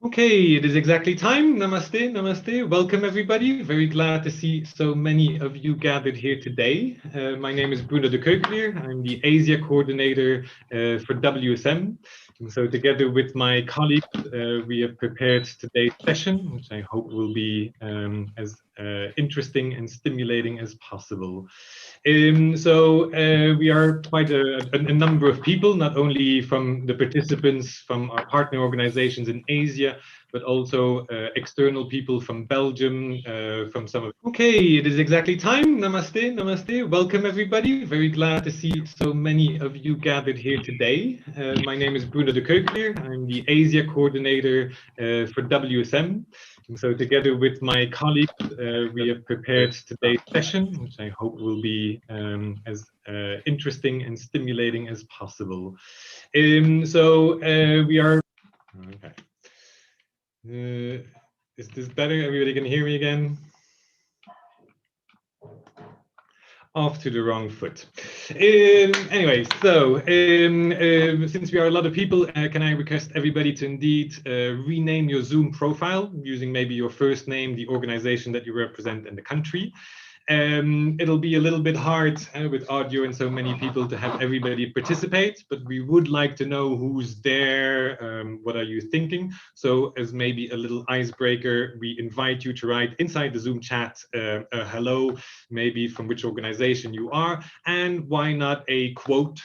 Okay, it is exactly time. Namaste, namaste. Welcome, everybody. Very glad to see so many of you gathered here today. My name is Bruno de Keukelier. I'm the Asia coordinator for WSM. And so together with my colleagues, we have prepared today's session, which I hope will be as interesting and stimulating as possible. We are quite a number of people, not only from the participants from our partner organizations in Asia, but also external people from Belgium, from some of. Okay, it is exactly time. Namaste, namaste. Welcome, everybody. Very glad to see so many of you gathered here today. My name is Bruno de Keukelier. I'm the Asia coordinator for WSM. And so together with my colleagues, we have prepared today's session, which I hope will be as interesting and stimulating as possible. We are. Okay. Is this better? Everybody can hear me again? Off to the wrong foot. Anyway, since we are a lot of people, can I request everybody to indeed rename your Zoom profile using maybe your first name, the organization that you represent, and the country. It'll be a little bit hard with audio and so many people to have everybody participate, but we would like to know who's there, what are you thinking? So as maybe a little icebreaker, we invite you to write inside the Zoom chat a hello, maybe from which organization you are, and why not a quote,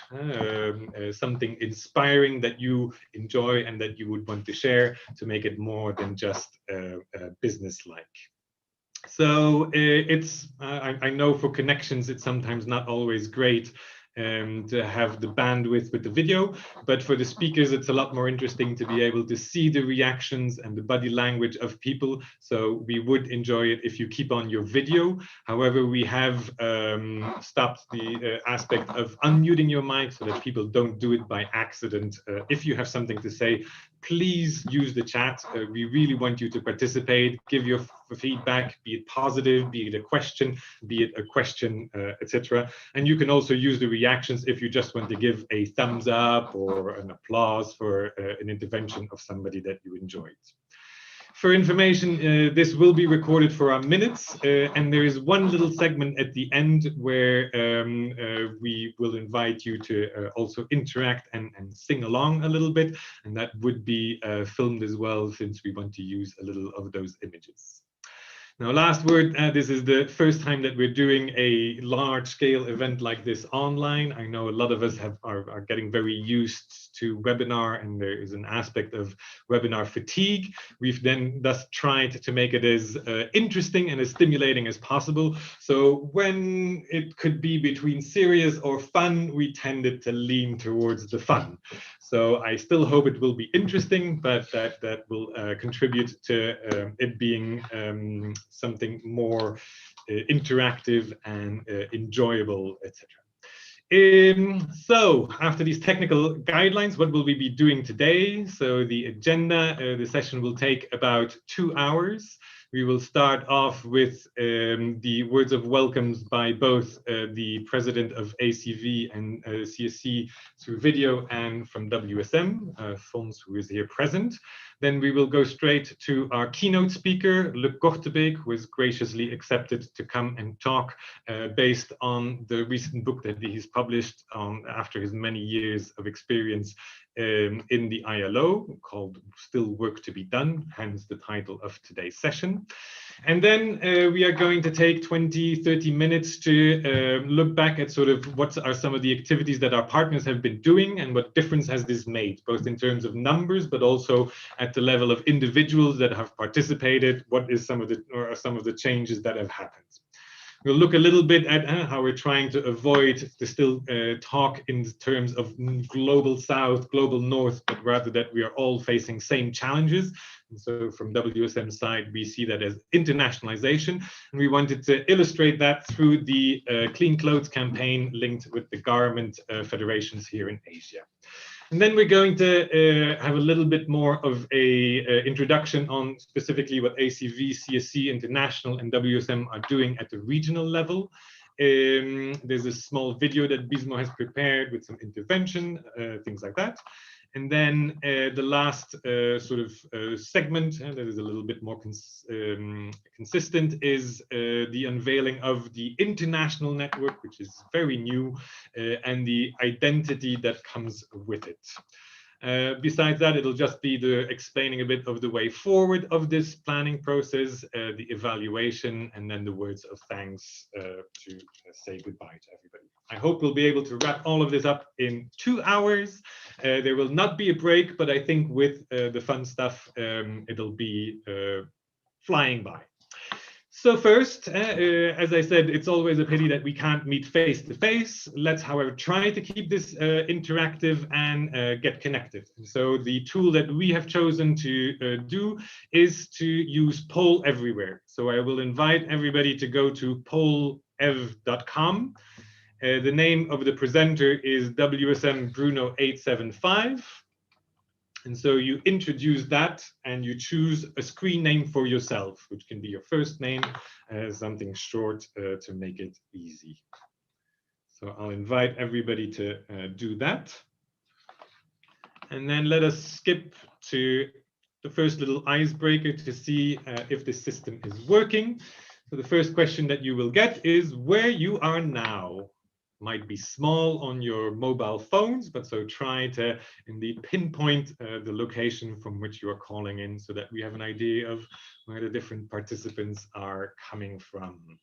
something inspiring that you enjoy and that you would want to share to make it more than just business-like. So I know for connections, it's sometimes not always great to have the bandwidth with the video, but for the speakers, it's a lot more interesting to be able to see the reactions and the body language of people. So we would enjoy it if you keep on your video. However, we have stopped the aspect of unmuting your mic so that people don't do it by accident. If you have something to say, please use the chat. We really want you to participate, give your feedback, be it positive, be it a question, etc. And you can also use the reactions if you just want to give a thumbs up or an applause for an intervention of somebody that you enjoyed. For information, this will be recorded for our minutes, and there is one little segment at the end where we will invite you to also interact and sing along a little bit, and that would be filmed as well, since we want to use a little of those images. Now, last word, this is the first time that we're doing a large-scale event like this online. I know a lot of us are getting very used to webinar, and there is an aspect of webinar fatigue. We've then thus tried to make it as interesting and as stimulating as possible. So when it could be between serious or fun, we tended to lean towards the fun. So I still hope it will be interesting, but that will contribute to it being something more interactive and enjoyable, etc. So after these technical guidelines, what will we be doing today? So the agenda, the session will take about 2 hours. We will start off with the words of welcomes by both the president of ACV and CSC through video and from WSM, Fons, who is here present. Then we will go straight to our keynote speaker, Luc Cortebeeck, who has graciously accepted to come and talk based on the recent book that he's published after his many years of experience in the ILO, called Still Work to Be Done, hence the title of today's session. And then we are going to take 20-30 minutes to look back at sort of what are some of the activities that our partners have been doing and what difference has this made, both in terms of numbers, but also at the level of individuals that have participated. What is some of the changes that have happened? We'll look a little bit at how we're trying to avoid to still talk in terms of global south, global north, but rather that we are all facing same challenges. And so from WSM side, we see that as internationalization. And we wanted to illustrate that through the Clean Clothes campaign linked with the garment federations here in Asia. And then we're going to have a little bit more of a introduction on specifically what ACV-CSC International and WSM are doing at the regional level. There's a small video that Bismo has prepared with some intervention, things like that. And then the last segment that is a little bit more consistent is the unveiling of the international network, which is very new, and the identity that comes with it. Besides that, it'll just be the explaining a bit of the way forward of this planning process, the evaluation, and then the words of thanks to say goodbye to everybody. I hope we'll be able to wrap all of this up in 2 hours. There will not be a break, but I think with the fun stuff, it'll be flying by. So first, as I said, it's always a pity that we can't meet face to face. Let's, however, try to keep this interactive and get connected. So the tool that we have chosen to do is to use Poll Everywhere. So I will invite everybody to go to pollev.com. The name of the presenter is WSM Bruno 875. And so you introduce that and you choose a screen name for yourself, which can be your first name, something short to make it easy. So I'll invite everybody to do that. And then let us skip to the first little icebreaker to see if the system is working. So the first question that you will get is where you are now. Might be small on your mobile phones, but so try to indeed pinpoint the location from which you are calling in so that we have an idea of where the different participants are coming from.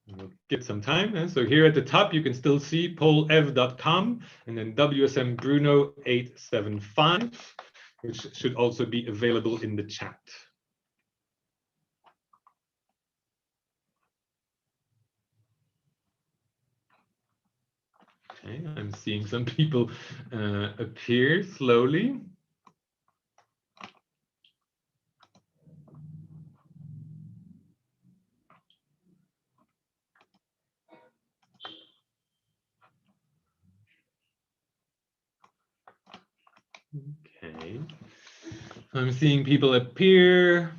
We'll give some time. So here at the top, you can still see pollev.com and then WSM Bruno 875, which should also be available in the chat. Okay, I'm seeing some people appear slowly. Okay, I'm seeing people appear.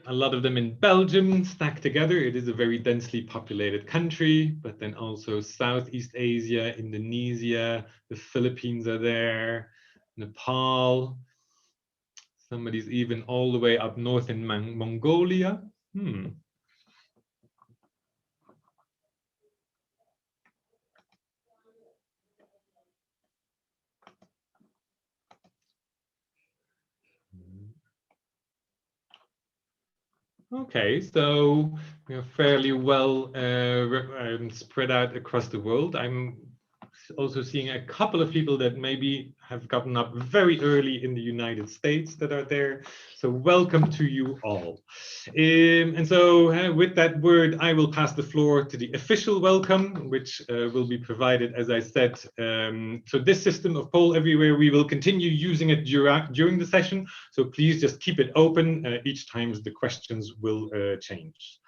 A lot of them in Belgium stacked together. It is a very densely populated country, but then also Southeast Asia, Indonesia, the Philippines are there, Nepal. Somebody's even all the way up north in Mongolia. Okay, so we are fairly well spread out across the world. I'm also seeing a couple of people that maybe have gotten up very early in the United States that are there. So welcome to you all. And so with that word, I will pass the floor to the official welcome, which will be provided, as I said. So this system of Poll Everywhere, we will continue using it during the session. So please just keep it open each time the questions will change.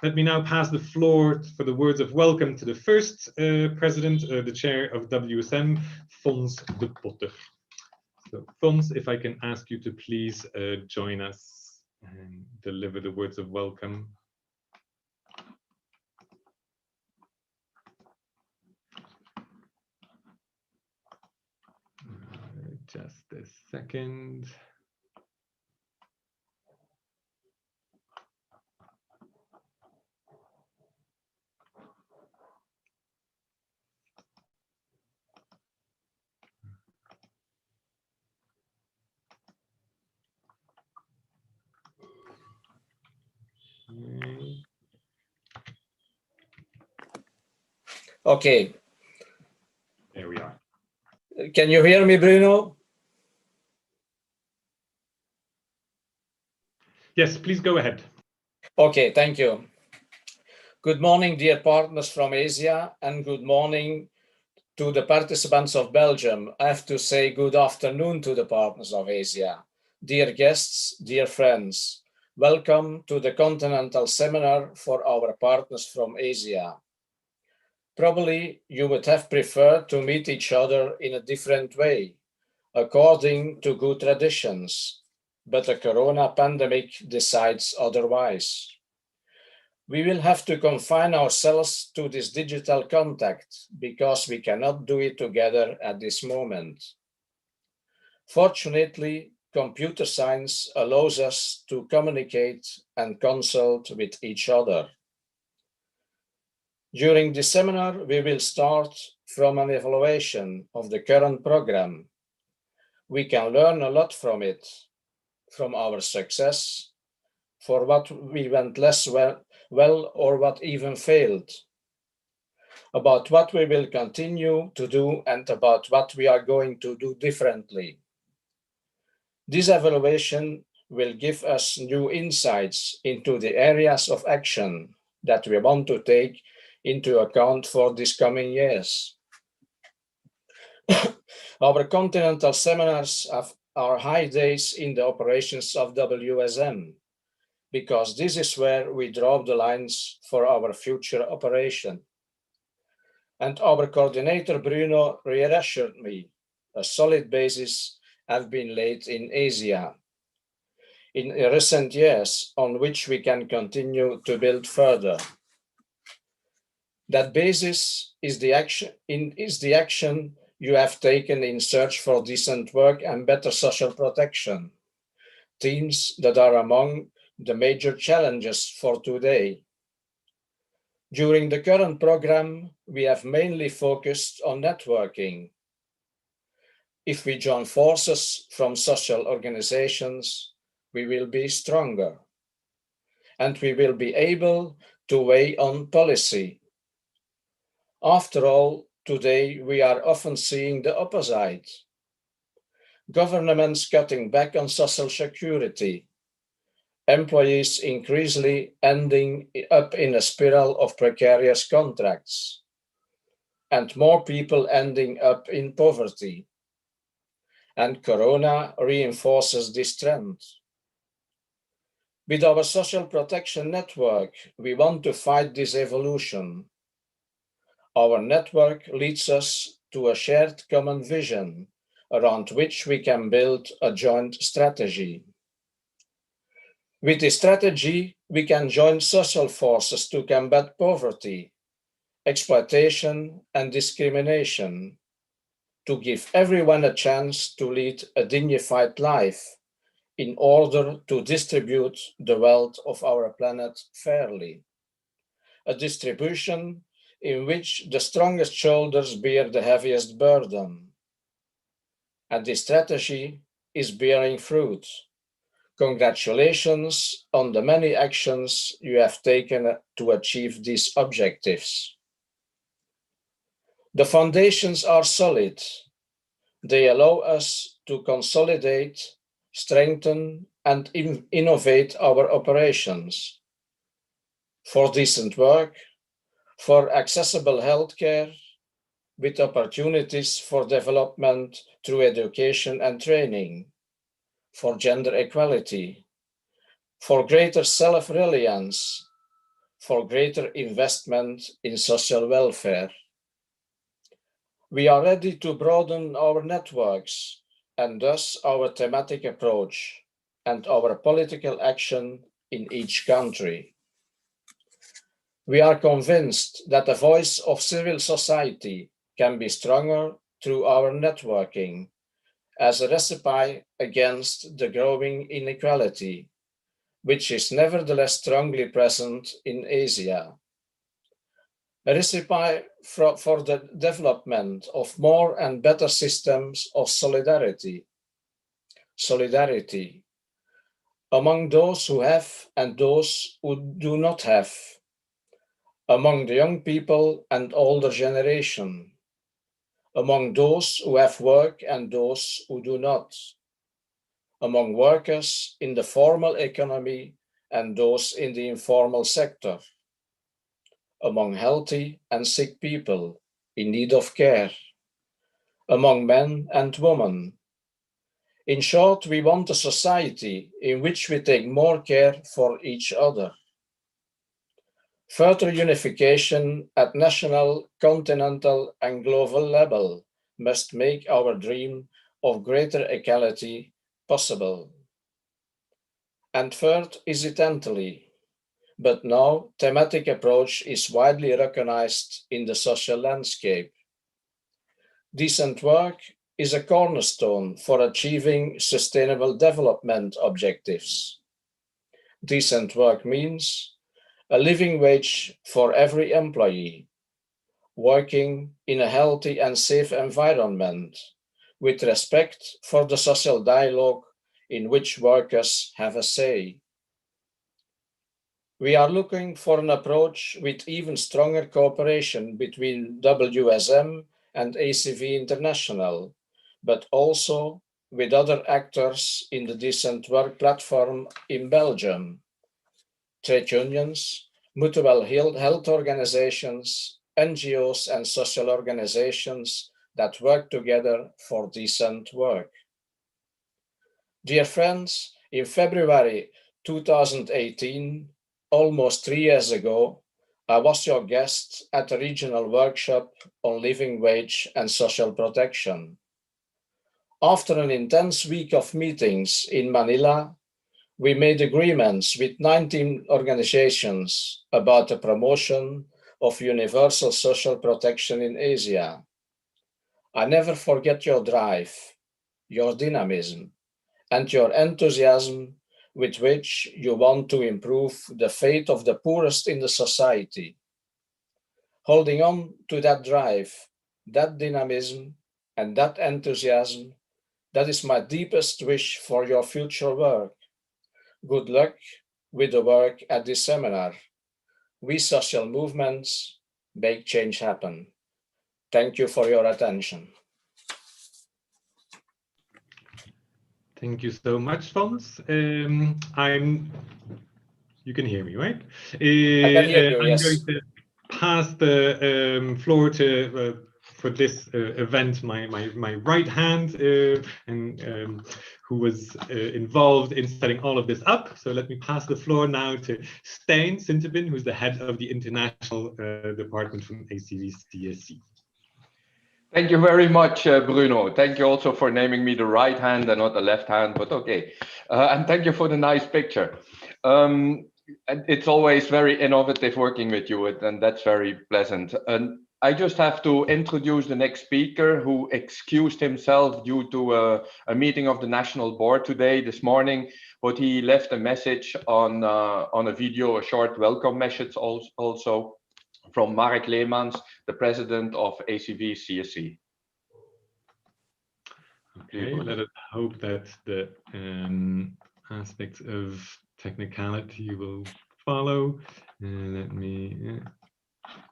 Let me now pass the floor for the words of welcome to the first president, the chair of WSM, Fons de Potter. So Fons, if I can ask you to please join us and deliver the words of welcome. Just a second. Okay. There we are. Can you hear me, Bruno? Yes, please go ahead. Okay, thank you. Good morning, dear partners from Asia, and good morning to the participants of Belgium. I have to say good afternoon to the partners of Asia. Dear guests, dear friends, welcome to the Continental Seminar for our partners from Asia. Probably you would have preferred to meet each other in a different way, according to good traditions, but the corona pandemic decides otherwise. We will have to confine ourselves to this digital contact because we cannot do it together at this moment. Fortunately, computer science allows us to communicate and consult with each other. During this seminar, we will start from an evaluation of the current program. We can learn a lot from it, from our success, for what we went less well or what even failed, about what we will continue to do and about what we are going to do differently. This evaluation will give us new insights into the areas of action that we want to take into account for these coming years. Our continental seminars are high days in the operations of WSM, because this is where we draw the lines for our future operation. And our coordinator Bruno reassured me, a solid basis has been laid in Asia in recent years on which we can continue to build further. That basis is the action you have taken in search for decent work and better social protection, themes that are among the major challenges for today. During the current program, we have mainly focused on networking. If we join forces from social organizations, we will be stronger, and we will be able to weigh on policy. After all, today we are often seeing the opposite. Governments cutting back on social security, employees increasingly ending up in a spiral of precarious contracts, and more people ending up in poverty. And Corona reinforces this trend. With our social protection network, we want to fight this evolution. Our network leads us to a shared common vision around which we can build a joint strategy. With this strategy, we can join social forces to combat poverty, exploitation, and discrimination, to give everyone a chance to lead a dignified life in order to distribute the wealth of our planet fairly. A distribution in which the strongest shoulders bear the heaviest burden. And this strategy is bearing fruit. Congratulations on the many actions you have taken to achieve these objectives. The foundations are solid. They allow us to consolidate, strengthen, and innovate our operations for decent work, for accessible healthcare, with opportunities for development through education and training, for gender equality, for greater self-reliance, for greater investment in social welfare. We are ready to broaden our networks and thus our thematic approach and our political action in each country. We are convinced that the voice of civil society can be stronger through our networking as a recipe against the growing inequality, which is nevertheless strongly present in Asia. A recipe for the development of more and better systems of solidarity among those who have and those who do not have, among the young people and older generation, among those who have work and those who do not, among workers in the formal economy and those in the informal sector, among healthy and sick people in need of care, among men and women. In short, we want a society in which we take more care for each other. Further unification at national, continental, and global level must make our dream of greater equality possible. And third, incidentally, but now thematic approach is widely recognized in the social landscape. Decent work is a cornerstone for achieving sustainable development objectives. Decent work means a living wage for every employee, working in a healthy and safe environment, with respect for the social dialogue in which workers have a say. We are looking for an approach with even stronger cooperation between WSM and ACV International, but also with other actors in the Decent Work platform in Belgium, trade unions, mutual health organizations, NGOs and social organizations that work together for decent work. Dear friends, in February 2018, almost 3 years ago, I was your guest at a regional workshop on living wage and social protection. After an intense week of meetings in Manila, we made agreements with 19 organizations about the promotion of universal social protection in Asia. I never forget your drive, your dynamism, and your enthusiasm with which you want to improve the fate of the poorest in the society. Holding on to that drive, that dynamism, and that enthusiasm, that is my deepest wish for your future work. Good luck with the work at this seminar. We social movements make change happen. Thank you for your attention. Thank you so much, Fons. You can hear me, right? I can hear you, yes. I'm going to pass the floor to, for this event, my right hand, who was involved in setting all of this up. So let me pass the floor now to Stijn Sintebin, who's the head of the international department from ACV-CSC. Thank you very much, Bruno. Thank you also for naming me the right hand and not the left hand, but okay. And thank you for the nice picture. It's always very innovative working with you, and that's very pleasant. And I just have to introduce the next speaker, who excused himself due to a meeting of the National Board this morning, but he left a message on a video, a short welcome message also, from Mark Leemans, the president of ACV-CSC. Okay, let us hope that the aspects of technicality will follow. Let me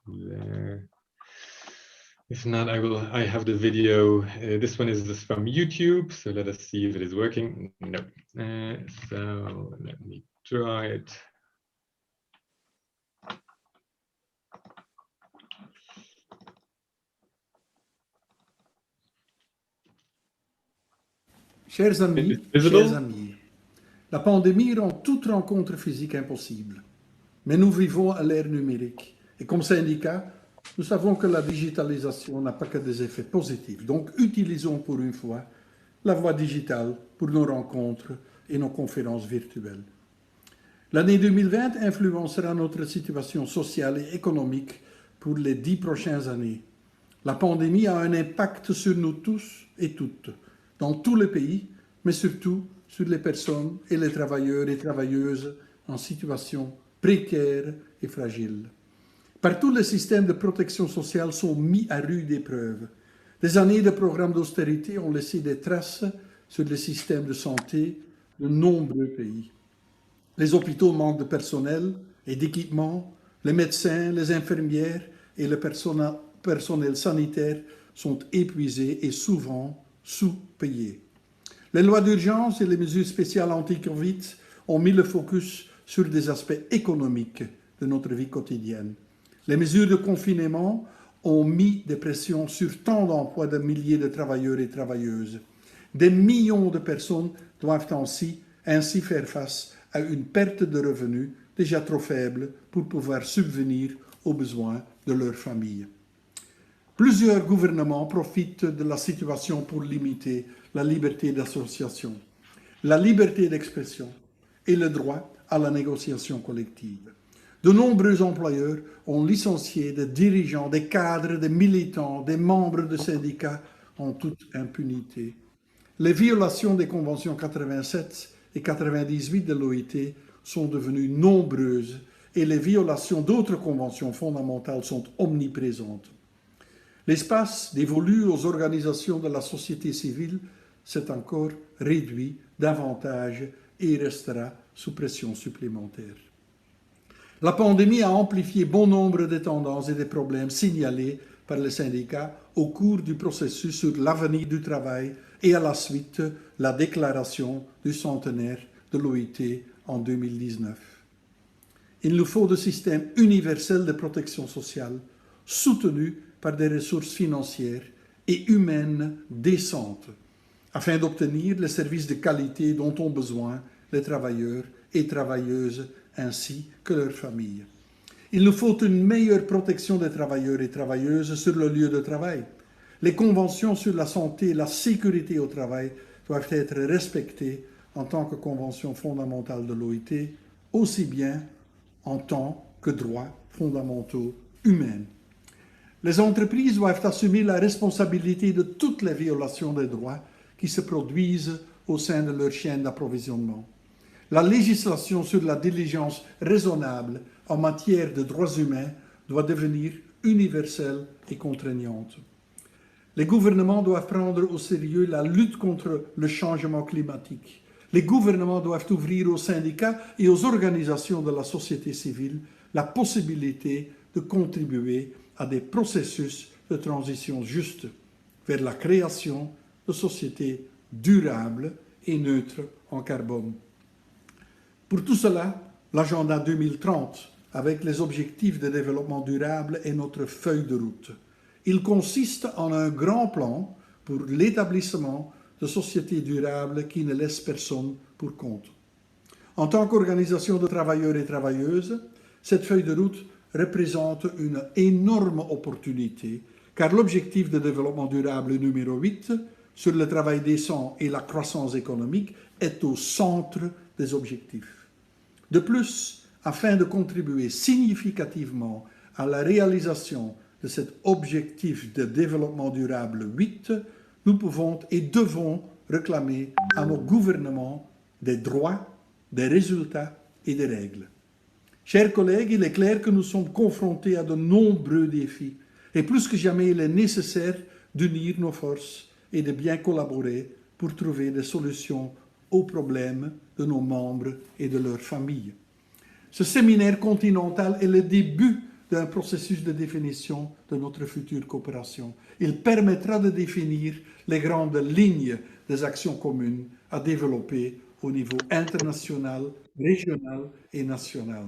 there. If not, I have the video. This one is just from YouTube, so let us see if it is working. No. So let me try it. Chers amis, la pandémie rend toute rencontre physique impossible. Mais nous vivons à l'ère numérique. Et comme syndicat, nous savons que la digitalisation n'a pas que des effets positifs. Donc, utilisons pour une fois la voie digitale pour nos rencontres et nos conférences virtuelles. L'année 2020 influencera notre situation sociale et économique pour les 10 prochaines années. La pandémie a un impact sur nous tous et toutes, dans tous les pays, mais surtout sur les personnes et les travailleurs et travailleuses en situation précaire et fragile. Partout, les systèmes de protection sociale sont mis à rude épreuve. Des années de programmes d'austérité ont laissé des traces sur les systèmes de santé de nombreux pays. Les hôpitaux manquent de personnel et d'équipements, les médecins, les infirmières et le personnel sanitaire sont épuisés et souvent sous-payés. Les lois d'urgence et les mesures spéciales anti-Covid ont mis le focus sur des aspects économiques de notre vie quotidienne. Les mesures de confinement ont mis des pressions sur tant d'emplois de milliers de travailleurs et travailleuses. Des millions de personnes doivent ainsi faire face à une perte de revenus déjà trop faible pour pouvoir subvenir aux besoins de leur famille. Plusieurs gouvernements profitent de la situation pour limiter la liberté d'association, la liberté d'expression et le droit à la négociation collective. De nombreux employeurs ont licencié des dirigeants, des cadres, des militants, des membres de syndicats en toute impunité. Les violations des conventions 87 et 98 de l'OIT sont devenues nombreuses et les violations d'autres conventions fondamentales sont omniprésentes. L'espace dévolu aux organisations de la société civile s'est encore réduit davantage et restera sous pression supplémentaire. La pandémie a amplifié bon nombre de tendances et des problèmes signalés par les syndicats au cours du processus sur l'avenir du travail et à la suite la déclaration du centenaire de l'OIT en 2019. Il nous faut un système universel de protection sociale soutenu par des ressources financières et humaines décentes afin d'obtenir les services de qualité dont ont besoin les travailleurs et travailleuses ainsi que leurs familles. Il nous faut une meilleure protection des travailleurs et travailleuses sur le lieu de travail. Les conventions sur la santé et la sécurité au travail doivent être respectées en tant que convention fondamentale de l'OIT, aussi bien en tant que droits fondamentaux humains. Les entreprises doivent assumer la responsabilité de toutes les violations des droits qui se produisent au sein de leur chaîne d'approvisionnement. La législation sur la diligence raisonnable en matière de droits humains doit devenir universelle et contraignante. Les gouvernements doivent prendre au sérieux la lutte contre le changement climatique. Les gouvernements doivent ouvrir aux syndicats et aux organisations de la société civile la possibilité de contribuer à des processus de transition juste vers la création de sociétés durables et neutres en carbone. Pour tout cela, l'agenda 2030, avec les objectifs de développement durable, est notre feuille de route. Il consiste en un grand plan pour l'établissement de sociétés durables qui ne laissent personne pour compte. En tant qu'organisation de travailleurs et travailleuses, cette feuille de route représente une énorme opportunité, car l'objectif de développement durable numéro 8, sur le travail décent et la croissance économique, est au centre des objectifs. De plus, afin de contribuer significativement à la réalisation de cet objectif de développement durable 8, nous pouvons et devons réclamer à nos gouvernements des droits, des résultats et des règles. Chers collègues, il est clair que nous sommes confrontés à de nombreux défis et plus que jamais il est nécessaire d'unir nos forces et de bien collaborer pour trouver des solutions aux problèmes de nos membres et de leurs familles. Ce séminaire continental est le début d'un processus de définition de notre future coopération. Il permettra de définir les grandes lignes des actions communes à développer au niveau international, régional et national.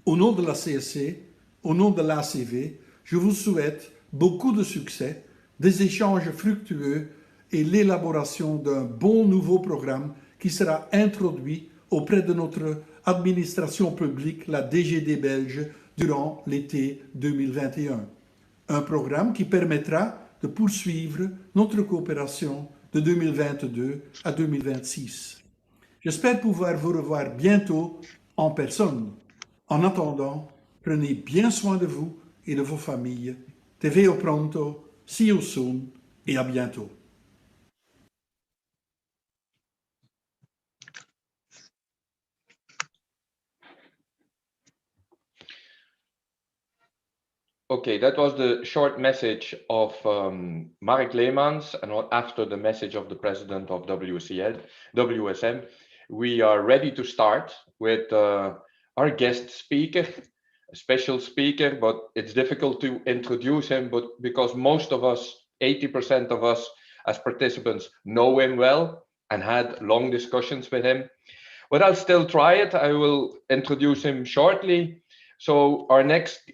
Au nom de la CSC, au nom de l'ACV, je vous souhaite beaucoup de succès, des échanges fructueux et l'élaboration d'un bon nouveau programme qui sera introduit auprès de notre administration publique, la DGD belge, durant l'été 2021. Un programme qui permettra de poursuivre notre coopération de 2022 à 2026. J'espère pouvoir vous revoir bientôt en personne. En attendant, prenez bien soin de vous et de vos familles. Te veo pronto, see you soon et à bientôt. Okay, that was the short message of Mark Leemans, and after the message of the president of WSM, we are ready to start with our guest speaker, a special speaker, but it's difficult to introduce him, but because most of us, 80% of us as participants, know him well and had long discussions with him. But I'll still try it. I will introduce him shortly. So our next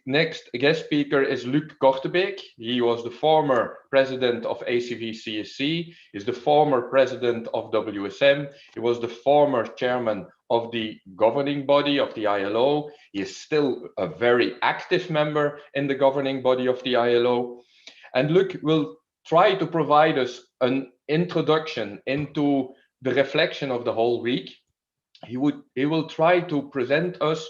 guest speaker is Luc Cortebeeck. He was the former president of ACV-CSC. He's the former president of WSM. He was the former chairman of the governing body of the ILO. He is still a very active member in the governing body of the ILO. And Luc will try to provide us an introduction into the reflection of the whole week. He will try to present us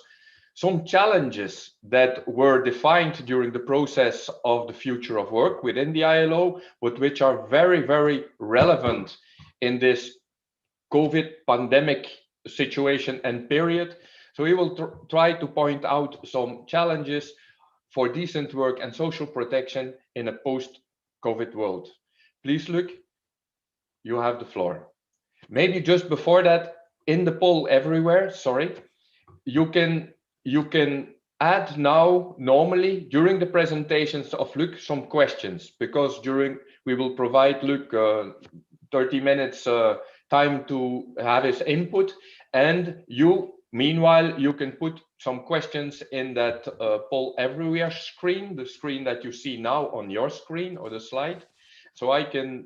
some challenges that were defined during the process of the future of work within the ILO, but which are very, very relevant in this COVID pandemic situation and period. So we will try to point out some challenges for decent work and social protection in a post-COVID world. Please, Luc, you have the floor. Maybe just before that, in the poll everywhere, sorry, you can add now, normally, during the presentations of Luc, some questions, because we will provide Luc 30 minutes time to have his input, and meanwhile, you can put some questions in that poll everywhere screen, the screen that you see now on your screen or the slide. So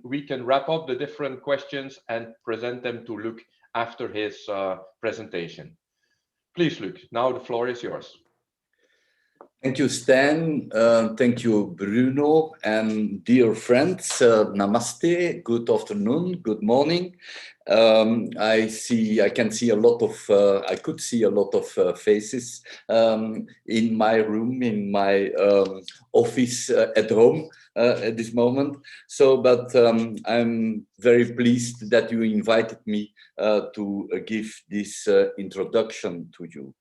we can wrap up the different questions and present them to Luc after his presentation. Please, Luc, now the floor is yours. Thank you, Stan. Thank you, Bruno, and dear friends. Namaste. Good afternoon. Good morning. I could see a lot of faces in my room, in my office at home at this moment. But I'm very pleased that you invited me to give this introduction to you.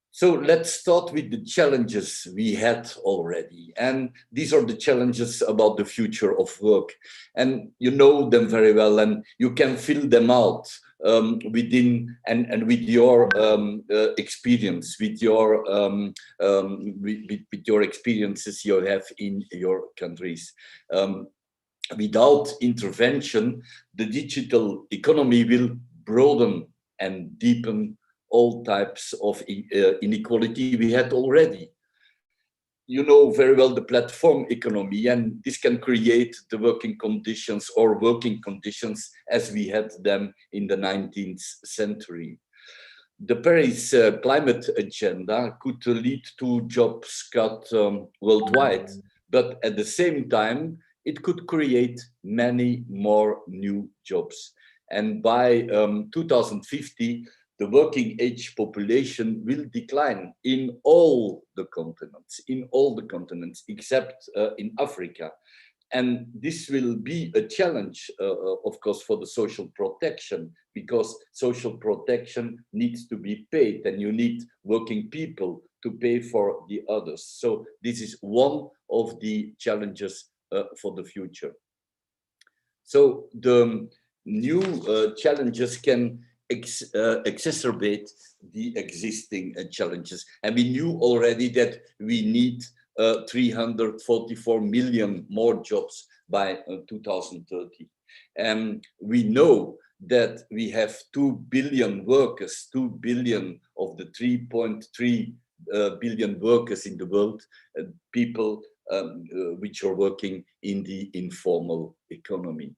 So let's start with the challenges we had already. And these are the challenges about the future of work. And you know them very well, and you can fill them out within and with your experience, with your experiences you have in your countries. Without intervention, the digital economy will broaden and deepen all types of inequality we had already. You know very well the platform economy, and this can create the working conditions as we had them in the 19th century. The Paris climate agenda could lead to jobs cut worldwide, but at the same time, it could create many more new jobs. And by 2050, the working age population will decline in all the continents, except in Africa. And this will be a challenge, of course, for the social protection, because social protection needs to be paid, and you need working people to pay for the others. So this is one of the challenges for the future. So the new challenges can exacerbate the existing challenges. And we knew already that we need 344 million more jobs by 2030. And we know that we have 2 billion workers, 2 billion of the 3.3 billion workers in the world, people which are working in the informal economy.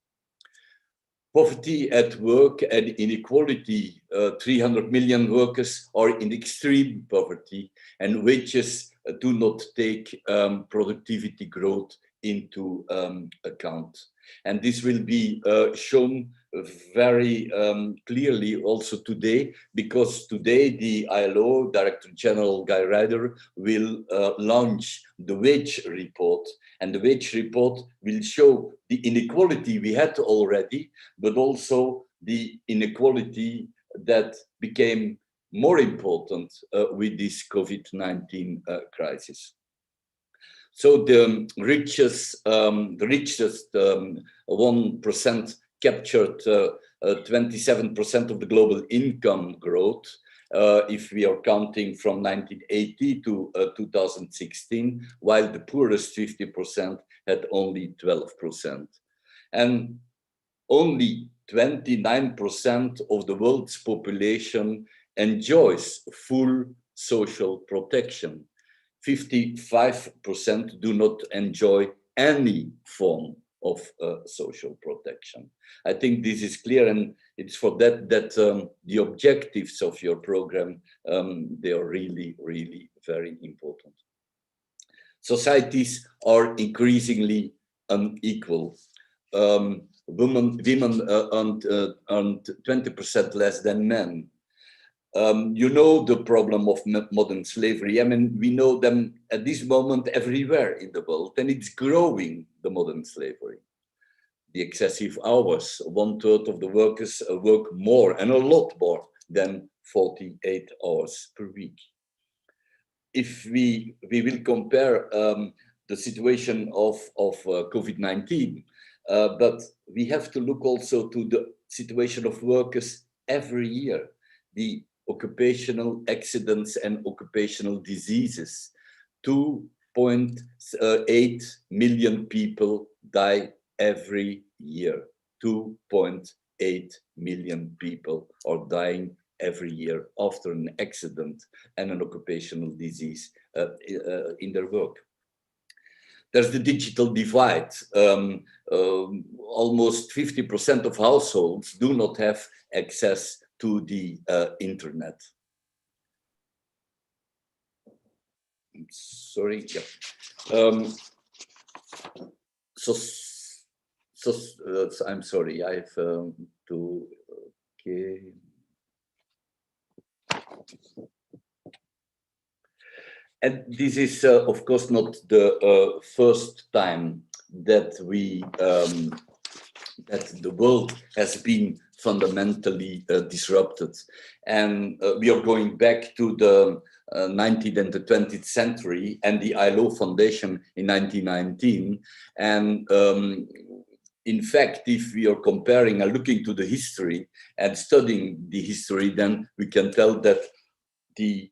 Poverty at work and inequality, 300 million workers are in extreme poverty, and wages do not take productivity growth into account. And this will be shown very clearly also today, because today the ILO Director General Guy Ryder will launch the wage report, and the wage report will show the inequality we had already, but also the inequality that became more important with this COVID-19 crisis. So the richest 1% captured 27% of the global income growth, if we are counting from 1980 to 2016, while the poorest 50% had only 12%. And only 29% of the world's population enjoys full social protection. 55% do not enjoy any form of social protection. I think this is clear, and it's for that the objectives of your program, they are really, really very important. Societies are increasingly unequal. Women earn 20% less than men. You know the problem of modern slavery. I mean, we know them at this moment everywhere in the world, and it's growing, the modern slavery. The excessive hours, 1/3 of the workers work more, and a lot more than 48 hours per week. If we will compare the situation of COVID-19, but we have to look also to the situation of workers every year. The occupational accidents and occupational diseases. 2.8 million people die every year. 2.8 million people are dying every year after an accident and an occupational disease in their work. There's the digital divide. Almost 50% of households do not have access to the internet. Sorry, yeah. I'm sorry, I have to, okay. And this is, of course, not the first time that that the world has been fundamentally disrupted. And we are going back to the 19th and the 20th century and the ILO Foundation in 1919. And in fact, if we are comparing and looking to the history and studying the history, then we can tell that the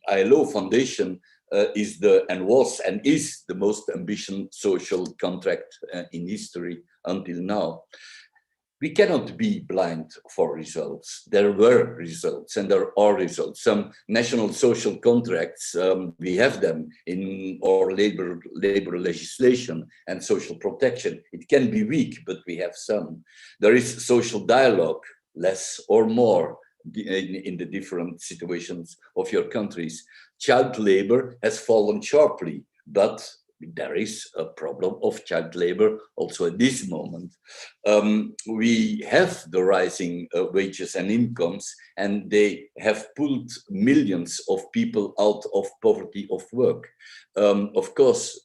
ILO Foundation is the most ambitious social contract in history until now. We cannot be blind for results. There were results and there are results. Some national social contracts, we have them in our labor legislation and social protection. It can be weak, but we have some. There is social dialogue, less or more, in the different situations of your countries. Child labor has fallen sharply, but there is a problem of child labor also at this moment. We have the rising wages and incomes, and they have pulled millions of people out of poverty of work. Of course,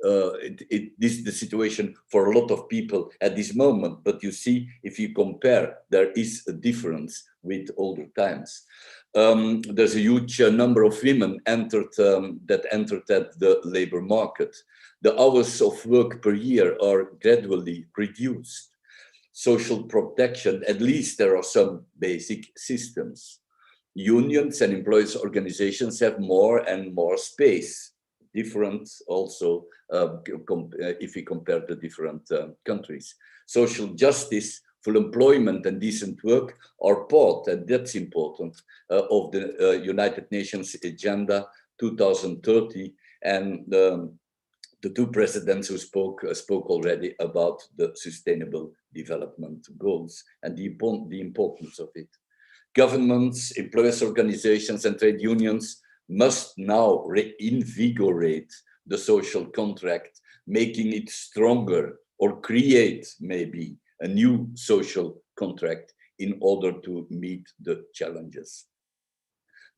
this is the situation for a lot of people at this moment, but you see, if you compare, there is a difference with older times. There's a huge number of women that entered at the labor market. The hours of work per year are gradually reduced. Social protection, at least there are some basic systems. Unions and employees organizations have more and more space. Different also if we compare the different countries. Social justice, full employment and decent work are part, and that's important, of the United Nations Agenda 2030. And the two presidents who spoke already about the Sustainable Development Goals and the importance of it. Governments, employers' organizations and trade unions must now reinvigorate the social contract, making it stronger, or create maybe a new social contract in order to meet the challenges.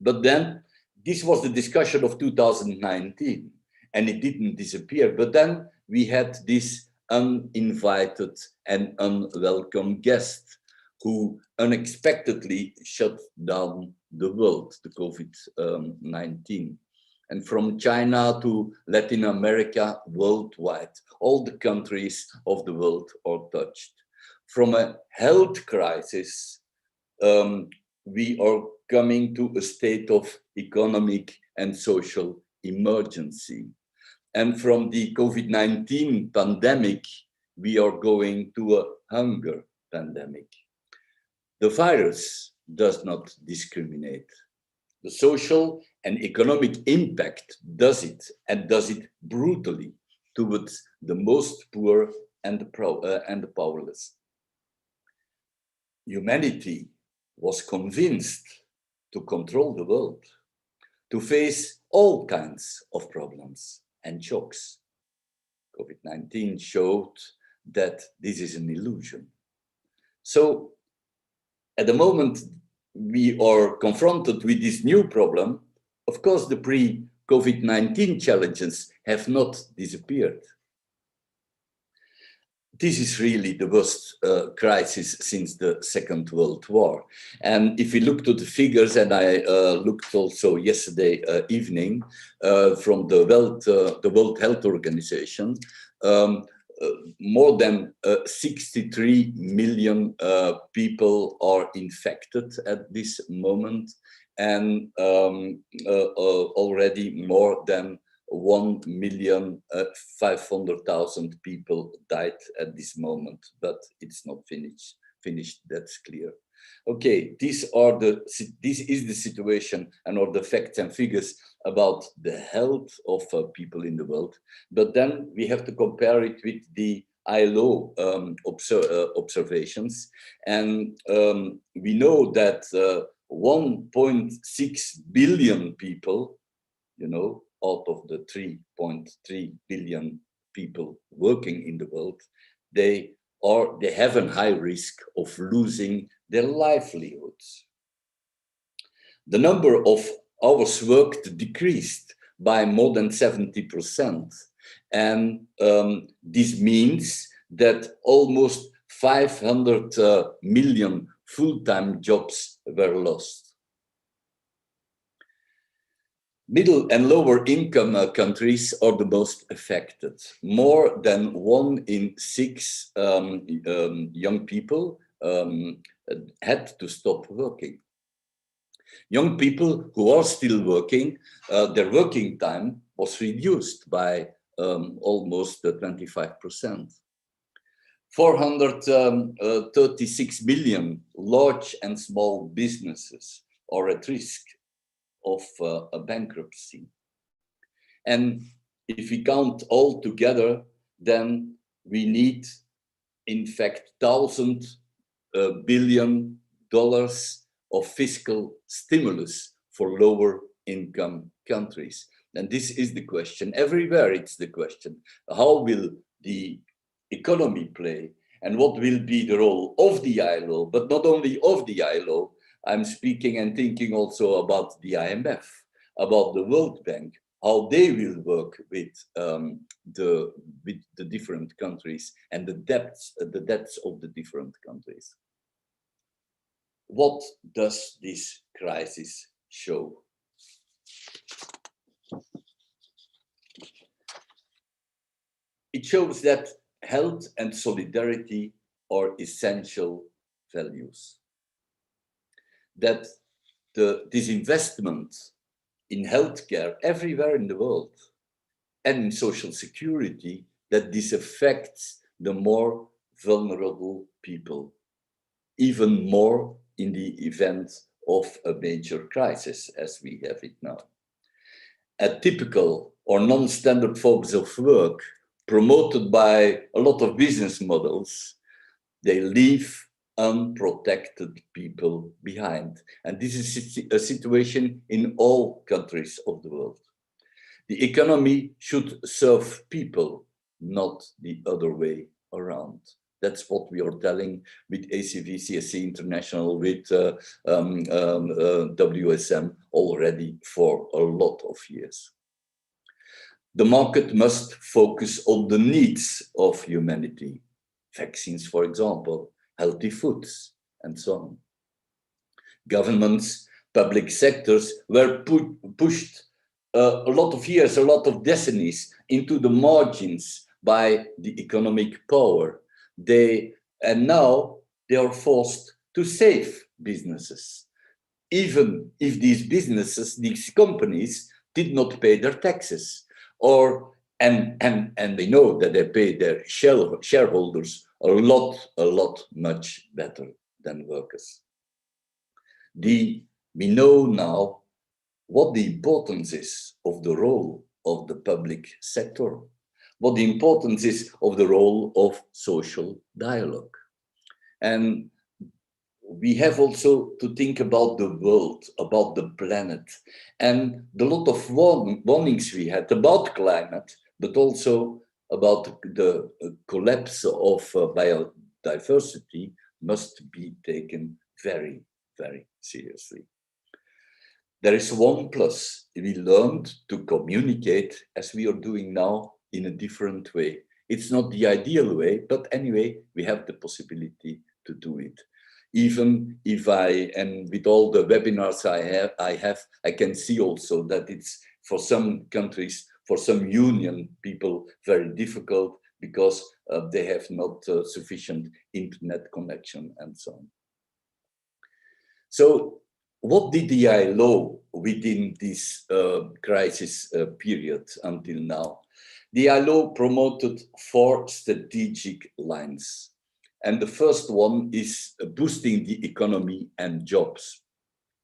But then this was the discussion of 2019 and it didn't disappear. But then we had this uninvited and unwelcome guest who unexpectedly shut down the world, the COVID-19. And from China to Latin America, worldwide, all the countries of the world are touched. From a health crisis, we are coming to a state of economic and social emergency. And from the COVID-19 pandemic, we are going to a hunger pandemic. The virus does not discriminate. The social and economic impact does it, and does it brutally towards the most poor and the powerless. Humanity was convinced to control the world, to face all kinds of problems and shocks. COVID-19 showed that this is an illusion. So at the moment, we are confronted with this new problem, of course, the pre-COVID-19 challenges have not disappeared. This is really the worst crisis since the Second World War. And if we look to the figures, and I looked also yesterday evening from the World Health Organization, more than 63 million people are infected at this moment, and already more than 1,500,000 people died at this moment, but it's not finished, that's clear. Okay, this is the situation and all the facts and figures about the health of people in the world. But then we have to compare it with the ILO observations. And we know that 1.6 billion people, you know, out of the 3.3 billion people working in the world, they have a high risk of losing their livelihoods. The number of hours worked decreased by more than 70%. And this means that almost 500 million full-time jobs were lost. Middle and lower income countries are the most affected. More than 1 in 6 young people had to stop working. Young people who are still working, their working time was reduced by almost 25%. 436 million large and small businesses are at risk of a bankruptcy. And if we count all together, then we need, in fact, $1,000 billion of fiscal stimulus for lower income countries. And this is the question. Everywhere it's the question. How will the economy play? And what will be the role of the ILO, but not only of the ILO, I'm speaking and thinking also about the IMF, about the World Bank, how they will work with the different countries and the debts of the different countries. What does this crisis show? It shows that health and solidarity are essential values. That the disinvestment in healthcare everywhere in the world and in social security, that this affects the more vulnerable people, even more in the event of a major crisis as we have it now. Atypical or non-standard forms of work promoted by a lot of business models, they leave unprotected people behind. And this is a situation in all countries of the world. The economy should serve people, not the other way around. That's what we are telling with ACV-CSC International, with WSM already for a lot of years. The market must focus on the needs of humanity. Vaccines, for example, healthy foods, and so on. Governments, public sectors were pushed a lot of years, a lot of decades into the margins by the economic power. And now they are forced to save businesses, even if these businesses, these companies, did not pay their taxes, and they know that they pay their shareholders a lot much better than workers. We know now what the importance is of the role of the public sector, what the importance is of the role of social dialogue. And we have also to think about the world, about the planet, and the lot of warnings we had about climate, but also about the collapse of biodiversity must be taken very, very seriously. There is one plus. We learned to communicate as we are doing now in a different way. It's not the ideal way, but anyway, we have the possibility to do it. Even if and with all the webinars I can see also that it's for some countries, for some union people, very difficult because they have not sufficient internet connection and so on. So what did the ILO within this crisis period until now? The ILO promoted 4 strategic lines. And the first one is boosting the economy and jobs.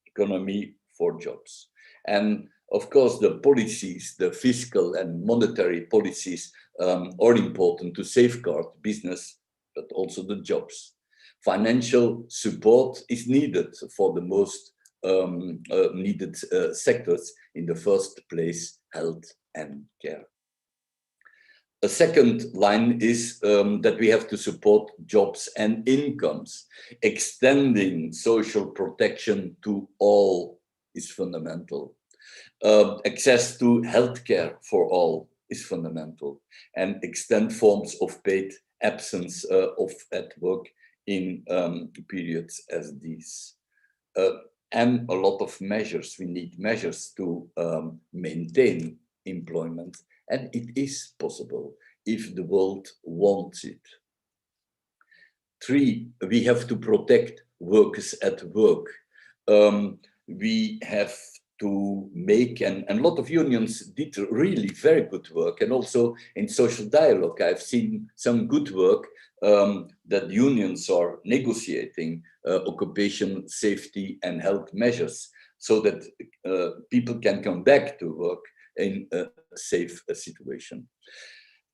Economy for jobs. And of course, the policies, the fiscal and monetary policies are important to safeguard business, but also the jobs. Financial support is needed for the most needed sectors, in the first place, health and care. A second line is that we have to support jobs and incomes. Extending social protection to all is fundamental. Access to healthcare for all is fundamental. And extend forms of paid absence at work in periods as these. And a lot of measures. We need measures to maintain employment. And it is possible if the world wants it. 3, we have to protect workers at work. We have to make, and a lot of unions did really very good work, and also in social dialogue, I've seen some good work that unions are negotiating occupation safety and health measures so that people can come back to work in a safe situation.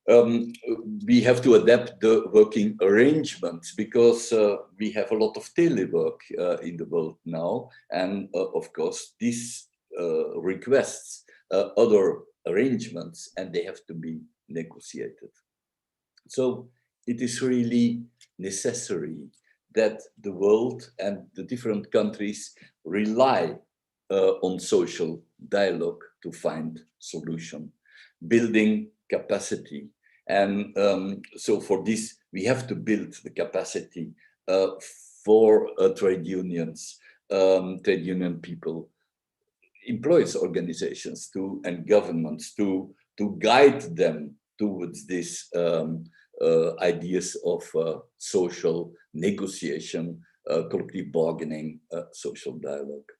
We have to adapt the working arrangements because we have a lot of telework in the world now. And of course, this requests other arrangements, and they have to be negotiated. So it is really necessary that the world and the different countries rely on social dialogue to find solution, building capacity. And so for this, we have to build the capacity for trade unions, trade union people, employees organizations and governments to guide them towards this ideas of social negotiation, collective bargaining, social dialogue.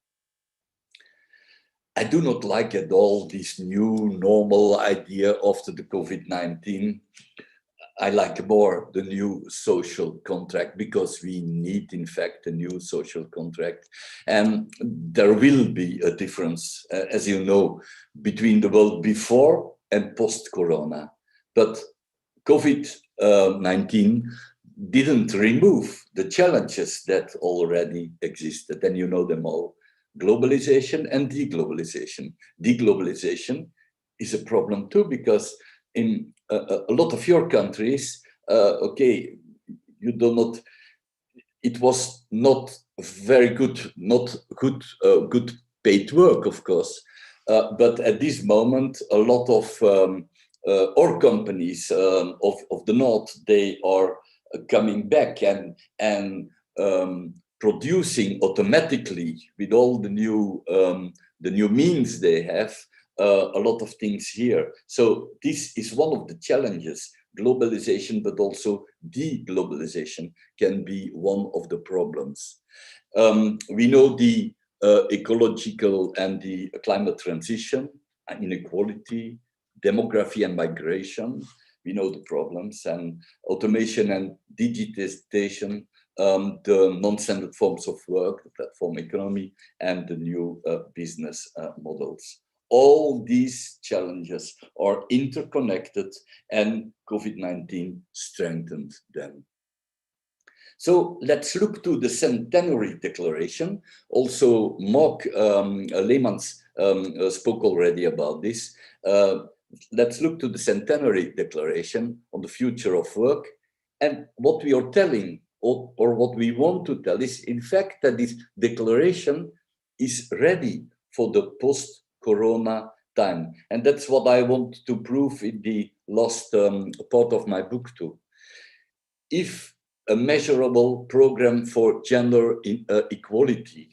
I do not like at all this new normal idea after the COVID-19. I like more the new social contract because we need, in fact, a new social contract. And there will be a difference, as you know, between the world before and post-corona. But COVID-19 didn't remove the challenges that already existed, and you know them all. Globalization and deglobalization. Deglobalization is a problem too, because in a lot of your countries, okay, you do not, it was not very good, not good paid work, of course. But at this moment, a lot of our companies of the North, they are coming back and producing automatically with all the new means they have, a lot of things here. So this is one of the challenges. Globalization, but also deglobalization can be one of the problems. We know the ecological and the climate transition, inequality, demography and migration. We know the problems, and automation and digitization, the non-standard forms of work, the platform economy, and the new business models. All these challenges are interconnected, and COVID-19 strengthened them. So let's look to the Centenary Declaration. Also, Mark Leemans spoke already about this. Let's look to the Centenary Declaration on the future of work. And what we are telling or what we want to tell is, in fact, that this declaration is ready for the post-corona time. And that's what I want to prove in the last part of my book too. If a measurable program for gender equality,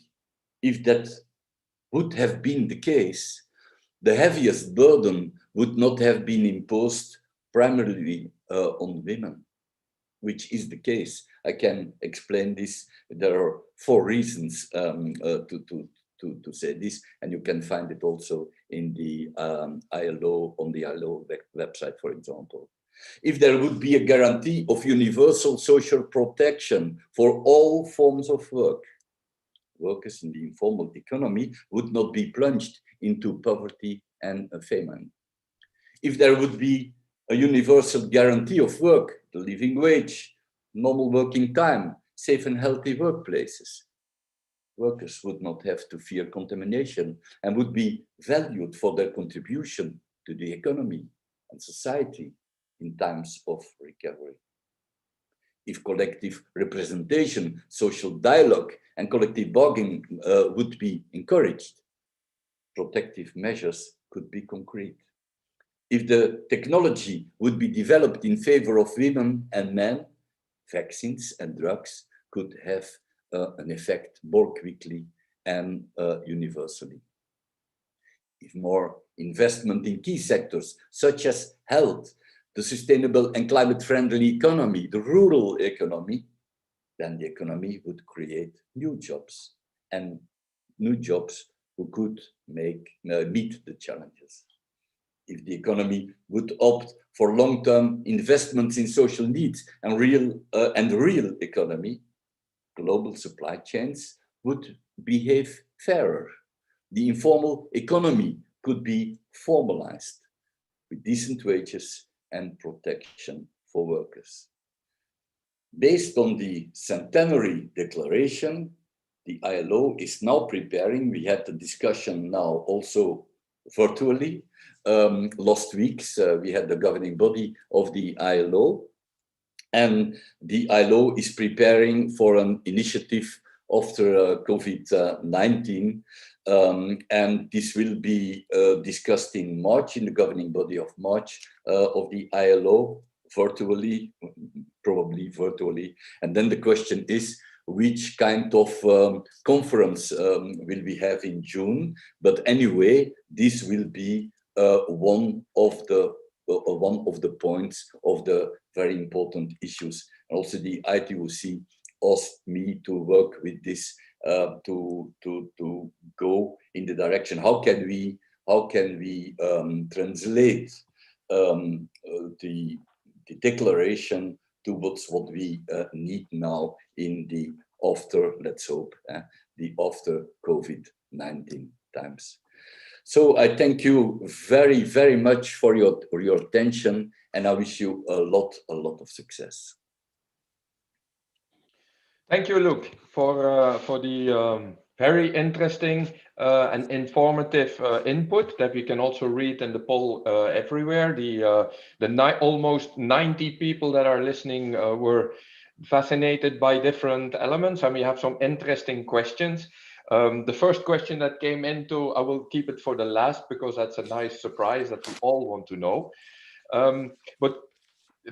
if that would have been the case, the heaviest burden would not have been imposed primarily on women, which is the case. I can explain this. There are 4 reasons to say this, and you can find it also in the ILO, on the ILO website, for example. If there would be a guarantee of universal social protection for all forms of work, workers in the informal economy would not be plunged into poverty and famine. If there would be a universal guarantee of work, the living wage, normal working time, safe and healthy workplaces, workers would not have to fear contamination and would be valued for their contribution to the economy and society in times of recovery. If collective representation, social dialogue, and collective bargaining would be encouraged, protective measures could be concrete. If the technology would be developed in favor of women and men, vaccines and drugs could have an effect more quickly and universally. If more investment in key sectors such as health, the sustainable and climate-friendly economy, the rural economy, then the economy would create new jobs, and new jobs who could meet the challenges. If the economy would opt for long-term investments in social needs and real economy, global supply chains would behave fairer. The informal economy could be formalized with decent wages and protection for workers. Based on the centenary declaration, the ILO is now preparing, we had the discussion now also virtually. Last week, we had the governing body of the ILO, and the ILO is preparing for an initiative after COVID-19, and this will be discussed in March, in the governing body of March of the ILO, virtually, probably virtually. And then the question is, which kind of conference will we have in June? But anyway, this will be one of the points of the very important issues. And also the ITUC asked me to work with this to go in the direction. How can we translate the declaration towards what we need now in the after, let's hope, the after COVID-19 times. So I thank you very, very much for your attention, and I wish you a lot of success. Thank you, Luc, for the very interesting and informative input that we can also read in the poll everywhere. The almost 90 people that are listening were fascinated by different elements, and we have some interesting questions. The first question that came into, I will keep it for the last because that's a nice surprise that we all want to know. But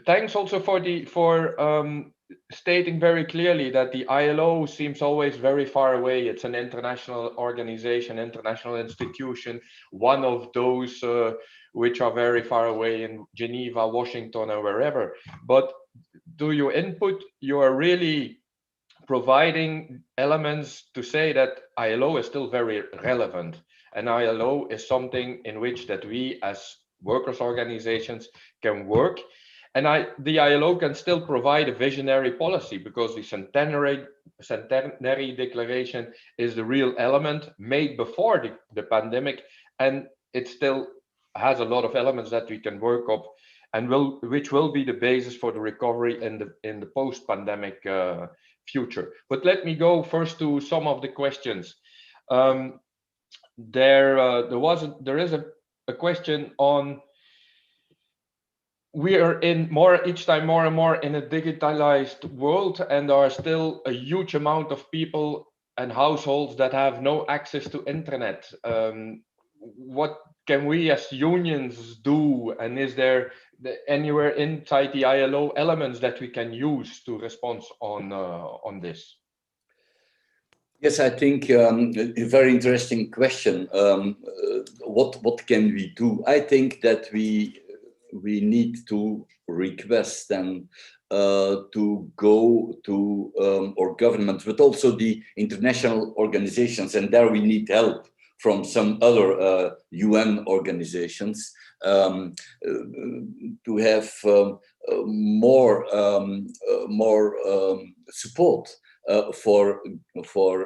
thanks also for stating very clearly that the ILO seems always very far away. It's an international organization, international institution, one of those which are very far away in Geneva, Washington, or wherever. But do you input, you are really providing elements to say that ILO is still very relevant, and ILO is something in which that we as workers' organizations can work. And the ILO can still provide a visionary policy, because the centenary declaration is the real element made before the pandemic, and it still has a lot of elements that we can work up, and which will be the basis for the recovery in the post-pandemic future. But let me go first to some of the questions. There is a question on we are each time more and more in a digitalized world, and there are still a huge amount of people and households that have no access to internet. What can we as unions do, and is there anywhere inside the ILO elements that we can use to respond on this? Yes, I think a very interesting question. What can we do? I think that we need to request them to go to our government, but also the international organizations, and there we need help from some other UN organizations to have more support for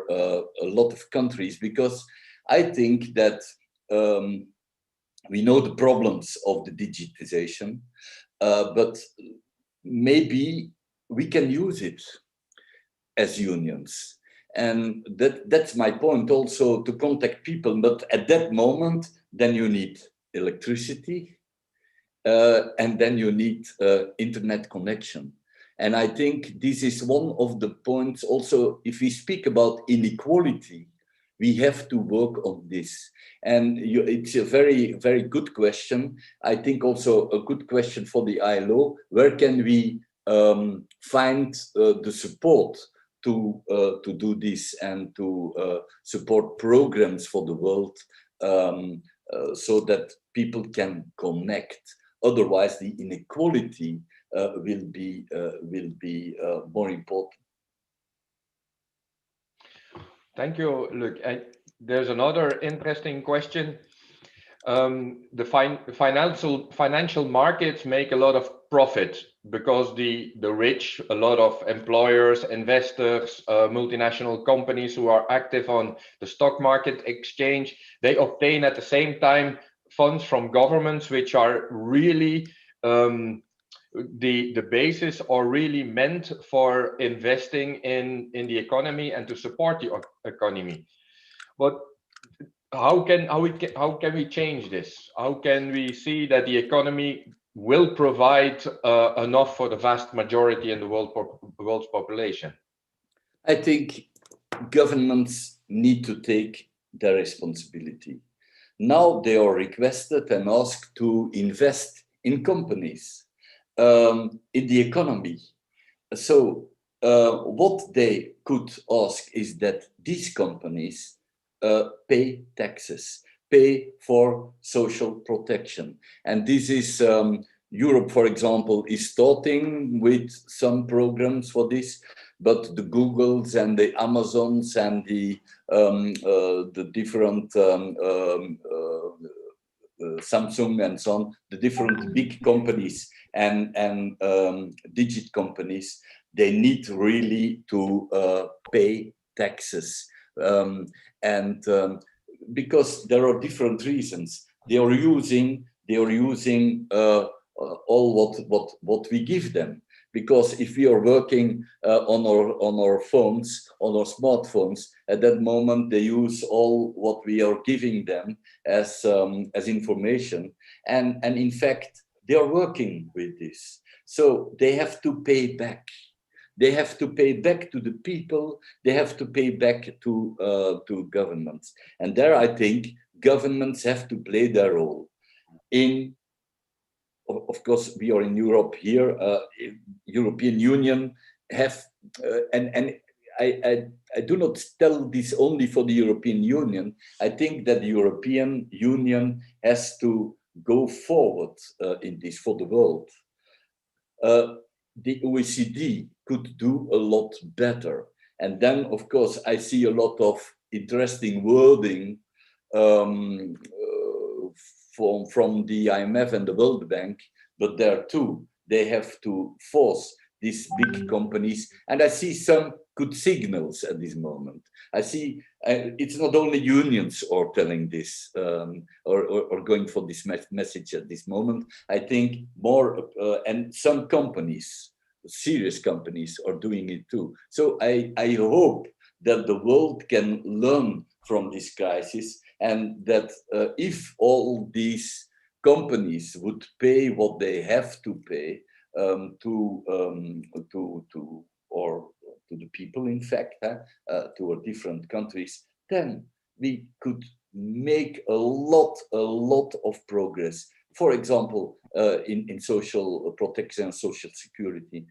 a lot of countries, because I think that we know the problems of the digitization, but maybe we can use it as unions. And that's my point also, to contact people. But at that moment, then you need electricity, and then you need internet connection. And I think this is one of the points also, if we speak about inequality, we have to work on this. And it's a very, very good question. I think also a good question for the ILO. Where can we find the support to do this and to support programs for the world, so that people can connect? Otherwise, the inequality will be more important. Thank you, Luc. There's another interesting question. The financial markets make a lot of profit because the rich, a lot of employers, investors, multinational companies who are active on the stock market exchange, they obtain at the same time funds from governments, which are really the basis, or really meant for investing in the economy and to support the economy. But how can we change this? How can we see that the economy will provide enough for the vast majority in the world's population? I think governments need to take their responsibility. Now they are requested and asked to invest in companies, in the economy. So what they could ask is that these companies pay taxes, pay for social protection. And this is, Europe, for example, is starting with some programs for this, but the Googles and the Amazons and the different Samsung and so on, the different big companies and digit companies, they need really to pay taxes. Because there are different reasons. They are using all what we give them. Because if we are working on our phones, on our smartphones, at that moment they use all what we are giving them as information, and in fact they are working with this. So they have to pay back. They have to pay back to the people. They have to pay back to governments. And there, I think governments have to play their role. Of course, we are in Europe here. European Union have, and I do not tell this only for the European Union. I think that the European Union has to go forward in this for the world. The OECD could do a lot better. And then, of course, I see a lot of interesting wording from the IMF and the World Bank, but there too, they have to force these big companies. And I see some good signals at this moment. I see it's not only unions are telling this or going for this message at this moment. I think more and some companies, serious companies, are doing it too. So I hope that the world can learn from this crisis, and that if all these companies would pay what they have to pay to the people, in fact, to our different countries, then we could make a lot of progress. For example, in social protection and social security,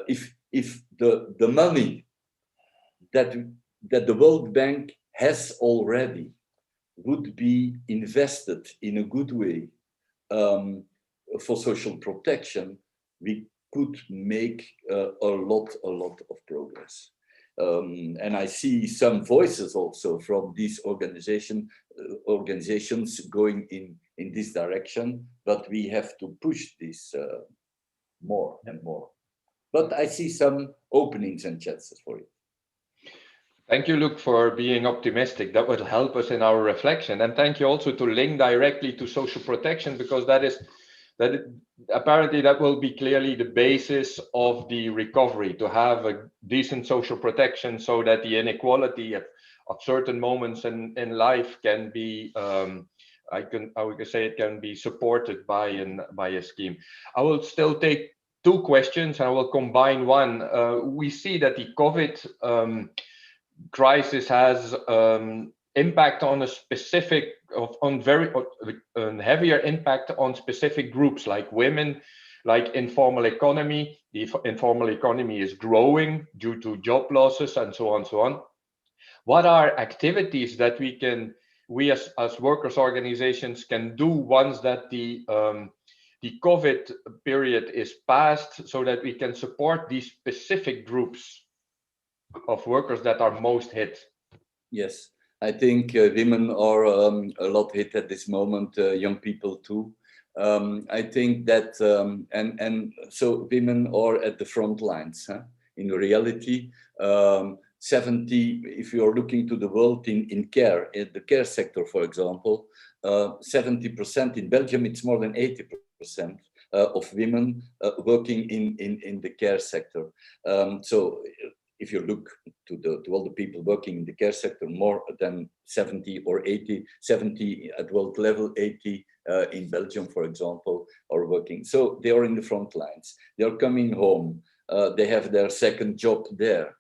if the money that the World Bank has already would be invested in a good way for social protection, we could make a lot of progress. And I see some voices also from these organizations going in this direction, but we have to push this more and more. But I see some openings and chances for it. Thank you, Luc, for being optimistic. That will help us in our reflection. And thank you also to link directly to social protection, because apparently that will be clearly the basis of the recovery, to have a decent social protection so that the inequality at certain moments in life can be, I would say it can be supported by a scheme. I will still take two questions and I will combine one. We see that the COVID crisis has impact on a specific, heavier impact on specific groups like women, like informal economy. The informal economy is growing due to job losses and so on. What are activities that we as workers' organizations can do once that the COVID period is past, so that we can support these specific groups of workers that are most hit? Yes, I think women are a lot hit at this moment, young people too. I think that, and so women are at the front lines. In reality, 70, if you are looking to the world in care, in the care sector, for example, 70% in Belgium, it's more than 80% of women working in the care sector. So if you look to all the people working in the care sector, more than 70 or 80, 70 at world level, 80 in Belgium, for example, are working. So they are in the front lines. They are coming home. They have their second job there.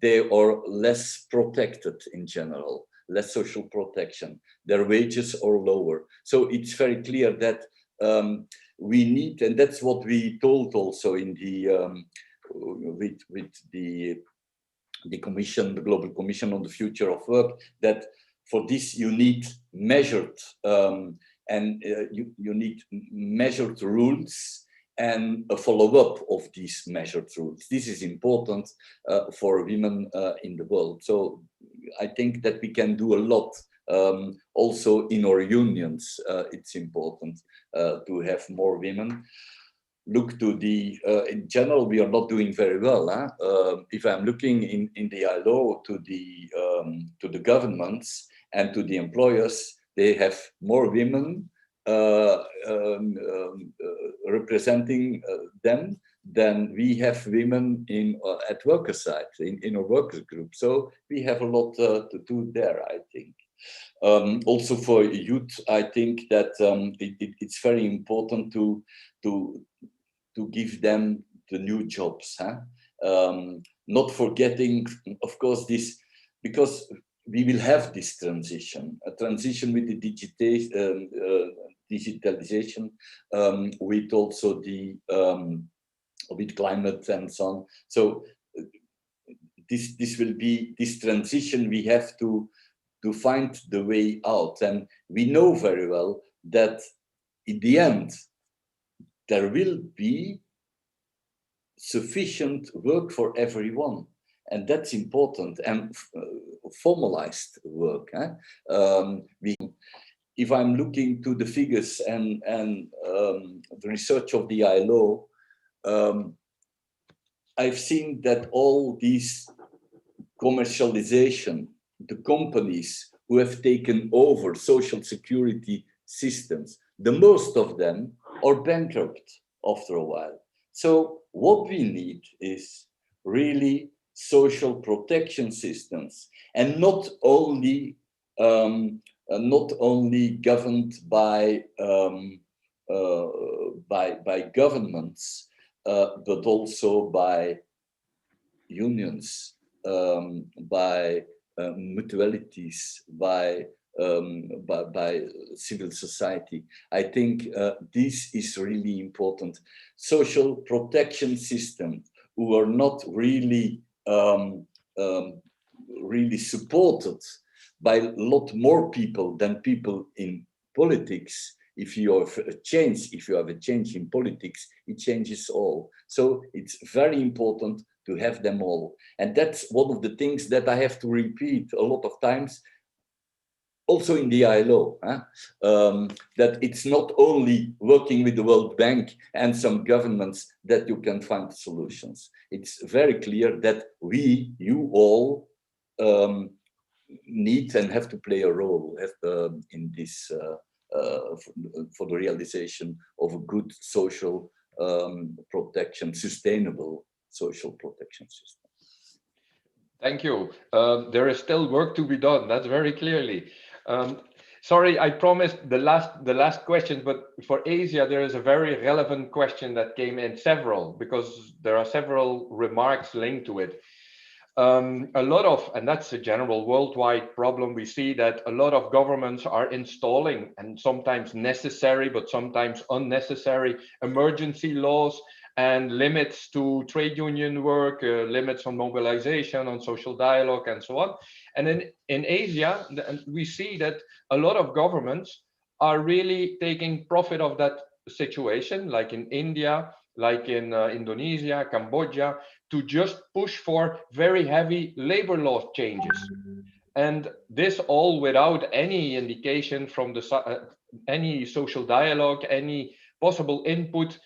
They are less protected in general, less social protection. Their wages are lower. So it's very clear that we need, and that's what we told also in the with the commission, the Global Commission on the Future of Work, that for this you need measured you need measured rules and a follow-up of these measured rules. This is important for women in the world. So I think that we can do a lot. Also in our unions, it's important to have more women. Look to the, in general, we are not doing very well. If I'm looking in the ILO to the governments and to the employers, they have more women representing them than we have women in at worker side, in our workers group. So we have a lot to do there, I think. Also for youth, I think that it's very important to give them the new jobs. Not forgetting, of course, this, because we will have this transition, a transition with the digitalization, with also the with climate and so on. So this will be this transition. We have to find the way out, and we know very well that in the end there will be sufficient work for everyone, and that's important, and formalized work. If I'm looking to the figures and the research of the ILO, I've seen that all these commercialization, the companies who have taken over social security systems, the most of them are bankrupt after a while. So what we need is really social protection systems, and not only not only governed by governments, but also by unions, by mutualities, by civil society. I think this is really important. Social protection systems who are not really really supported by a lot more people than people in politics. If you have a change in politics, it changes all. So it's very important to have them all. And that's one of the things that I have to repeat a lot of times, also in the ILO, that it's not only working with the World Bank and some governments that you can find solutions. It's very clear that you all, need and have to play a role in this for the realization of a good social protection, sustainable social protection system. Thank you. There is still work to be done. That's very clearly. Sorry, I promised the last question, but for Asia, there is a very relevant question that came in, because there are several remarks linked to it. A lot of, and that's a general worldwide problem, we see that a lot of governments are installing, and sometimes necessary, but sometimes unnecessary, emergency laws and limits to trade union work, limits on mobilization, on social dialogue, and so on. And in Asia, we see that a lot of governments are really taking profit of that situation, like in India, like in Indonesia, Cambodia, to just push for very heavy labor law changes. And this all without any indication from any social dialogue, any possible input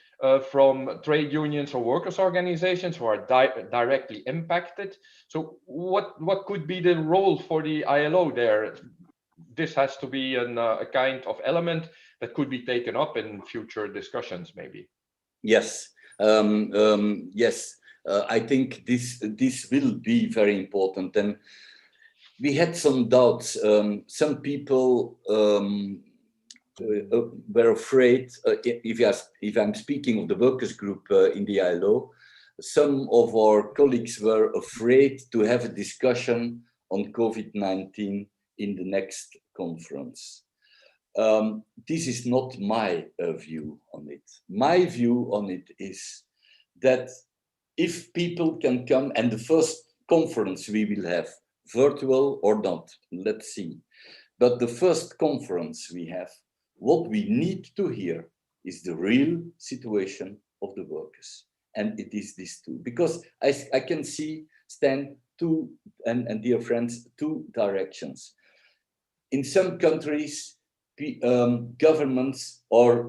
from trade unions or workers' organizations who are directly impacted. So what could be the role for the ILO there? This has to be a kind of element that could be taken up in future discussions, maybe. Yes, yes. I think this will be very important. And we had some doubts. Some people were afraid, if I'm speaking of the workers group in the ILO, some of our colleagues were afraid to have a discussion on COVID-19 in the next conference. This is not my view on it. My view on it is that if people can come, and the first conference we will have, virtual or not, let's see. But the first conference we have, what we need to hear is the real situation of the workers. And it is this too, because I can see, Stan, two, and dear friends, two directions. In some countries, governments are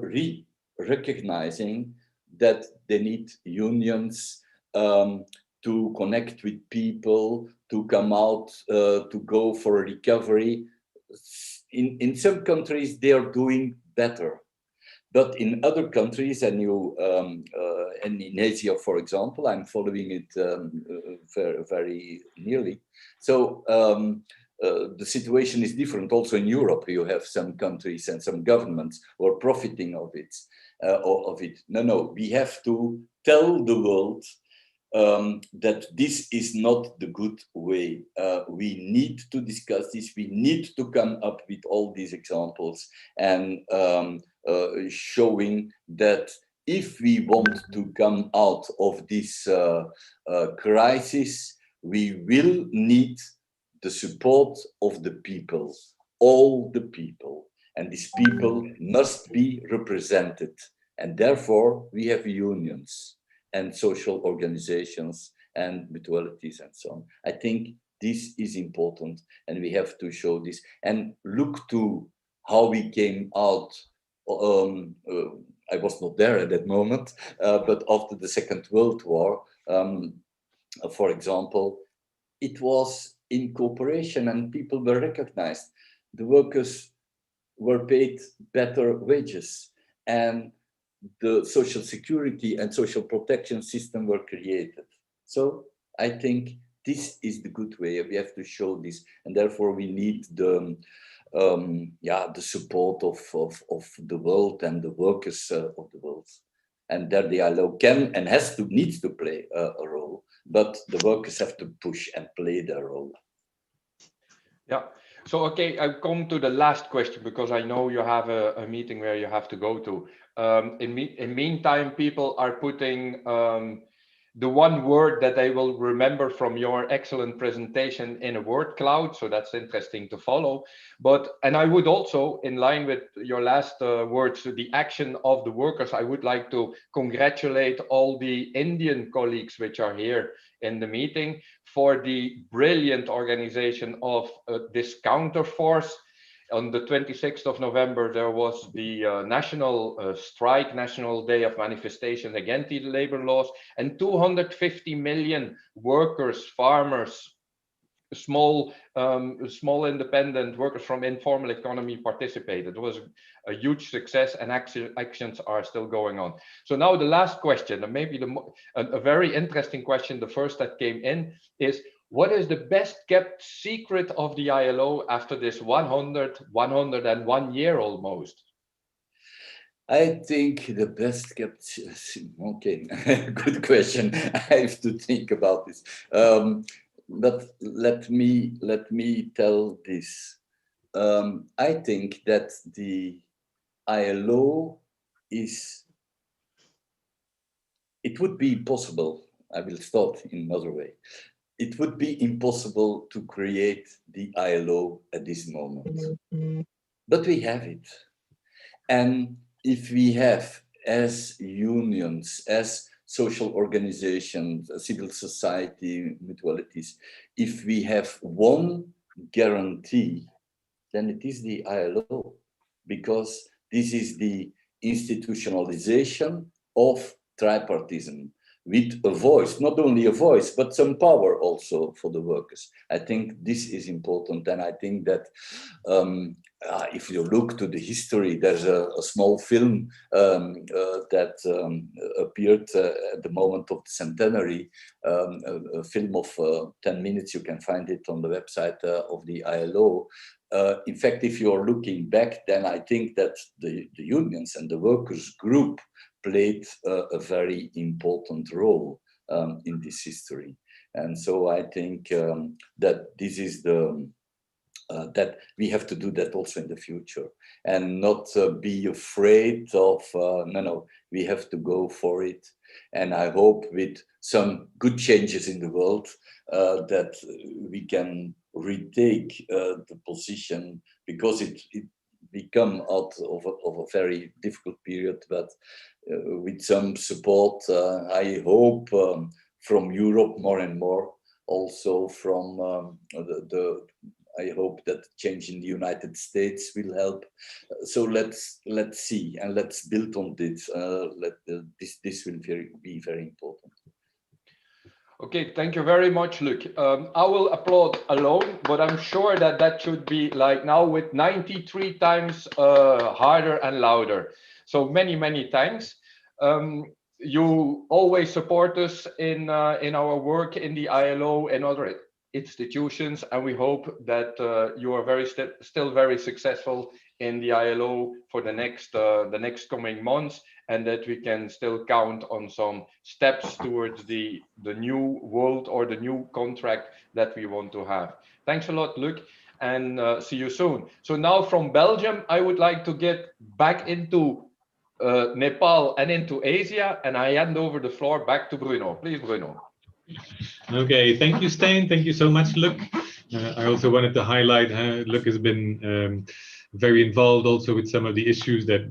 recognizing that they need unions to connect with people, to come out, to go for recovery. In some countries, they are doing better. But in other countries, and in Asia, for example, I'm following it very, very nearly. So the situation is different. Also in Europe, you have some countries and some governments who are profiting of it. No, we have to tell the world that this is not the good way. We need to discuss this. We need to come up with all these examples and showing that if we want to come out of this crisis, we will need the support of the people, all the people. And these people must be represented. And therefore, we have unions and social organizations and mutualities and so on. I think this is important, and we have to show this and look to how we came out. I was not there at that moment, but after the Second World War, for example, it was in cooperation and people were recognized. The workers were paid better wages and the social security and social protection system were created. So I think this is the good way. We have to show this, and therefore we need the support of the world and the workers of the world. And there the ILO can and needs to play a role, but the workers have to push and play their role. Yeah. So, okay, I'll come to the last question because I know you have a meeting where you have to go to. In meantime, people are putting the one word that they will remember from your excellent presentation in a word cloud. So that's interesting to follow. And I would also, in line with your last words, the action of the workers, I would like to congratulate all the Indian colleagues which are here in the meeting for the brilliant organization of this counterforce. On the 26th of November, there was the national strike, National Day of Manifestation against the labor laws, and 250 million workers, farmers, small independent workers from informal economy participated. It was a huge success, and actions are still going on. So now the last question, and maybe a very interesting question, the first that came in, is what is the best kept secret of the ILO after this 101 year almost? I think the best kept, okay, good question. I have to think about this. But let me tell this. I think that the ILO it would be impossible. I will start in another way. It would be impossible to create the ILO at this moment. But we have it. And if we have, as unions, as social organizations, civil society, mutualities, if we have one guarantee, then it is the ILO, because this is the institutionalization of tripartism with a voice, not only a voice, but some power also for the workers. I think this is important. And I think that if you look to the history, there's a small film that appeared at the moment of the centenary, a film of 10 minutes. You can find it on the website of the ILO. In fact, if you're looking back, then I think that the unions and the workers group played a very important role in this history. And so I think that this is that we have to do that also in the future, and not be afraid of, no, we have to go for it. And I hope with some good changes in the world that we can retake the position, because it become out of a very difficult period, but with some support, I hope from Europe more and more, also from I hope that change in the United States will help. So let's see, and let's build on this. This will be very important. Okay, thank you very much, Luc. I will applaud alone, but I'm sure that should be like now with 93 times harder and louder. So many thanks. You always support us in our work in the ILO and other institutions, and we hope that you are still very successful in the ILO for the next coming months, and that we can still count on some steps towards the new world or the new contract that we want to have. Thanks a lot, Luc, and see you soon. So now from Belgium, I would like to get back into Nepal and into Asia, and I hand over the floor back to Bruno. Please, Bruno. Okay, thank you, Stijn. Thank you so much, Luc. I also wanted to highlight how Luc has been very involved also with some of the issues that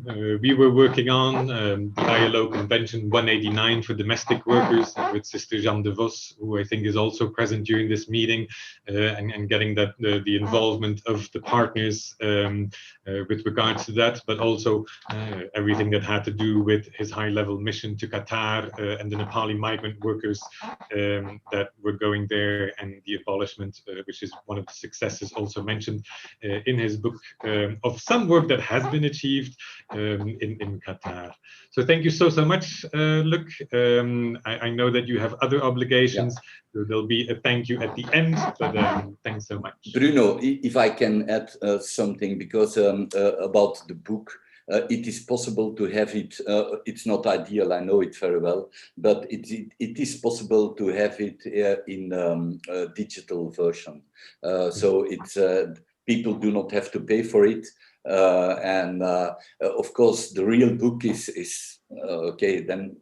we were working on, the ILO Convention 189 for domestic workers with Sister Jeanne de Vos, who I think is also present during this meeting, and getting that the involvement of the partners with regards to that, but also everything that had to do with his high-level mission to Qatar and the Nepali migrant workers that were going there, and the abolishment, which is one of the successes also mentioned in his book, of some work that has been achieved in Qatar. So thank you so much, Luc. I know that you have other obligations. Yeah. So there'll be a thank you at the end, but thanks so much. Bruno, if I can add something, because about the book, it is possible to have it, it's not ideal, I know it very well, but it is possible to have it in a digital version. So it's, people do not have to pay for it. And of course, the real book is okay, then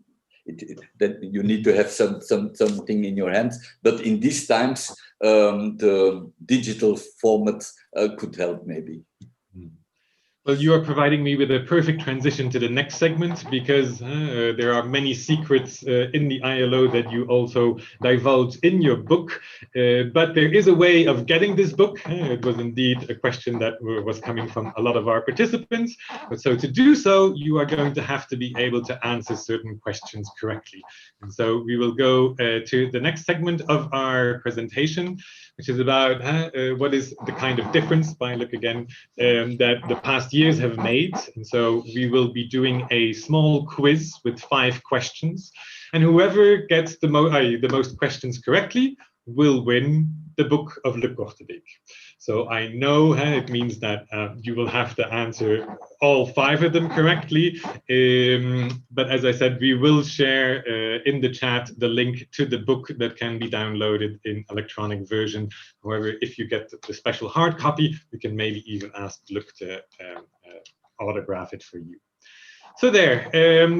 then you need to have something in your hands. But in these times, the digital format could help maybe. Well, you are providing me with a perfect transition to the next segment, because there are many secrets in the ILO that you also divulge in your book. But there is a way of getting this book. It was indeed a question that was coming from a lot of our participants. But so to do so, you are going to have to be able to answer certain questions correctly. And so we will go to the next segment of our presentation, which is about what is the kind of difference, by Luc again, that the past years have made. And so we will be doing a small quiz with 5 questions, and whoever gets the most questions correctly will win the book of Luc Cortebeeck. So I know it means that you will have to answer all 5 of them correctly. But as I said, we will share in the chat the link to the book that can be downloaded in electronic version. However, if you get the special hard copy, we can maybe even ask Luc to autograph it for you. So there,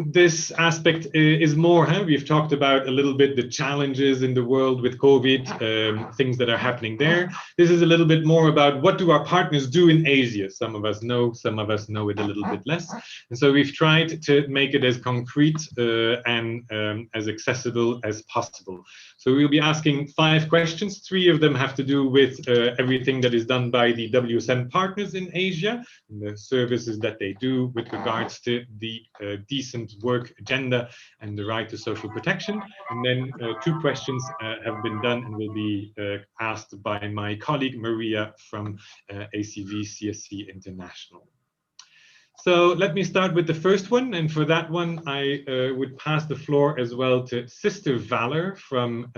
this aspect is more, we've talked about a little bit the challenges in the world with COVID, things that are happening there. This is a little bit more about what do our partners do in Asia. Some of us know it a little bit less. And so we've tried to make it as concrete and as accessible as possible. So we'll be asking 5 questions. 3 of them have to do with everything that is done by the WSM partners in Asia, and the services that they do with regards to the decent work agenda and the right to social protection. And then 2 questions have been done and will be asked by my colleague Maria from ACV-CSC International. So let me start with the first one, and for that one I would pass the floor as well to Sister Valor from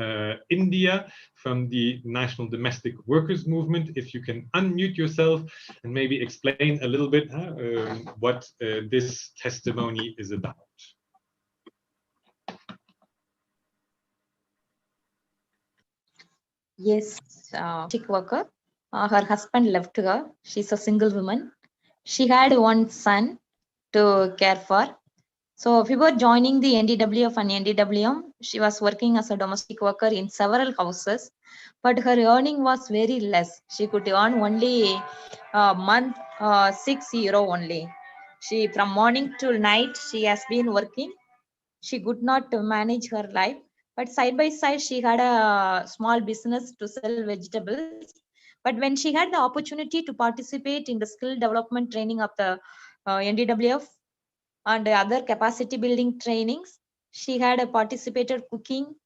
India, from the National Domestic Workers Movement. If you can unmute yourself and maybe explain a little bit what this testimony is about. Yes, domestic worker. Her husband left her. She's a single woman. She had 1 son to care for. So before joining the NDWF and NDWM, she was working as a domestic worker in several houses, but her earning was very less. She could earn only a month €6 only. She, from morning till night, she has been working. She could not manage her life, but side by side, she had a small business to sell vegetables. But when she had the opportunity to participate in the skill development training of the NDWF and other capacity building trainings, she had participated cooking,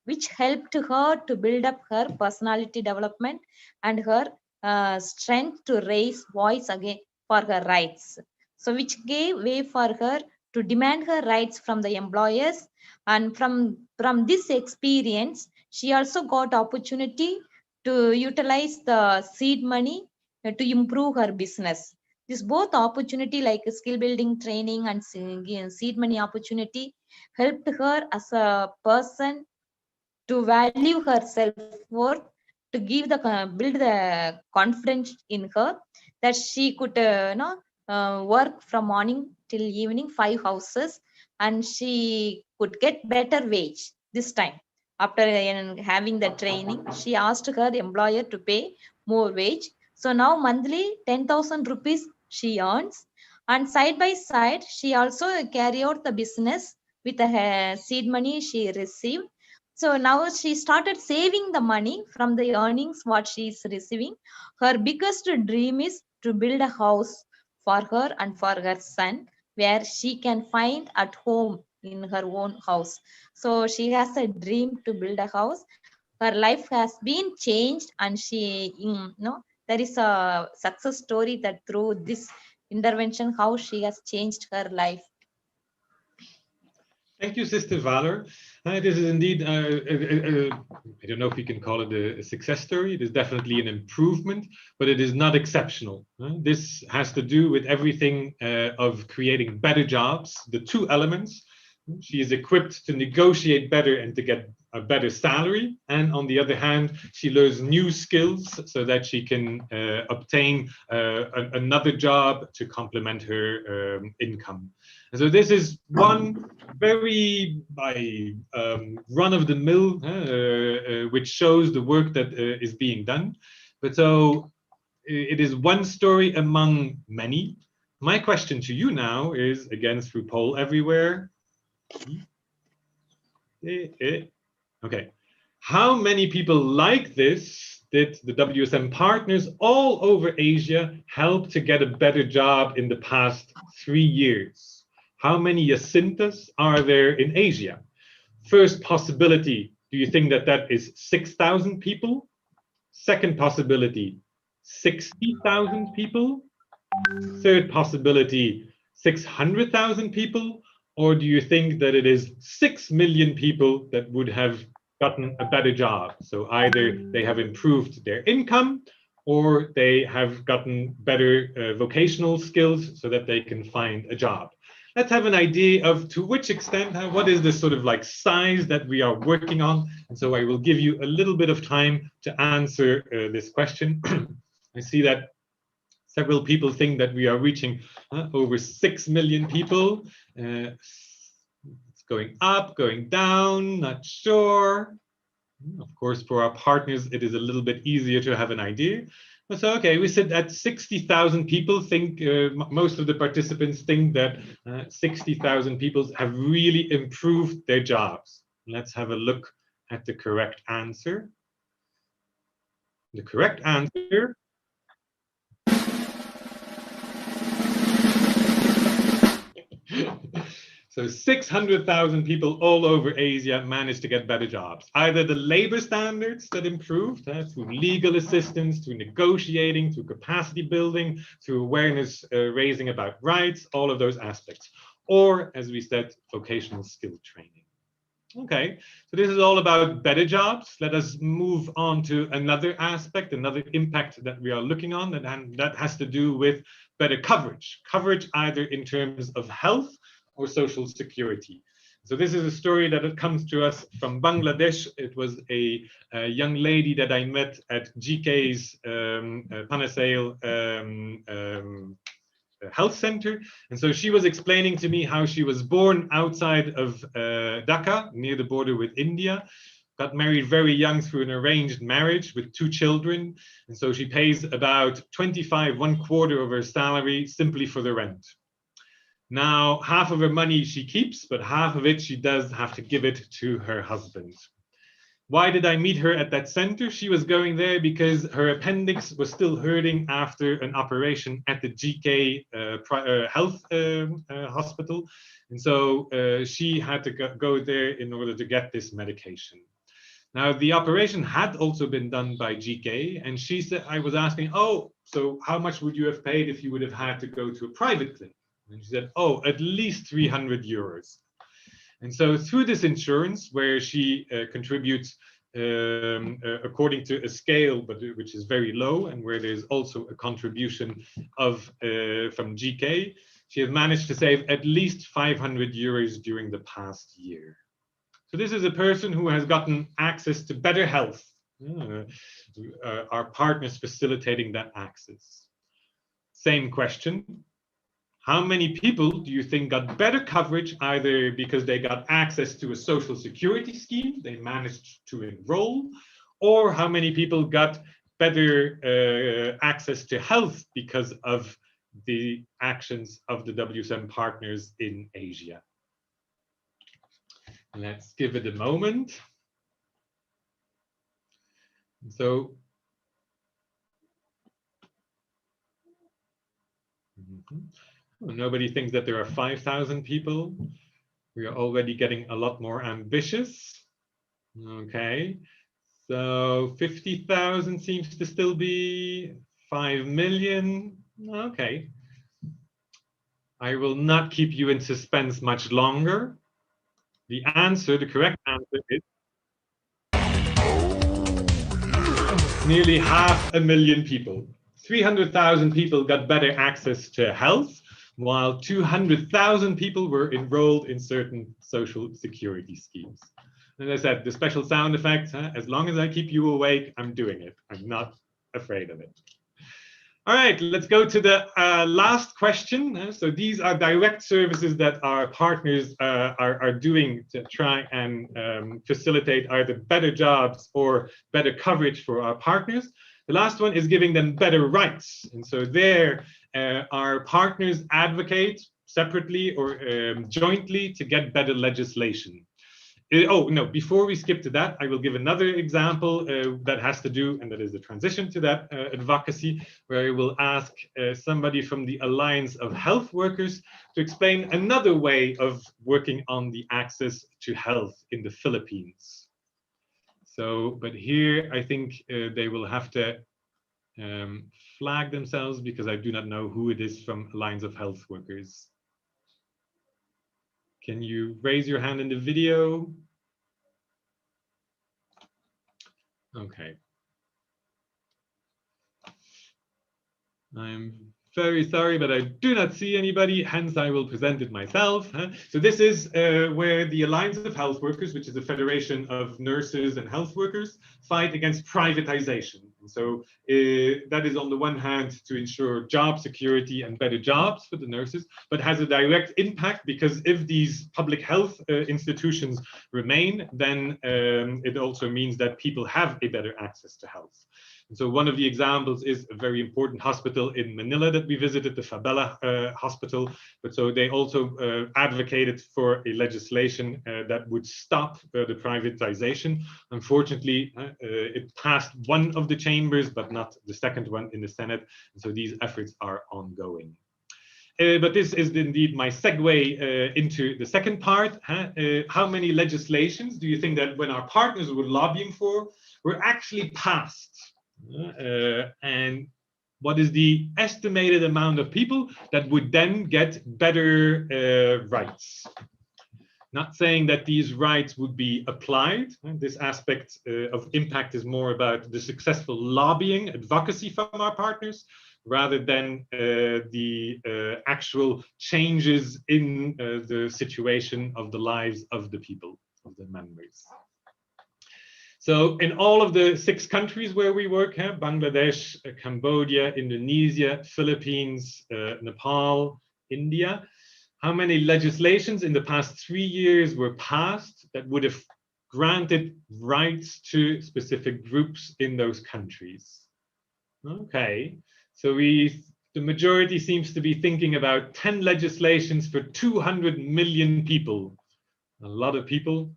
which helped her to build up her personality development and her strength to raise voice again for her rights. So which gave way for her to demand her rights from the employers. And from this experience, she also got opportunity to utilize the seed money to improve her business. This both opportunity, like skill building training and seed money opportunity, helped her as a person to value her self-worth, to give the build the confidence in her that she could work from morning till evening 5 houses, and she could get better wage this time. After having the training, she asked her employer to pay more wage. So now monthly 10,000 rupees she earns, and side by side she also carry out the business with the seed money she received. So now she started saving the money from the earnings what she is receiving. Her biggest dream is to build a house for her and for her son, where she can find at home in her own house. So she has a dream to build a house. Her life has been changed, and she there is a success story that through this intervention, how she has changed her life. Thank you, Sister Valor. This is indeed, I don't know if we can call it a success story. It is definitely an improvement, but it is not exceptional. This has to do with everything of creating better jobs, the two elements. She is equipped to negotiate better and to get a better salary. And on the other hand, she learns new skills so that she can obtain another job to complement her income. And so this is one very run-of-the-mill, which shows the work that is being done. But so it is one story among many. My question to you now is, again, through poll everywhere. Okay. How many people like this did the WSM partners all over Asia help to get a better job in the past 3 years? How many Jacintas are there in Asia? First possibility, do you think that that is 6,000 people? Second possibility, 60,000 people? Third possibility, 600,000 people? Or do you think that it is 6 million people that would have gotten a better job? So either they have improved their income or they have gotten better vocational skills so that they can find a job. Let's have an idea of to which extent, what is this sort of like size that we are working on? And so I will give you a little bit of time to answer this question. I see that several people think that we are reaching over 6 million people. It's going up, going down, not sure. Of course, for our partners, it is a little bit easier to have an idea. So, okay, we said that 60,000 people think, most of the participants think that 60,000 people have really improved their jobs. Let's have a look at the correct answer. The correct answer so 600,000 people all over Asia managed to get better jobs. Either the labor standards that improved through legal assistance, through negotiating, through capacity building, through awareness raising about rights, all of those aspects. Or, as we said, vocational skill training. Okay, so this is all about better jobs. Let us move on to another aspect, another impact that we are looking on, and that has to do with better coverage. Coverage either in terms of health or social security. So this is a story that comes to us from Bangladesh. It was a young lady that I met at GK's Panasale health center. And so she was explaining to me how she was born outside of Dhaka, near the border with India, got married very young through an arranged marriage with 2 children. And so she pays about 25, 1/4 of her salary simply for the rent. Now, half of her money she keeps, but half of it she does have to give it to her husband. Why did I meet her at that center? She was going there because her appendix was still hurting after an operation at the GK health hospital. And so she had to go there in order to get this medication. Now, the operation had also been done by GK, and she said, I was asking, oh, so how much would you have paid if you would have had to go to a private clinic? And she said, oh, at least 300 euros. And so through this insurance, where she contributes according to a scale, but which is very low, and where there's also a contribution of from GK, she has managed to save at least 500 euros during the past year. So this is a person who has gotten access to better health. Our partners facilitating that access. Same question. How many people do you think got better coverage, either because they got access to a social security scheme, they managed to enroll, or how many people got better access to health because of the actions of the WSM partners in Asia? Let's give it a moment. So, nobody thinks that there are 5,000 people. We are already getting a lot more ambitious. Okay, so 50,000 seems to still be 5 million. Okay. I will not keep you in suspense much longer. The correct answer is nearly 500,000 people. 300,000 people got better access to health, while 200,000 people were enrolled in certain social security schemes. And as I said, the special sound effect, as long as I keep you awake, I'm doing it. I'm not afraid of it. All right, let's go to the last question. So these are direct services that our partners are doing to try and facilitate either better jobs or better coverage for our partners. The last one is giving them better rights. And so there, our partners advocate separately or jointly to get better legislation. Oh, no, before we skip to that, I will give another example that has to do, and that is the transition to that advocacy, where I will ask somebody from the Alliance of Health Workers to explain another way of working on the access to health in the Philippines. So, but here I think they will have to flag themselves because I do not know who it is from Alliance of Health Workers. Can you raise your hand in the video? Okay. I'm very sorry, but I do not see anybody, hence I will present it myself. So this is where the Alliance of Health Workers, which is a federation of nurses and health workers, fight against privatization. And so that is on the one hand to ensure job security and better jobs for the nurses, but has a direct impact because if these public health institutions remain, then it also means that people have a better access to health. And so one of the examples is a very important hospital in Manila that we visited, the Fabella hospital. But so they also advocated for a legislation that would stop the privatization. Unfortunately, it passed one of the chambers, but not the second one in the Senate. And so these efforts are ongoing. But this is indeed my segue into the second part. How many legislations do you think that when our partners were lobbying for were actually passed? And what is the estimated amount of people that would then get better rights? Not saying that these rights would be applied. This aspect of impact is more about the successful lobbying, advocacy from our partners, rather than the actual changes in the situation of the lives of the people, of the members. So in all of the 6 countries where we work, Bangladesh, Cambodia, Indonesia, Philippines, Nepal, India, how many legislations in the past 3 years were passed that would have granted rights to specific groups in those countries? Okay, so the majority seems to be thinking about 10 legislations for 200 million people. A lot of people.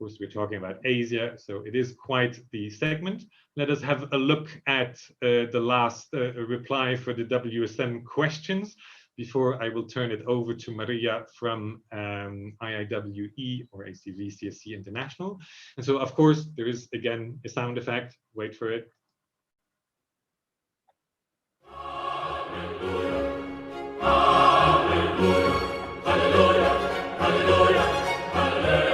Of course, we're talking about Asia, so it is quite the segment. Let us have a look at the last reply for the WSM questions before I will turn it over to Maria from IIWE or ACV-CSC International. And so, of course, there is, again, a sound effect. Wait for it.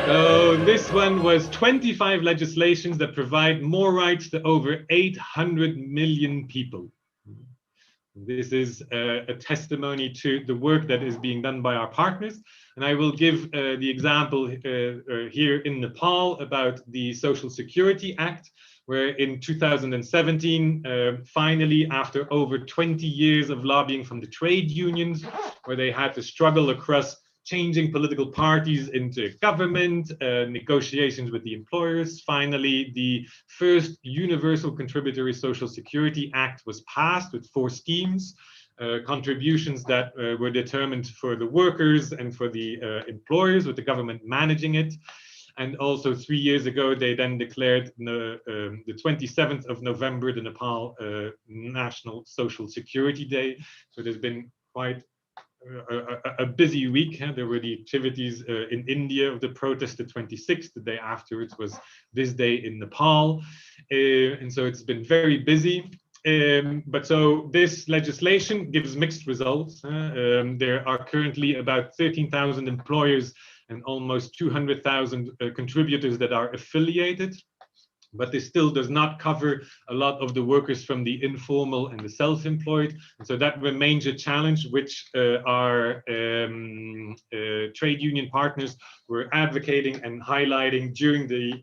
So this one was 25 legislations that provide more rights to over 800 million people. This is a testimony to the work that is being done by our partners. And I will give the example here in Nepal about the Social Security Act, where in 2017, finally, after over 20 years of lobbying from the trade unions, where they had to struggle across changing political parties into government, negotiations with the employers. Finally, the first Universal Contributory Social Security Act was passed with 4 schemes, contributions that were determined for the workers and for the employers, with the government managing it. And also 3 years ago, they then declared the 27th of November, the Nepal National Social Security Day. So there's been quite a busy week. There were the activities in India of the protest, the 26th. The day afterwards was this day in Nepal. And so it's been very busy. But so this legislation gives mixed results. There are currently about 13,000 employers and almost 200,000 contributors that are affiliated. But this still does not cover a lot of the workers from the informal and the self-employed. And so that remains a challenge which our trade union partners were advocating and highlighting during the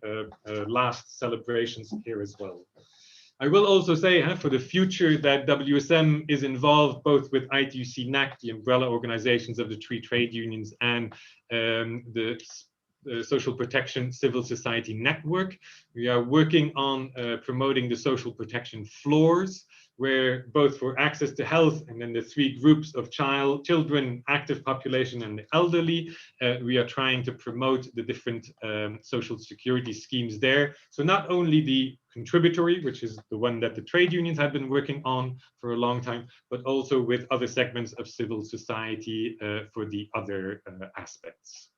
last celebrations here as well. I will also say for the future that WSM is involved both with ITUC-NAC, the umbrella organizations of the 3 trade unions, and the Social Protection Civil Society Network. We are working on promoting the social protection floors, where both for access to health and then the 3 groups of children, active population, and the elderly, we are trying to promote the different social security schemes there. So not only the contributory, which is the one that the trade unions have been working on for a long time, but also with other segments of civil society for the other aspects.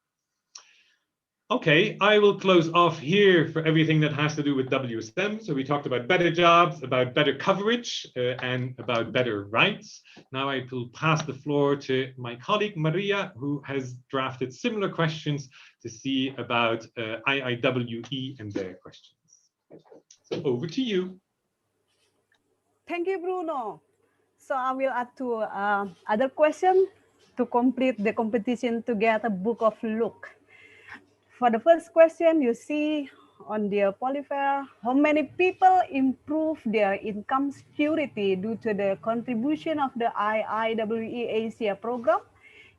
Okay, I will close off here for everything that has to do with WSM. So we talked about better jobs, about better coverage, and about better rights. Now I will pass the floor to my colleague Maria, who has drafted similar questions to see about IIWE and their questions. So over to you. Thank you, Bruno. So I will add to other question to complete the competition to get a book of Luc. For the first question, you see on the polyfair, how many people improve their income security due to the contribution of the IIWE Asia program?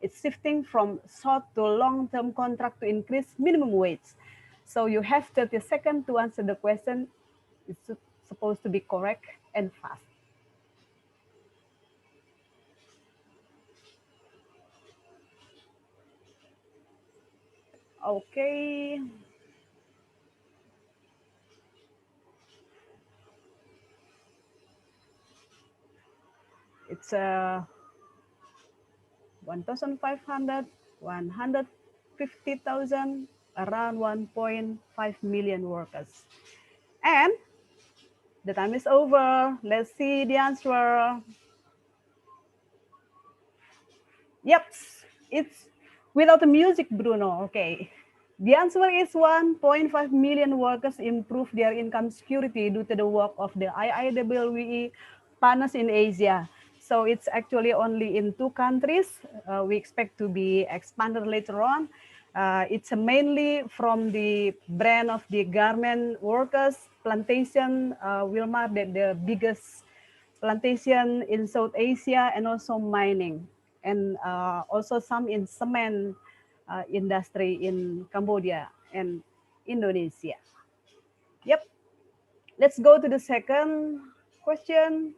It's shifting from short to long-term contract to increase minimum wage. So you have 30 seconds to answer the question. It's supposed to be correct and fast. Okay. It's 1,500, 150,000, around 1.5 million workers. And the time is over. Let's see the answer. Yep, it's without the music, Bruno. Okay. The answer is 1.5 million workers improve their income security due to the work of the IIWE partners in Asia. So it's actually only in 2 countries. We expect to be expanded later on. It's mainly from the brand of the garment workers, plantation, Wilmar, the biggest plantation in South Asia, and also mining, and also some in cement industry in Cambodia and Indonesia. Yep. Let's go to the second question.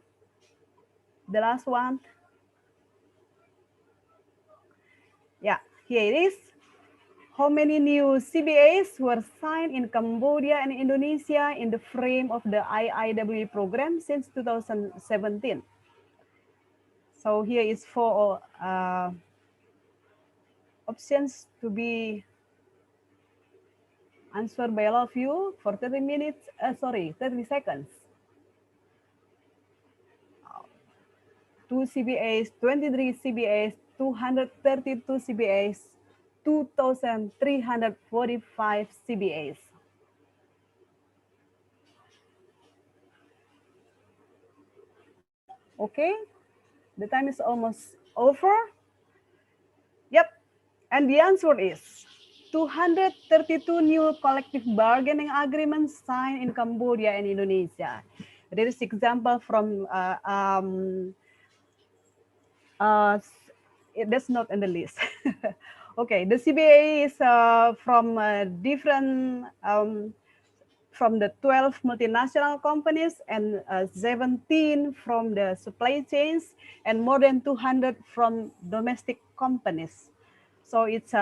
The last one. Yeah, here it is. How many new CBAs were signed in Cambodia and Indonesia in the frame of the IIWE program since 2017? So here is 4 options to be answered by all of you for 30 minutes, 30 seconds. 2 CBAs, 23 CBAs, 232 CBAs, 2,345 CBAs. Okay, the time is almost over. Yep, and the answer is 232 new collective bargaining agreements signed in Cambodia and Indonesia. There is example from that's not in the list. Okay, the CBA is from different from the 12 multinational companies and 17 from the supply chains and more than 200 from domestic companies. So it's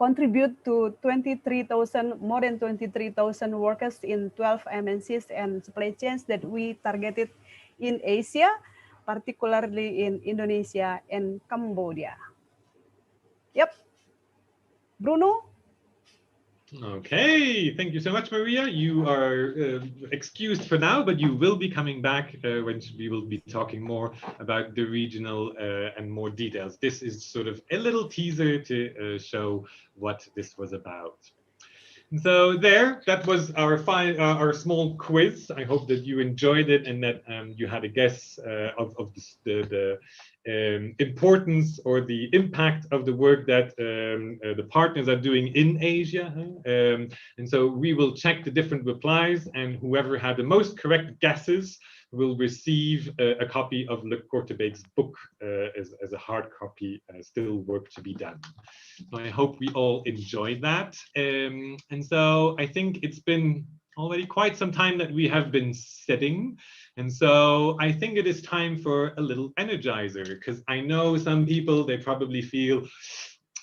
contribute to 23,000, more than 23,000 workers in 12 MNCs and supply chains that we targeted in Asia, particularly in Indonesia and Cambodia. Yep. Bruno? Okay, thank you so much, Maria. You are excused for now, but you will be coming back when we will be talking more about the regional and more details. This is sort of a little teaser to show what this was about. So that was our small quiz. I hope that you enjoyed it and that you had a guess of the importance or the impact of the work that the partners are doing in Asia. And so we will check the different replies, and whoever had the most correct guesses will receive a copy of Luc Cortebeeck's book as a hard copy, still work to be done. So I hope we all enjoyed that. And so I think it's been already quite some time that we have been sitting. And so I think it is time for a little energizer, because I know some people, they probably feel,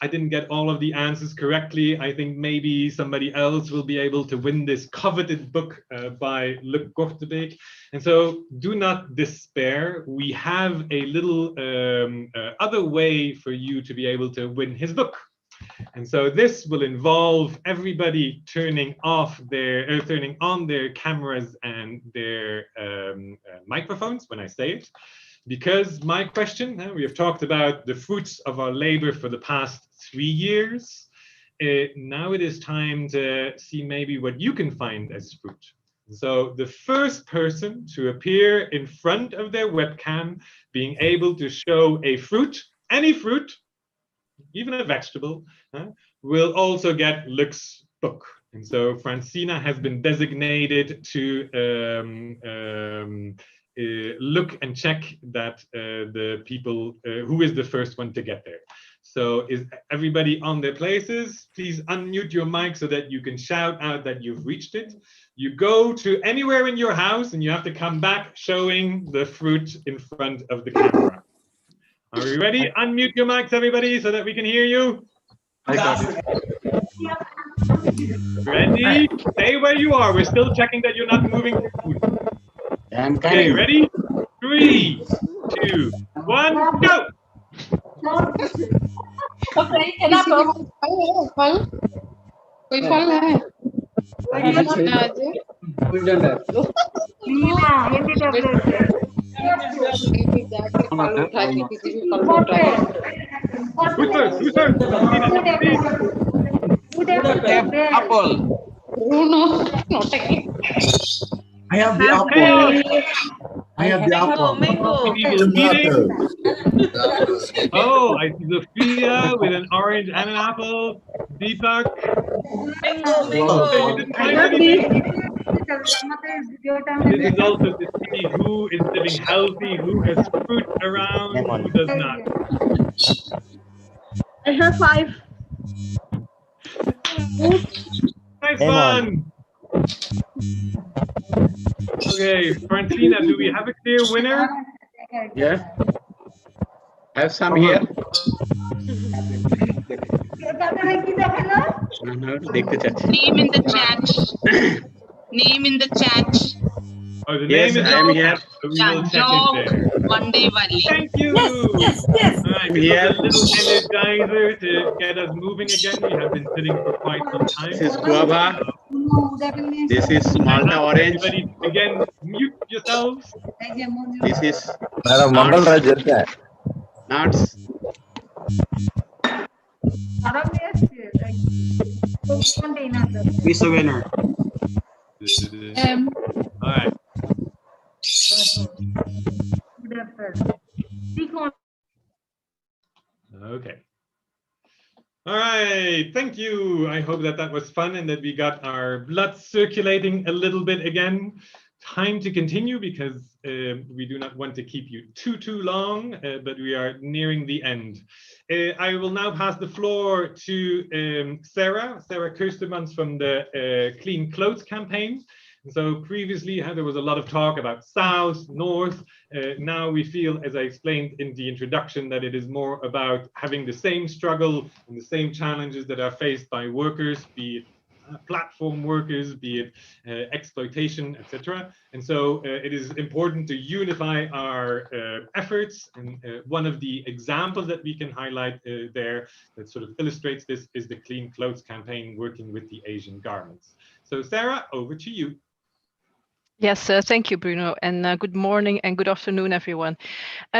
I didn't get all of the answers correctly. I think maybe somebody else will be able to win this coveted book by Luc Cortebeeck. And so do not despair. We have a little other way for you to be able to win his book. And so this will involve everybody turning on their cameras and their microphones when I say it. Because my question, we have talked about the fruits of our labor for the past 3 years. Now it is time to see maybe what you can find as fruit. So the first person to appear in front of their webcam, being able to show a fruit, any fruit, even a vegetable, will also get Luc's book. And so Francina has been designated to look and check that the people, who is the first one to get there. So is everybody on their places? Please unmute your mic so that you can shout out that you've reached it. You go to anywhere in your house and you have to come back showing the fruit in front of the camera. Are we ready? Unmute your mics, everybody, so that we can hear you. I got it. Ready? Stay where you are. We're still checking that you're not moving your food. Okay, ready? 3, 2, 1, go! Who's first? Apple. Bruno, not again. I have the apple. I have the apple. Oh, I see Sophia with an orange and an apple. Deepak. You didn't find anything. This is also to see who is living healthy, who has fruit around, who does not. I have 5. Nice one. Okay, Francina, do we have a clear winner? Yeah. I have some here. Name in the chat. Name in the chat. Oh, the Yes, name is I am here. So we will check it there. One day Wali. Thank you. Yes. All right, this is a little energizer to get us moving again. We have been sitting for quite some time. This is guava. This is Malta orange. Everybody, again, mute yourselves. This is nuts. Miso winner. All right. Okay. All right, thank you. I hope that was fun and that we got our blood circulating a little bit again. Time to continue because we do not want to keep you too long, but we are nearing the end. I will now pass the floor to Sarah Kirstermans from the Clean Clothes campaign. So previously there was a lot of talk about South, North. Now we feel, as I explained in the introduction, that it is more about having the same struggle and the same challenges that are faced by workers, be it platform workers, be it exploitation, etc. And so it is important to unify our efforts. And one of the examples that we can highlight there that sort of illustrates this is the Clean Clothes campaign working with the Asian garments. So Sarah, over to you. Yes, thank you, Bruno, and good morning and good afternoon, everyone.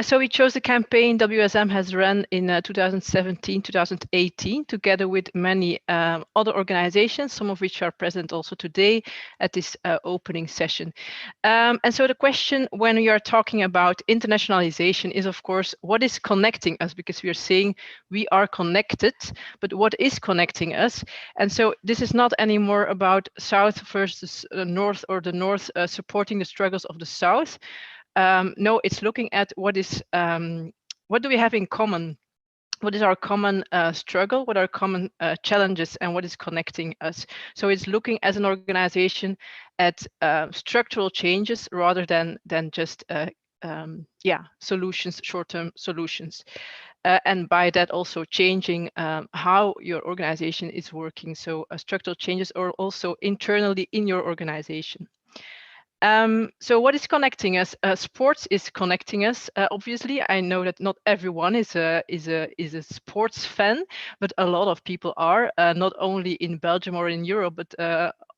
So we chose the campaign WSM has run in 2017-2018 together with many other organizations, some of which are present also today at this opening session. And so the question when we are talking about internationalization is, of course, what is connecting us? Because we are saying we are connected, but what is connecting us? And so this is not anymore about South versus North or the North supporting the struggles of the South. No, it's looking at what do we have in common? What is our common struggle? What are common challenges, and what is connecting us? So it's looking as an organization at structural changes rather than just solutions, short-term solutions. And by that also changing how your organization is working. So structural changes are also internally in your organization. So what is connecting us? Sports is connecting us. Obviously, I know that not everyone is a sports fan, but a lot of people are, not only in Belgium or in Europe, but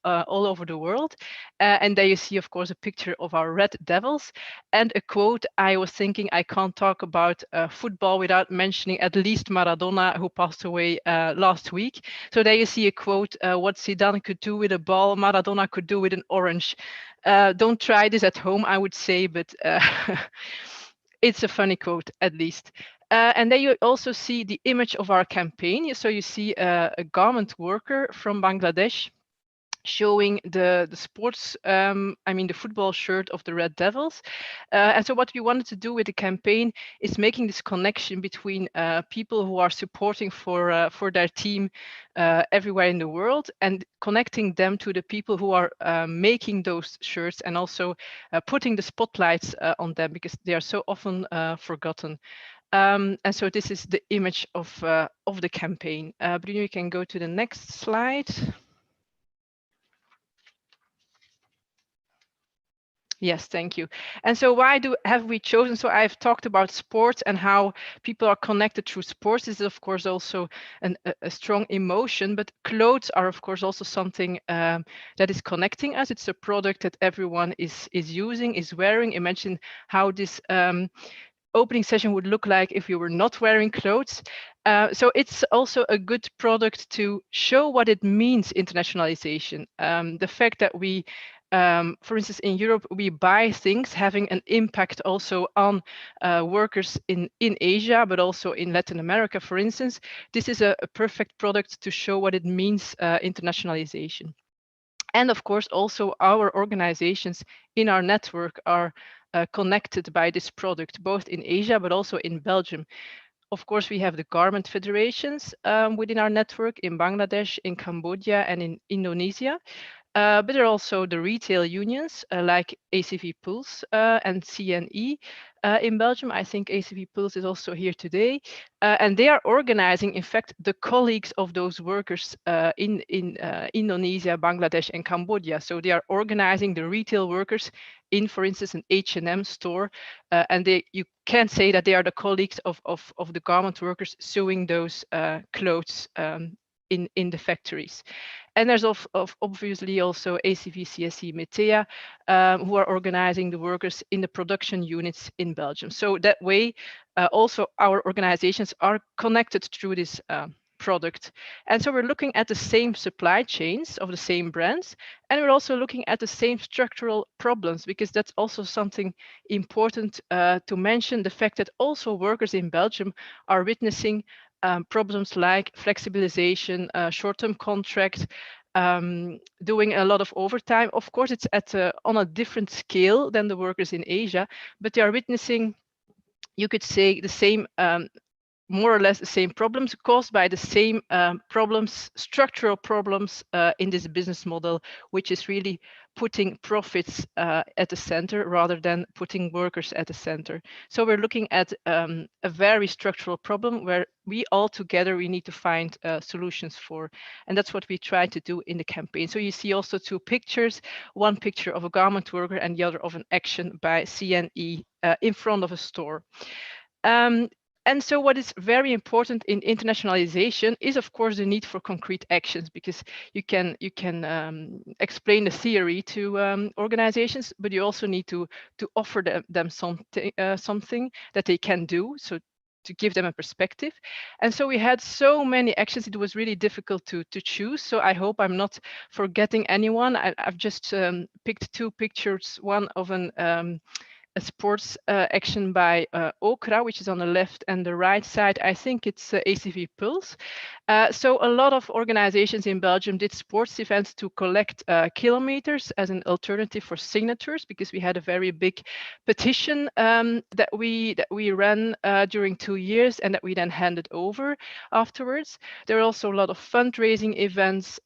all over the world. And there you see, of course, a picture of our Red Devils and a quote. I was thinking I can't talk about football without mentioning at least Maradona, who passed away last week. So there you see a quote, what Zidane could do with a ball, Maradona could do with an orange. Don't try this at home, I would say, but it's a funny quote at least. And then you also see the image of our campaign. So you see a garment worker from Bangladesh showing the sports, the football shirt of the Red Devils. And so what we wanted to do with the campaign is making this connection between people who are supporting for their team everywhere in the world and connecting them to the people who are making those shirts and also putting the spotlights on them because they are so often forgotten. And so this is the image of the campaign. Bruno, you can go to the next slide. Yes, thank you. And so why have we chosen? So I've talked about sports and how people are connected through sports. This is, of course, also a strong emotion, but clothes are, of course, also something that is connecting us. It's a product that everyone is using, is wearing. Imagine how this opening session would look like if you were not wearing clothes. So it's also a good product to show what it means, internationalization. The fact that we for instance, in Europe, we buy things having an impact also on workers in Asia, but also in Latin America, for instance. This is a perfect product to show what it means, internationalization. And of course, also our organizations in our network are connected by this product, both in Asia, but also in Belgium. Of course, we have the garment federations within our network in Bangladesh, in Cambodia, and in Indonesia. But there are also the retail unions like ACV Pulse and CNE in Belgium. I think ACV Pulse is also here today. And they are organizing, in fact, the colleagues of those workers in Indonesia, Bangladesh, and Cambodia. So they are organizing the retail workers in, for instance, an H&M store. And you can't say that they are the colleagues of the garment workers sewing those clothes in the factories. And there's obviously also ACV-CSC Metea, who are organizing the workers in the production units in Belgium. So that way, also our organizations are connected through this product. And so we're looking at the same supply chains of the same brands, and we're also looking at the same structural problems, because that's also something important to mention, the fact that also workers in Belgium are witnessing problems like flexibilization, short-term contract, doing a lot of overtime. Of course, it's on a different scale than the workers in Asia, but they are witnessing, you could say, the same more or less the same problems caused by the same problems, structural problems in this business model, which is really putting profits at the center rather than putting workers at the center. So we're looking at a very structural problem where we all together, we need to find solutions for. And that's what we try to do in the campaign. So you see also two pictures, one picture of a garment worker and the other of an action by CNE in front of a store. And so what is very important in internationalization is, of course, the need for concrete actions, because you can explain the theory to organizations, but you also need to offer them something that they can do, so to give them a perspective. And so we had so many actions, it was really difficult to choose. So I hope I'm not forgetting anyone. I've just picked two pictures, one of a sports action by Okra, which is on the left, and the right side, I think it's ACV Pulse. So a lot of organizations in Belgium did sports events to collect kilometers as an alternative for signatures, because we had a very big petition that we ran during 2 years and that we then handed over afterwards. There are also a lot of fundraising events.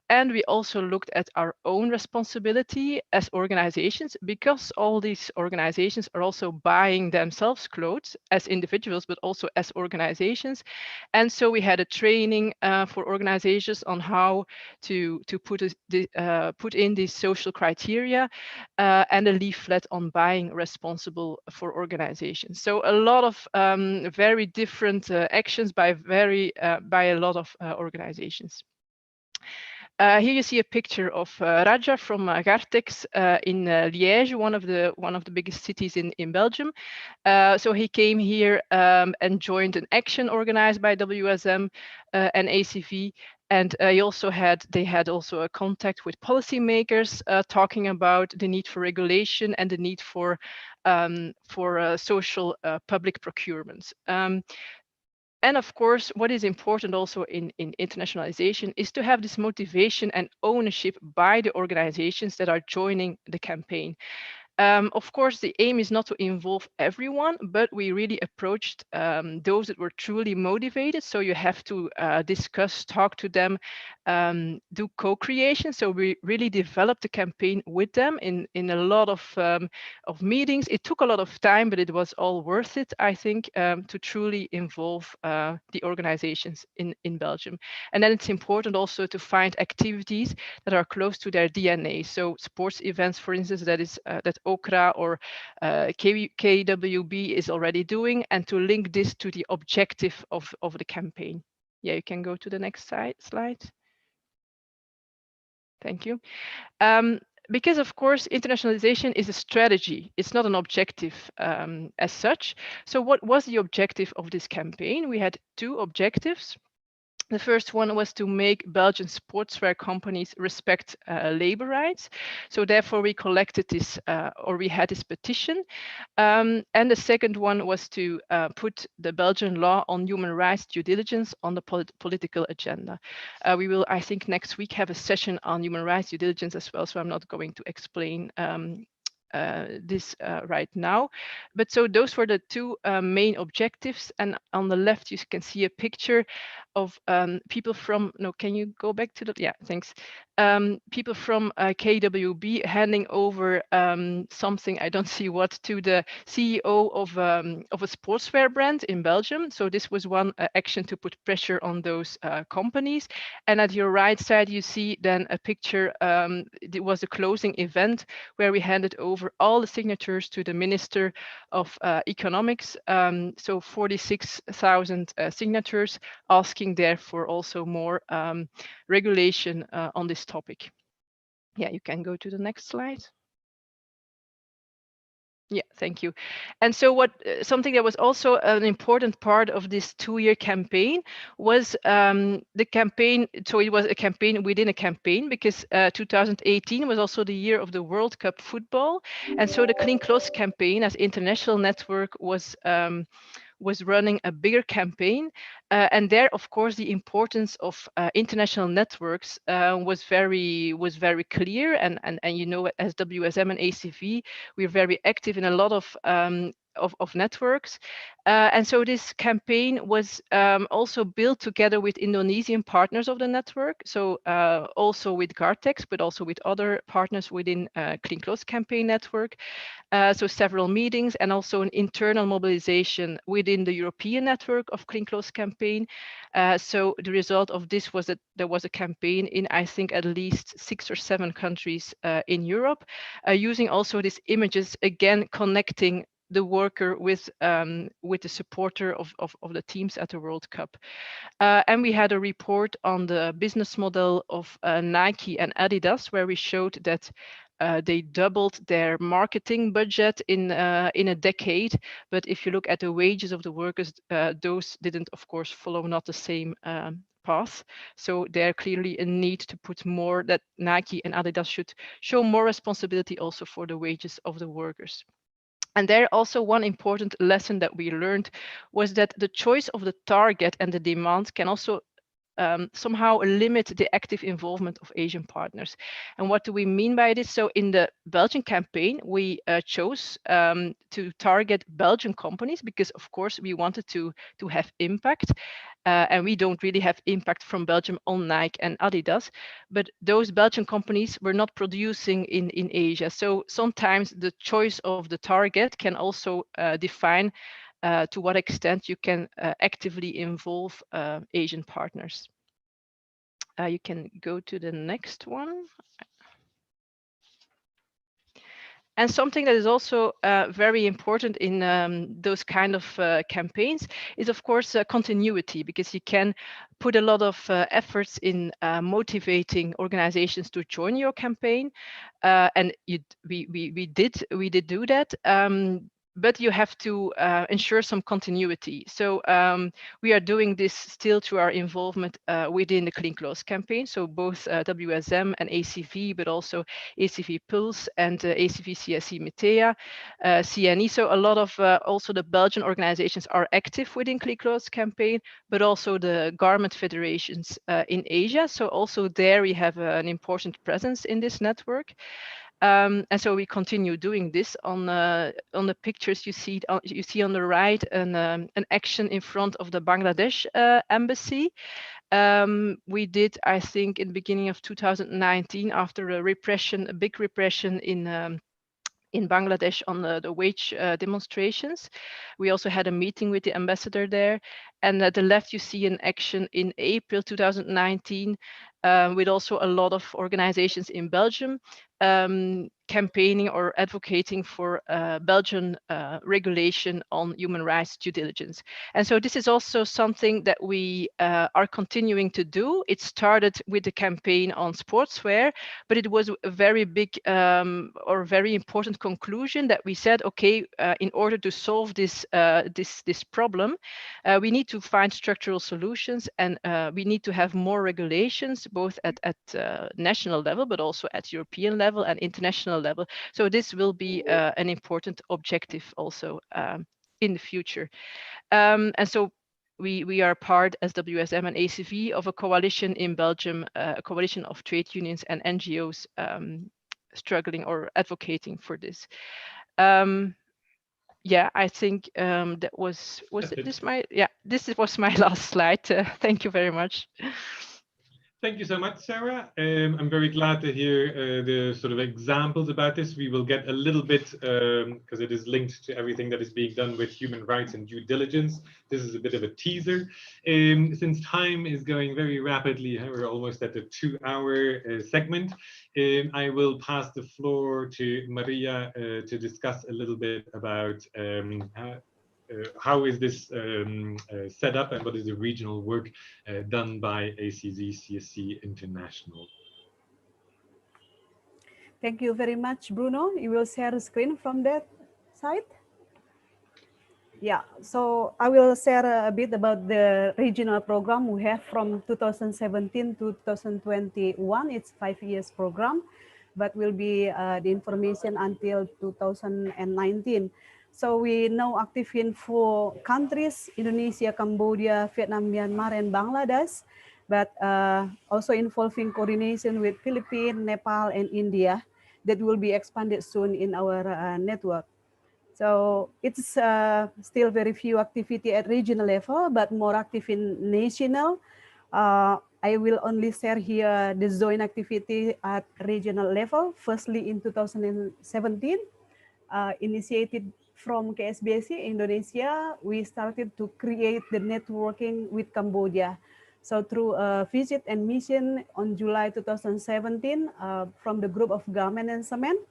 And we also looked at our own responsibility as organizations, because all these organizations are also buying themselves clothes as individuals, but also as organizations. And so we had a training for organizations on how to put in these social criteria and a leaflet on buying responsible for organizations. So a lot of very different actions by a lot of organizations. Here you see a picture of Raja from Gartex in Liège, one of the biggest cities in Belgium. So he came here and joined an action organized by WSM and ACV. And they had also a contact with policymakers talking about the need for regulation and the need for social public procurement. And of course, what is important also in internationalization is to have this motivation and ownership by the organizations that are joining the campaign. Of course, the aim is not to involve everyone, but we really approached those that were truly motivated. So you have to discuss, talk to them, do co-creation. So we really developed the campaign with them in a lot of meetings. It took a lot of time, but it was all worth it, I think, to truly involve the organizations in Belgium. And then it's important also to find activities that are close to their DNA. So sports events, for instance, that Okra or KWB is already doing, and to link this to the objective of the campaign. Yeah, you can go to the next slide. Thank you. Because of course, internationalization is a strategy. It's not an objective as such. So what was the objective of this campaign? We had two objectives. The first one was to make Belgian sportswear companies respect labor rights. So therefore we collected this, or we had this petition. And the second one was to put the Belgian law on human rights due diligence on the political agenda. We will, I think, next week have a session on human rights due diligence as well, so I'm not going to explain this right now. But so those were the two main objectives. And on the left, you can see a picture of people from, no, can you go back to the, yeah, thanks. People from KWB handing over something, I don't see what, to the CEO of a sportswear brand in Belgium. So this was one action to put pressure on those companies. And at your right side, you see then a picture, it was a closing event where we handed over all the signatures to the Minister of Economics. So 46,000 signatures, asking therefore also more regulation on this topic. Yeah, you can go to the next slide. Yeah, thank you. And so what something that was also an important part of this 2-year campaign was the campaign. So it was a campaign within a campaign, because 2018 was also the year of the World Cup football. And so the Clean Clothes campaign as international network was running a bigger campaign. And there, of course, the importance of international networks was very clear. And you know, as WSM and ACV, we're very active in a lot of of networks. And so this campaign was also built together with Indonesian partners of the network. So also with Gartex, but also with other partners within Clean Clothes Campaign network. So several meetings and also an internal mobilization within the European network of Clean Clothes Campaign. So the result of this was that there was a campaign in, I think, at least 6 or 7 countries in Europe, using also these images, again, connecting the worker with the supporter of the teams at the World Cup. And we had a report on the business model of Nike and Adidas, where we showed that they doubled their marketing budget in a decade. But if you look at the wages of the workers, those didn't, of course, follow not the same path. So there clearly a need to put more, that Nike and Adidas should show more responsibility also for the wages of the workers. And there also one important lesson that we learned was that the choice of the target and the demand can also somehow limit the active involvement of Asian partners. And what do we mean by this? So in the Belgian campaign, we chose to target Belgian companies because, of course, we wanted to have impact. And we don't really have impact from Belgium on Nike and Adidas, but those Belgian companies were not producing in Asia. So sometimes the choice of the target can also define to what extent you can actively involve Asian partners. You can go to the next one. And something that is also very important in those kind of campaigns is, of course, continuity, because you can put a lot of efforts in motivating organizations to join your campaign, and we did do that. But you have to ensure some continuity. So we are doing this still through our involvement within the Clean Clothes Campaign. So both WSM and ACV, but also ACV Pulse and ACV-CSC Metea, CNE. So a lot of also the Belgian organizations are active within Clean Clothes Campaign, but also the garment federations in Asia. So also there we have an important presence in this network. And so we continue doing this. On the pictures you see on the right an action in front of the Bangladesh embassy. We did, I think, in the beginning of 2019, after a big repression in Bangladesh on the wage demonstrations. We also had a meeting with the ambassador there. And at the left, you see an action in April 2019 with also a lot of organizations in Belgium campaigning or advocating for Belgian regulation on human rights due diligence. And so this is also something that we are continuing to do. It started with the campaign on sportswear, but it was a very big or very important conclusion that we said, okay, in order to solve this problem, we need to find structural solutions, and we need to have more regulations, both at national level, but also at European level and international level. So this will be an important objective also in the future. And so we are part, as WSM and ACV, of a coalition in Belgium, a coalition of trade unions and NGOs struggling or advocating for this. Yeah, I think that was this was my last slide. Thank you very much. Thank you so much, Sarah. I'm very glad to hear the sort of examples about this. We will get a little bit, because it is linked to everything that is being done with human rights and due diligence. This is a bit of a teaser. Since time is going very rapidly, we're almost at the 2-hour segment. I will pass the floor to Maria to discuss a little bit about how is this set up, and what is the regional work done by ACV-CSC International? Thank you very much, Bruno. You will share the screen from that side? Yeah, so I will share a bit about the regional program we have from 2017 to 2021. It's 5 years program, but will be the information until 2019. So we now active in 4 countries: Indonesia, Cambodia, Vietnam, Myanmar, and Bangladesh, but also involving coordination with Philippines, Nepal, and India that will be expanded soon in our network. So it's still very few activity at regional level, but more active in national. I will only share here the joint activity at regional level. Firstly, in 2017, initiated from KSBC Indonesia, we started to create the networking with Cambodia. So through a visit and mission on July 2017 from the group of government and cement,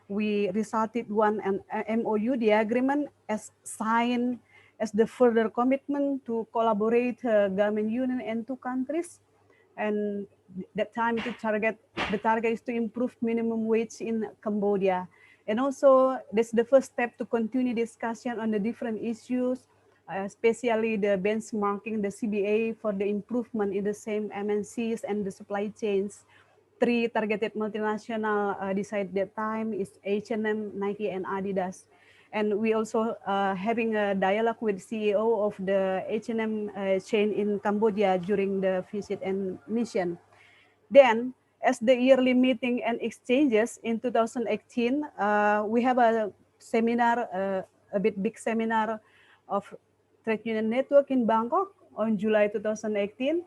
we resulted an MOU, the agreement as signed as the further commitment to collaborate government union and two countries. And that time the target is to improve minimum wage in Cambodia. And also that's the first step to continue discussion on the different issues, especially the benchmarking, the CBA for the improvement in the same MNCs and the supply chains. Three targeted multinational decided that time is H&M, Nike, and Adidas. And we also having a dialogue with CEO of the H&M chain in Cambodia during the visit and mission. Then, as the yearly meeting and exchanges in 2018, we have a seminar, a big seminar of Trade Union Network in Bangkok on July 2018.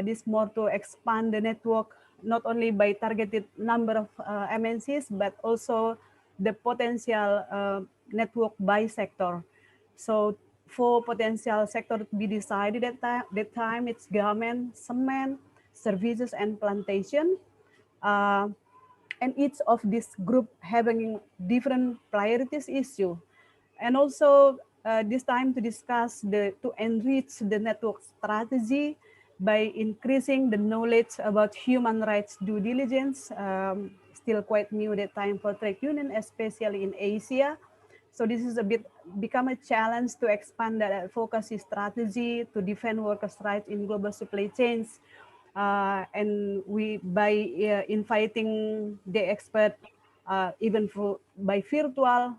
This more to expand the network, not only by targeted number of MNCs, but also the potential network by sector. So for potential sector to be decided at that time, it's government, cement, services, and plantation. And each of this group having different priorities issue. And also this time to discuss to enrich the network strategy by increasing the knowledge about human rights due diligence, still quite new that time for trade union, especially in Asia. So this is become a challenge to expand that advocacy strategy to defend workers' rights in global supply chains. And we, by inviting the expert, even by virtual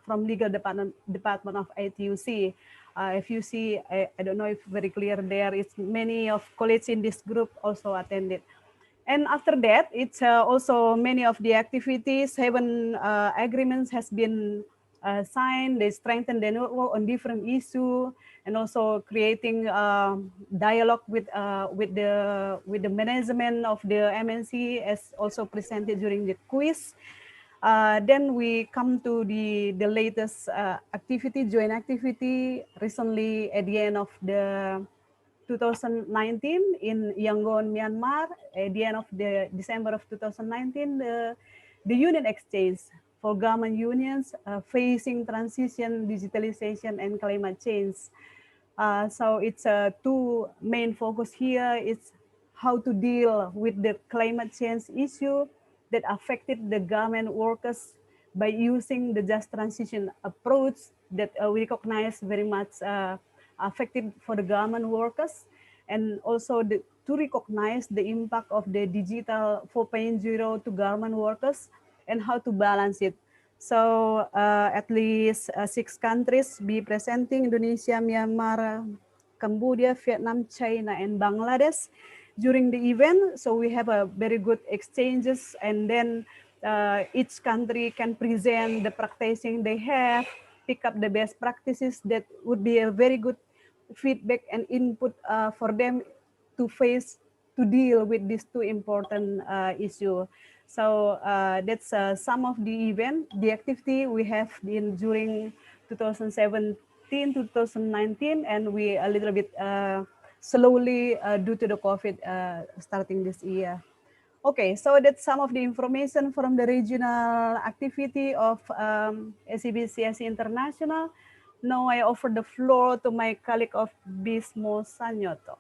from legal department of ITUC. If you see, I don't know if very clear there, it's many of colleagues in this group also attended. And after that, it's also many of the activities, 7 agreements has been signed. They strengthen the network on different issues, and also creating dialogue with the management of the MNC, as also presented during the quiz. Then we come to the latest activity, joint activity, recently at the end of the 2019 in Yangon, Myanmar. At the end of the December of 2019, the union exchange for government unions facing transition, digitalization, and climate change. So it's 2 main focus here. It's how to deal with the climate change issue that affected the government workers by using the just transition approach that we recognize very much affected for the government workers, and also to recognize the impact of the digital 4.0 to government workers and how to balance it. So at least 6 countries be presenting: Indonesia, Myanmar, Cambodia, Vietnam, China, and Bangladesh during the event. So we have a very good exchanges, and then each country can present the practicing they have, pick up the best practices that would be a very good feedback and input for them to deal with these 2 important issues. So that's some of the event, the activity we have been during 2017 to 2019, and we a little bit slowly due to the COVID starting this year. Okay, so that's some of the information from the regional activity of ACV-CSC International. Now I offer the floor to my colleague of Bismo Sanyoto.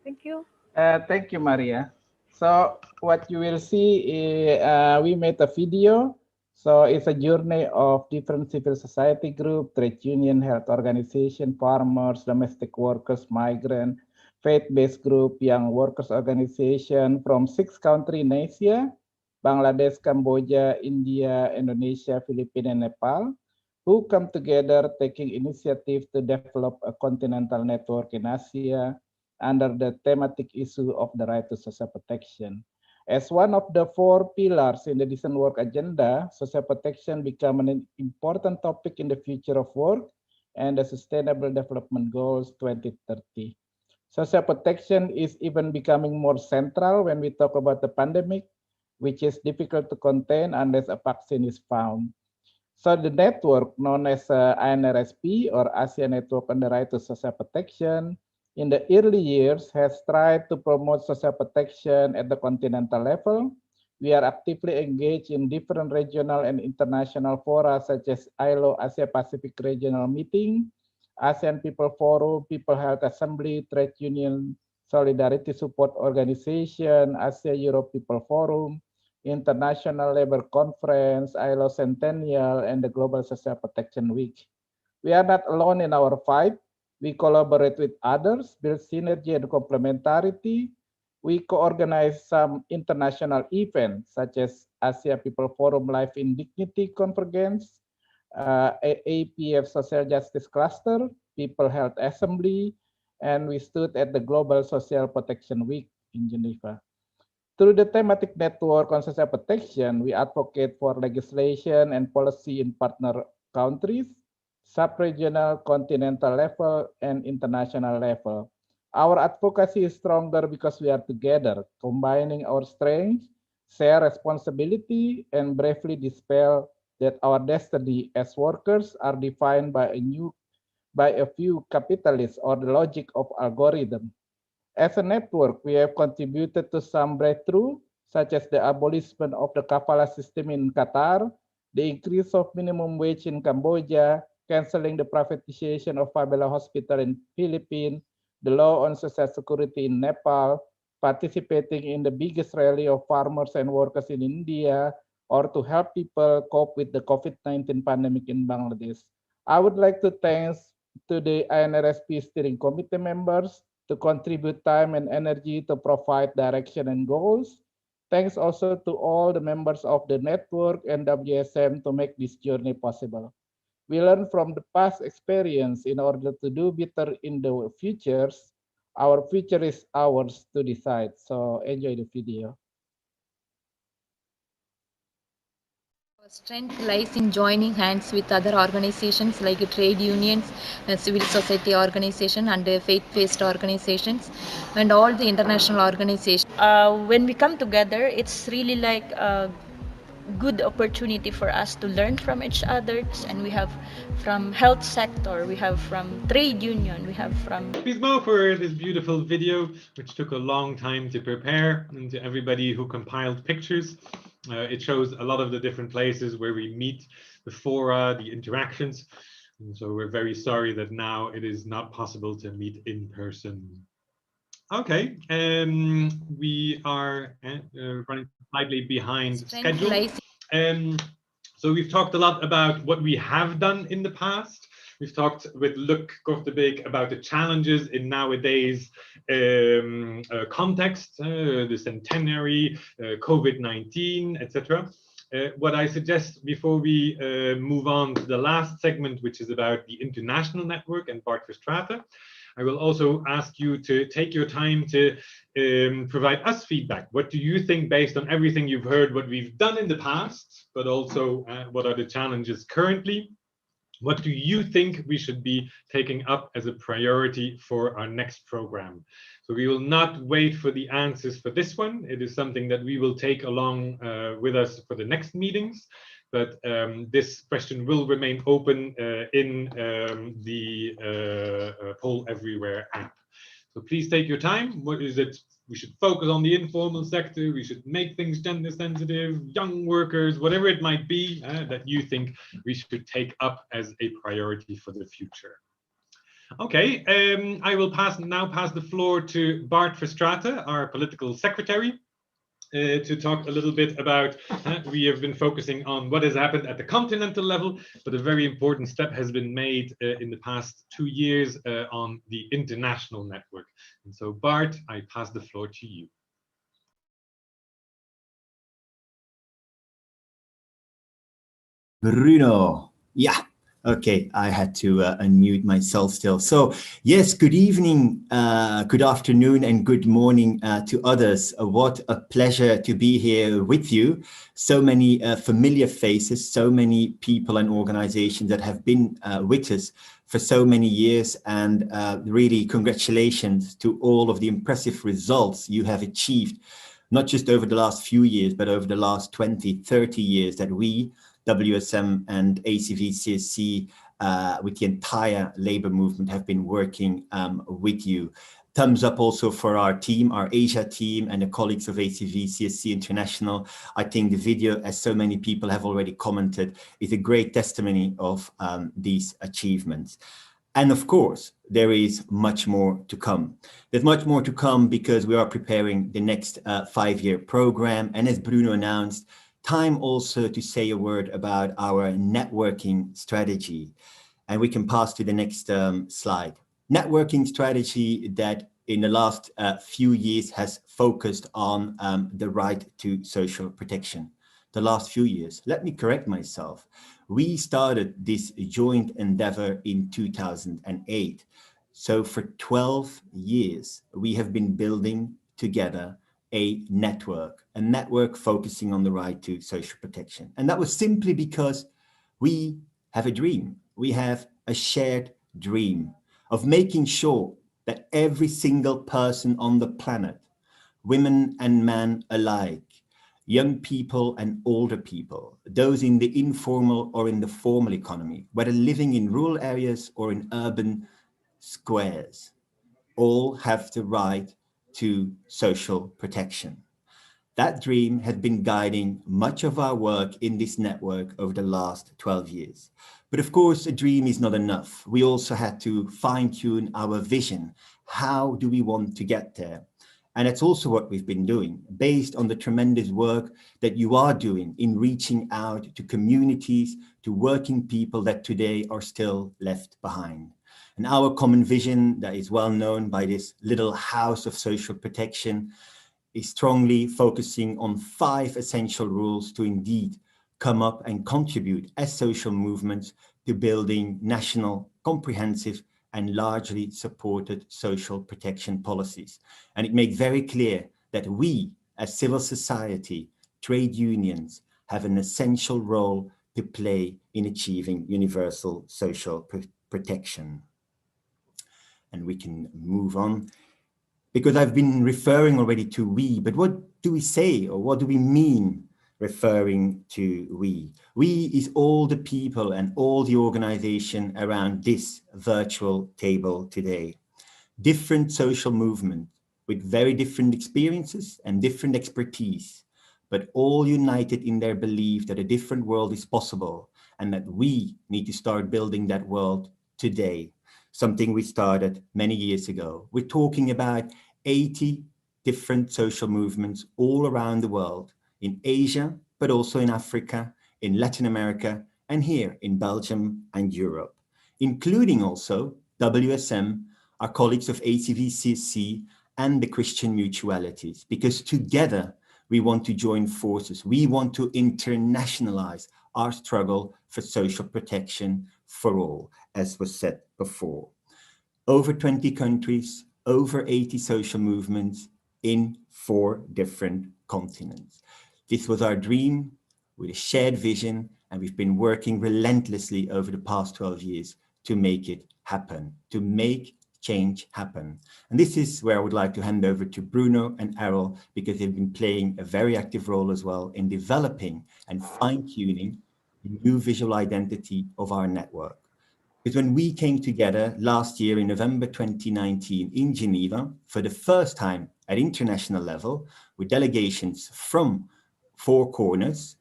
Thank you. Thank you, Maria. So what you will see is we made a video. So it's a journey of different civil society group, trade union, health organization, farmers, domestic workers, migrant, faith-based group, young workers organization from 6 countries in Asia: Bangladesh, Cambodia, India, Indonesia, Philippines, and Nepal, who come together taking initiative to develop a continental network in Asia under the thematic issue of the right to social protection. As one of the 4 pillars in the decent work agenda, social protection become an important topic in the future of work and the Sustainable Development Goals 2030. Social protection is even becoming more central when we talk about the pandemic, which is difficult to contain unless a vaccine is found. So the network known as INRSP or Asia Network on the Right to Social Protection in the early years has tried to promote social protection at the continental level. We are actively engaged in different regional and international fora such as ILO Asia Pacific Regional Meeting, ASEAN People Forum, People Health Assembly, Trade Union Solidarity Support Organization, Asia Europe People Forum, International Labour Conference, ILO Centennial, and the Global Social Protection Week. We are not alone in our fight. We collaborate with others, build synergy and complementarity. We co-organize some international events such as Asia People Forum Life in Dignity Convergence, APF Social Justice Cluster, People Health Assembly, and we stood at the Global Social Protection Week in Geneva. Through the thematic network on social protection, we advocate for legislation and policy in partner countries, sub-regional, continental level, and international level. Our advocacy is stronger because we are together, combining our strengths, share responsibility, and bravely dispel that our destiny as workers are defined by a few capitalists or the logic of algorithm. As a network, we have contributed to some breakthrough, such as the abolishment of the kafala system in Qatar, the increase of minimum wage in Cambodia, canceling the privatization of Fabela Hospital in Philippines, the law on social security in Nepal, participating in the biggest rally of farmers and workers in India, or to help people cope with the COVID-19 pandemic in Bangladesh. I would like to thank to the INRSP steering committee members to contribute time and energy to provide direction and goals. Thanks also to all the members of the network and WSM to make this journey possible. We learn from the past experience in order to do better in the futures. Our future is ours to decide. So enjoy the video. Our strength lies in joining hands with other organizations like trade unions, civil society organizations, and faith-based organizations, and all the international organizations. When we come together, it's really like a good opportunity for us to learn from each other. And we have from health sector, we have from trade union, we have from... Bismo for this beautiful video, which took a long time to prepare, and to everybody who compiled pictures. It shows a lot of the different places where we meet, the fora, the interactions. And so we're very sorry that now it is not possible to meet in person. Okay, we are running slightly behind schedule. So we've talked a lot about what we have done in the past. We've talked with Luc Cortebeeck about the challenges in nowadays context, the centenary, COVID-19, etc. What I suggest before we move on to the last segment, which is about the international network and Bart Verstraete, I will also ask you to take your time to provide us feedback. What do you think, based on everything you've heard, what we've done in the past, but also what are the challenges currently? What do you think we should be taking up as a priority for our next program? So we will not wait for the answers for this one. It is something that we will take along with us for the next meetings. But this question will remain open in the Poll Everywhere app. So please take your time. What is it? We should focus on the informal sector. We should make things gender sensitive, young workers, whatever it might be that you think we should take up as a priority for the future. Okay, I will now pass the floor to Bart Verstraete, our political secretary, to talk a little bit about, we have been focusing on what has happened at the continental level, but a very important step has been made in the past 2 years on the international network. And so Bart, I pass the floor to you. Bruno, ja, Okay, I had to unmute myself still. So yes, good evening, good afternoon, and good morning to others. What a pleasure to be here with you. So many familiar faces, so many people and organizations that have been with us for so many years, and really congratulations to all of the impressive results you have achieved, not just over the last few years, but over the last 20, 30 years that we, WSM and ACV-CSC, with the entire labor movement, have been working with you. Thumbs up also for our team, our Asia team, and the colleagues of ACV-CSC International. I think the video, as so many people have already commented, is a great testimony of these achievements. And of course, there is much more to come. There's much more to come because we are preparing the next 5-year program. And as Bruno announced, time also to say a word about our networking strategy. And we can pass to the next slide. Networking strategy that in the last few years has focused on the right to social protection. The last few years, let me correct myself. We started this joint endeavor in 2008. So for 12 years, we have been building together a network focusing on the right to social protection. And that was simply because we have a dream. We have a shared dream of making sure that every single person on the planet, women and men alike, young people and older people, those in the informal or in the formal economy, whether living in rural areas or in urban squares, all have the right to social protection. That dream has been guiding much of our work in this network over the last 12 years. But of course, a dream is not enough. We also had to fine-tune our vision. How do we want to get there? And that's also what we've been doing, based on the tremendous work that you are doing in reaching out to communities, to working people that today are still left behind. And our common vision that is well known by this little house of social protection is strongly focusing on 5 essential rules to indeed come up and contribute as social movements to building national, comprehensive, and largely supported social protection policies. And it makes very clear that we, as civil society, trade unions, have an essential role to play in achieving universal social protection. And we can move on, because I've been referring already to we, but what do we say, or what do we mean referring to we? We is all the people and all the organization around this virtual table today. Different social movements with very different experiences and different expertise, but all united in their belief that a different world is possible and that we need to start building that world today. Something we started many years ago. We're talking about 80 different social movements all around the world, in Asia, but also in Africa, in Latin America, and here in Belgium and Europe, including also WSM, our colleagues of ACV-CSC, and the Christian mutualities, because together we want to join forces. We want to internationalize our struggle for social protection for all, as was said before. Over 20 countries, over 80 social movements in 4 different continents. This was our dream with a shared vision, and we've been working relentlessly over the past 12 years to make it happen, to make change happen. And this is where I would like to hand over to Bruno and Errol, because they've been playing a very active role as well in developing and fine-tuning the new visual identity of our network. Because when we came together last year in November 2019 in Geneva for the first time at international level with delegations from 4 corners,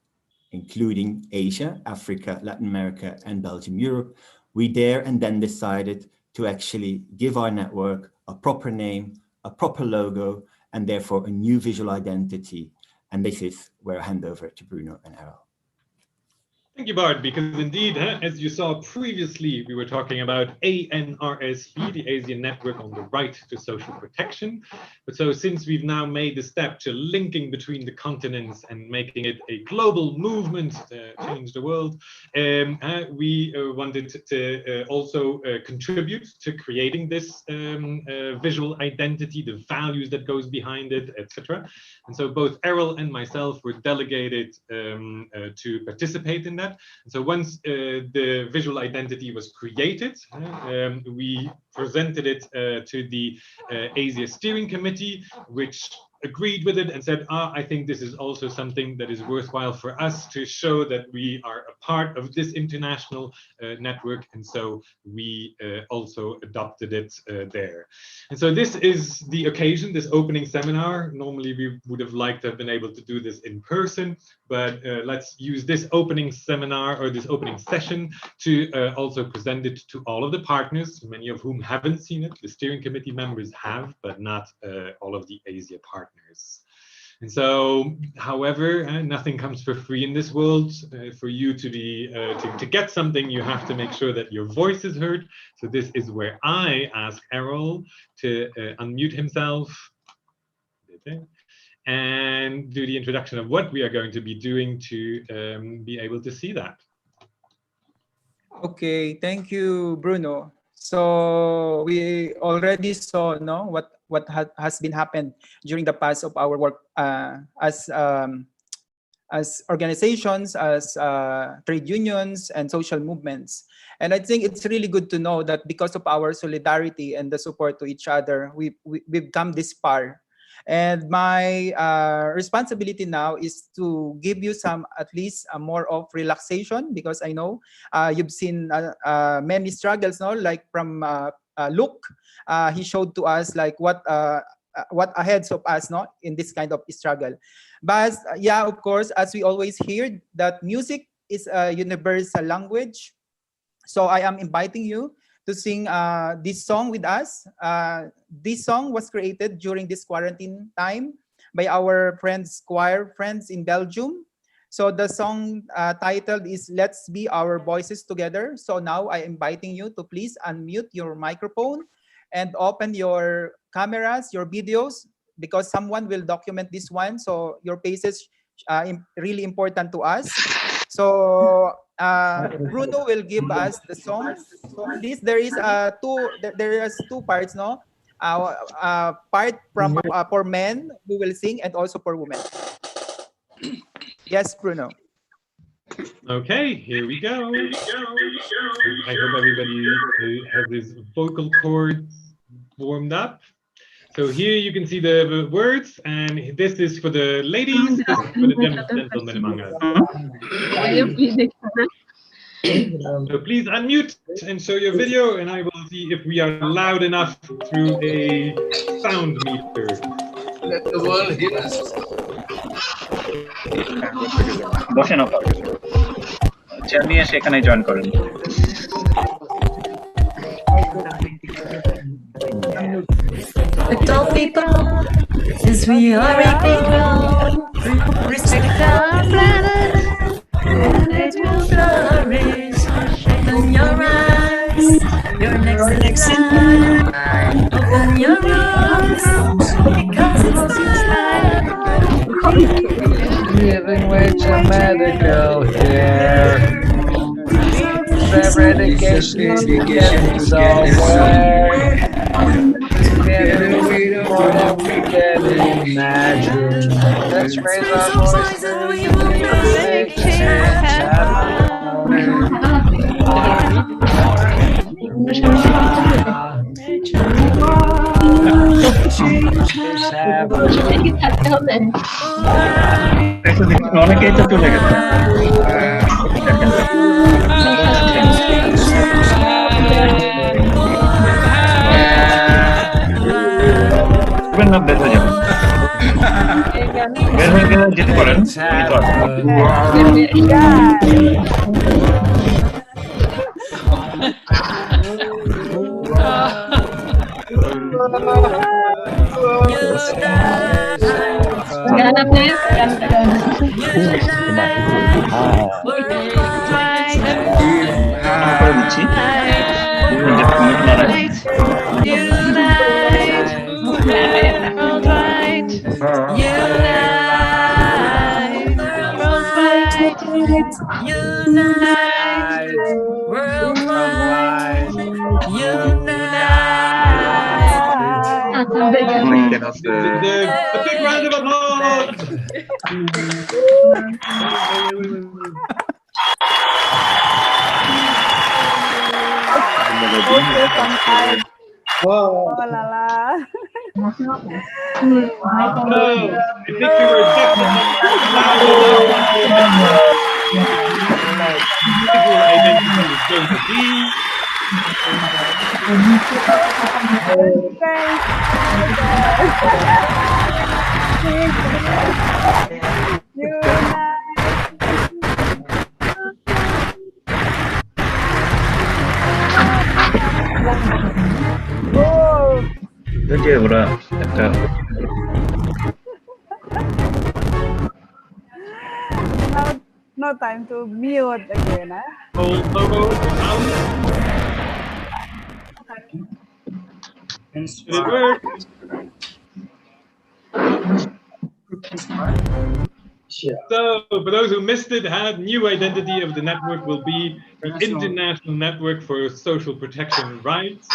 including Asia, Africa, Latin America, and Belgium, Europe, we there and then decided to actually give our network a proper name, a proper logo, and therefore a new visual identity. And this is where I hand over to Bruno and Errol. Thank you, Bart, because indeed, as you saw previously, we were talking about ANRSP, the Asian Network on the Right to Social Protection. But so since we've now made the step to linking between the continents and making it a global movement to change the world, we wanted to also contribute to creating this visual identity, the values that goes behind it, etc. And so both Errol and myself were delegated to participate in that. And so once the visual identity was created, we presented it to the Asia Steering Committee, which agreed with it and said, I think this is also something that is worthwhile for us to show that we are a part of this international network. And so we also adopted it there. And so this is the occasion, this opening seminar. Normally we would have liked to have been able to do this in person, but let's use this opening seminar or this opening session to also present it to all of the partners, many of whom haven't seen it. The steering committee members have, but not all of the Asia partners. And so, however, nothing comes for free in this world. For you to be to get something, you have to make sure that your voice is heard. So this is where I ask Errol to unmute himself and do the introduction of what we are going to be doing to be able to see that. Okay, thank you, Bruno. So we already saw what has been happened during the past of our work as organizations, as trade unions and social movements. And I think it's really good to know that because of our solidarity and the support to each other, we've come this far. And my responsibility now is to give you some, at least more of relaxation, because I know you've seen many struggles, like from Luc. He showed to us like what ahead of us, in this kind of struggle. But yeah, of course, as we always hear, that music is a universal language. So I am inviting you to sing this song with us. This song was created during this quarantine time by our choir friends in Belgium. So the song titled is Let's Be Our Voices Together. So now I'm inviting you to please unmute your microphone and open your cameras, your videos, because someone will document this one. So your faces really important to us. So Bruno will give us the song. So please, there is two parts, part from for men who will sing and also for women. Yes, Bruno. Okay, here we go. I hope everybody has his vocal cords warmed up. So here you can see the words, and this is for the ladies, this is for the gentlemen among us. So please unmute and show your video, and I will see if we are loud enough through a sound meter. Let the world hear us. বসেন আপনারা chair নিয়ে সেখানে join করেন Adult people, since we already grown, respect our planet, and it will flourish. Open your eyes, your next in line. Open your arms, because it's time. Giving way to medical care. Eradication is getting somewhere. Together we know more than we can imagine. Let's raise our voices and we will make change happen. অনেকেই তো চলে গেছে না বের হয়ে যাবেন বের হয়ে গেলে যেতে পারেন A big round of applause. Oh la la. I think we were definitely loud enough. Visual identity is going to be. Itu dia bro, tekan. No time to mute again. Did it work? So, for those who missed it, new identity of the network will be the International Network for Social Protection Rights,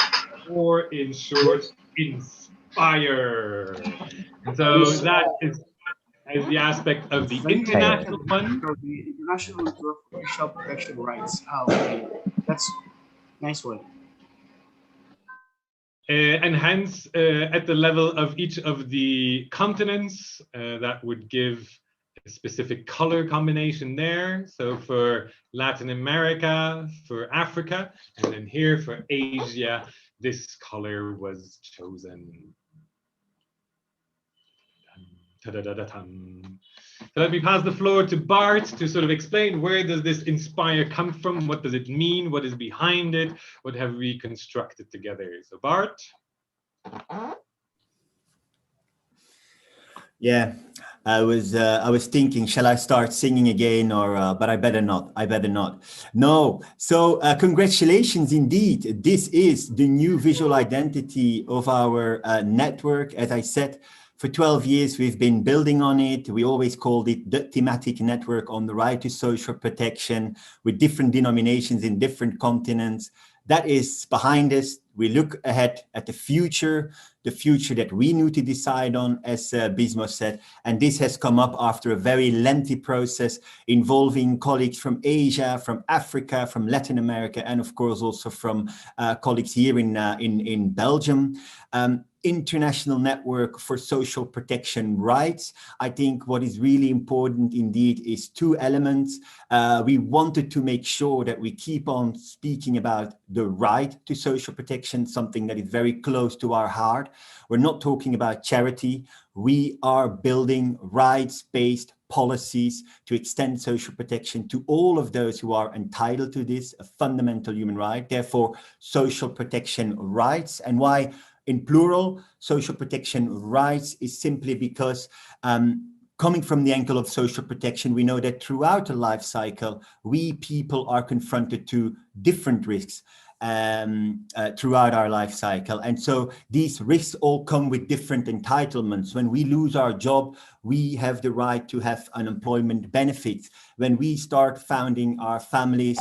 or in short, INSPIRE. And so that is the aspect of the international one. So the International Network for Social Protection Rights. Okay, that's nice one. And hence, at the level of each of the continents, that would give a specific color combination there. So for Latin America, for Africa, and then here for Asia, this color was chosen. So let me pass the floor to Bart to sort of explain, where does this INSPIRE come from? What does it mean? What is behind it? What have we constructed together? So Bart. Yeah, I was thinking, shall I start singing again, or but I better not. I better not. No. So congratulations indeed. This is the new visual identity of our network. As I said, for 12 years, we've been building on it. We always called it the thematic network on the right to social protection, with different denominations in different continents. That is behind us. We look ahead at the future that we need to decide on, as Bismo said. And this has come up after a very lengthy process involving colleagues from Asia, from Africa, from Latin America, and of course also from colleagues here in Belgium. International Network for Social Protection Rights. I think what is really important indeed is two elements. We wanted to make sure that we keep on speaking about the right to social protection, something that is very close to our heart. We're not talking about charity. We are building rights-based policies to extend social protection to all of those who are entitled to this, a fundamental human right, therefore social protection rights. And why in plural, social protection rights is simply because coming from the angle of social protection, we know that throughout the life cycle, we people are confronted to different risks throughout our life cycle. And so these risks all come with different entitlements. When we lose our job, we have the right to have unemployment benefits. When we start founding our families,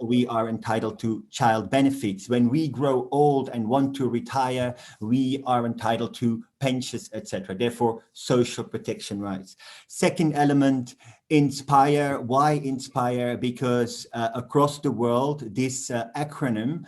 we are entitled to child benefits. When we grow old and want to retire, we are entitled to pensions, etc. Therefore, social protection rights. Second element, INSPIRE. Why INSPIRE? Because across the world, this acronym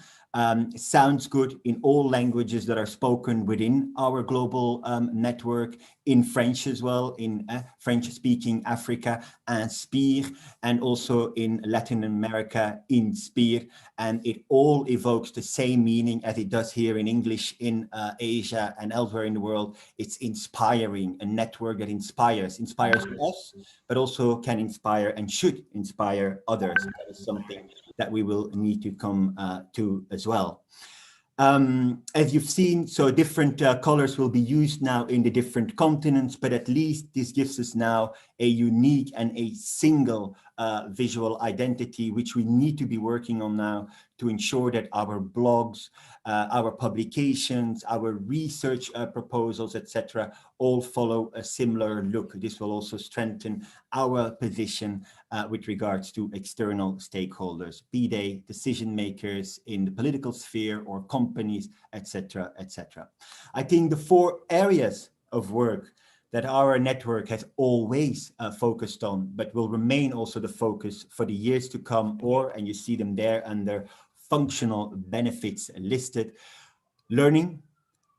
sounds good in all languages that are spoken within our global network, in French as well, in French-speaking Africa, INSPIRE, and also in Latin America, INSPIRE, and it all evokes the same meaning as it does here in English in Asia and elsewhere in the world. It's inspiring, a network that inspires us, but also can inspire and should inspire others. That is something that we will need to come to as well. As you've seen, so different colors will be used now in the different continents, but at least this gives us now a unique and a single visual identity, which we need to be working on now to ensure that our blogs, our publications, our research proposals, etc., all follow a similar look. This will also strengthen our position with regards to external stakeholders, be they decision makers in the political sphere or companies, etc., etc. I think the 4 areas of work that our network has always focused on, but will remain also the focus for the years to come, and you see them there under functional benefits listed. Learning.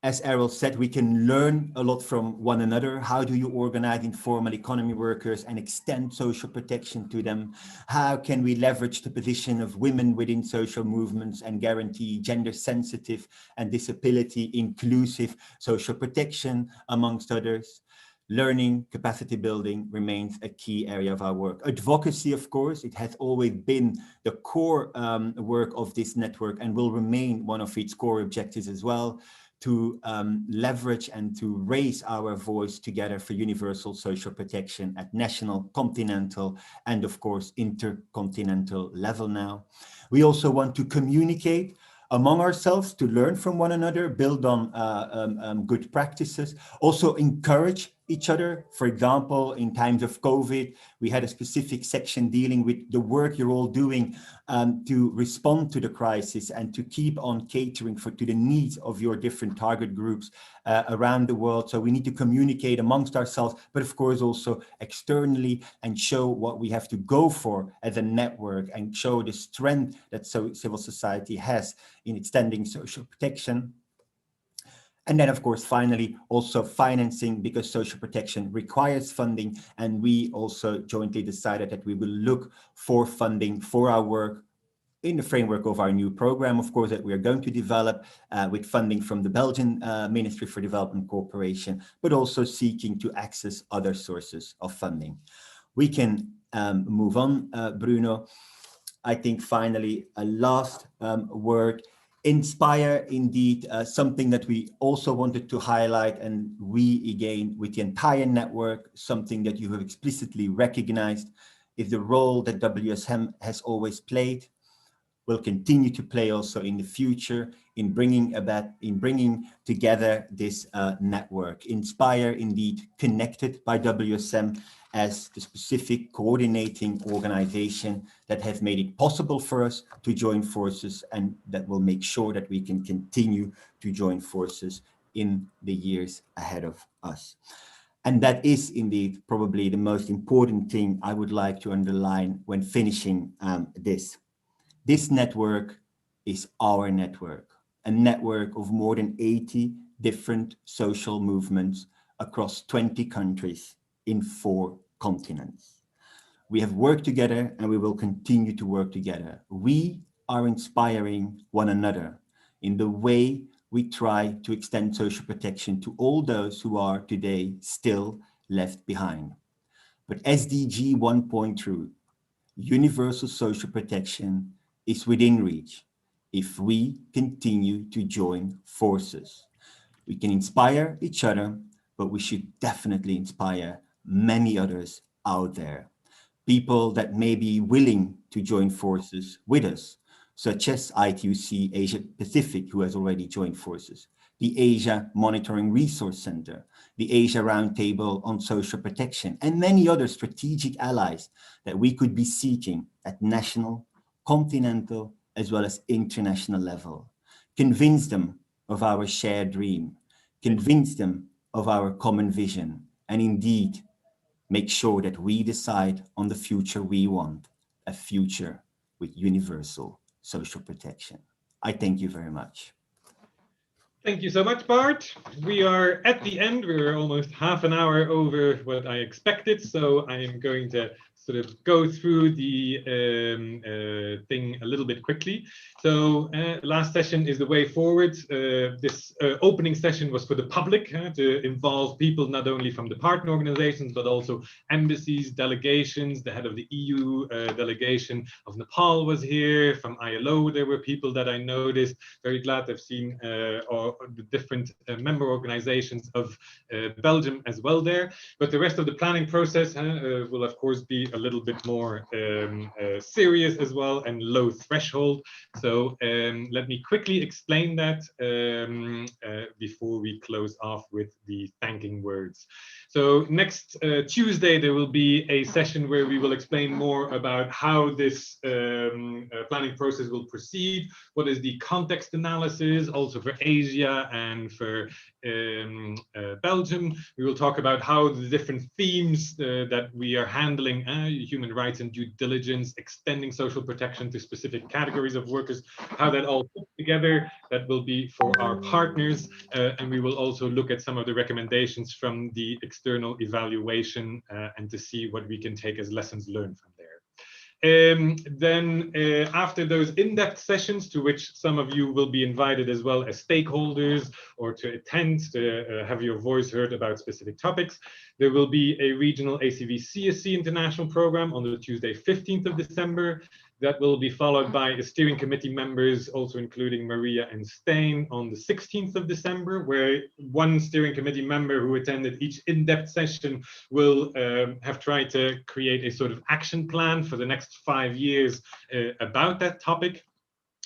As Errol said, we can learn a lot from one another. How do you organize informal economy workers and extend social protection to them? How can we leverage the position of women within social movements and guarantee gender sensitive and disability inclusive social protection, amongst others? Learning, capacity building remains a key area of our work. Advocacy, of course, it has always been the core work of this network and will remain one of its core objectives as well, to leverage and to raise our voice together for universal social protection at national, continental, and of course, intercontinental level now. We also want to communicate among ourselves, to learn from one another, build on good practices, also encourage each other. For example, in times of COVID, we had a specific section dealing with the work you're all doing to respond to the crisis and to keep on catering to the needs of your different target groups around the world. So we need to communicate amongst ourselves, but of course also externally, and show what we have to go for as a network and show the strength that civil society has in extending social protection. And then, of course, finally, also financing, because social protection requires funding. And we also jointly decided that we will look for funding for our work in the framework of our new program, of course, that we are going to develop with funding from the Belgian Ministry for Development Cooperation, but also seeking to access other sources of funding. We can move on, Bruno. I think finally, a last word. Inspire, indeed, something that we also wanted to highlight, and we again with the entire network, something that you have explicitly recognized, is the role that WSM has always played, will continue to play also in the future in bringing together this network. Inspire, indeed, connected by WSM as the specific coordinating organization that has made it possible for us to join forces, and that will make sure that we can continue to join forces in the years ahead of us. And that is indeed probably the most important thing I would like to underline when finishing this. This network is our network, a network of more than 80 different social movements across 20 countries in 4 continents. We have worked together and we will continue to work together. We are inspiring one another in the way we try to extend social protection to all those who are today still left behind. But SDG 1.3, universal social protection, is within reach if we continue to join forces. We can inspire each other, but we should definitely inspire many others out there. People that may be willing to join forces with us, such as ITUC Asia Pacific, who has already joined forces, the Asia Monitoring Resource Center, the Asia Roundtable on Social Protection, and many other strategic allies that we could be seeking at national, continental, as well as international level. Convince them of our shared dream, convince them of our common vision, and indeed, make sure that we decide on the future we want, a future with universal social protection. I thank you very much. Thank you so much, Bart. We are at the end. We're almost half an hour over what I expected, so I am going to sort of go through the thing a little bit quickly. So last session is the way forward. This opening session was for the public to involve people not only from the partner organizations, but also embassies, delegations. The head of the EU delegation of Nepal was here. From ILO, there were people that I noticed. Very glad I've seen the different member organizations of Belgium as well there. But the rest of the planning process will of course be a little bit more serious as well and low threshold. So let me quickly explain that before we close off with the thanking words. So next Tuesday, there will be a session where we will explain more about how this planning process will proceed. What is the context analysis also for Asia and for Belgium. We will talk about how the different themes that we are handling, human rights and due diligence, extending social protection to specific categories of workers, how that all fits together. That will be for our partners. And we will also look at some of the recommendations from the external evaluation and to see what we can take as lessons learned from there. Then after those in-depth sessions, to which some of you will be invited as well as stakeholders or to attend to have your voice heard about specific topics, there will be a regional ACV-CSC international program on the Tuesday 15th of December. That will be followed by the steering committee members, also including Maria and Steen, on the 16th of December, where one steering committee member who attended each in-depth session will have tried to create a sort of action plan for the next 5 years about that topic.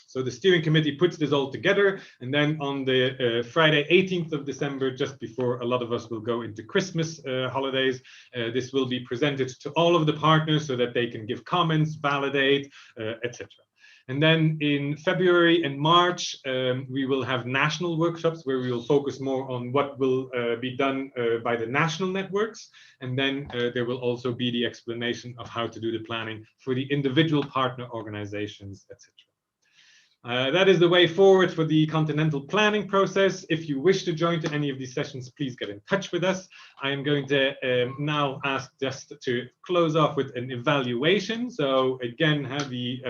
So the steering committee puts this all together, and then on the Friday 18th of December, just before a lot of us will go into Christmas holidays, this will be presented to all of the partners so that they can give comments, validate, etc. And then in February and March, we will have national workshops where we will focus more on what will be done by the national networks. And then there will also be the explanation of how to do the planning for the individual partner organizations, etc. That is the way forward for the continental planning process. If you wish to join to any of these sessions, please get in touch with us. I am going to now ask just to close off with an evaluation. So again, have the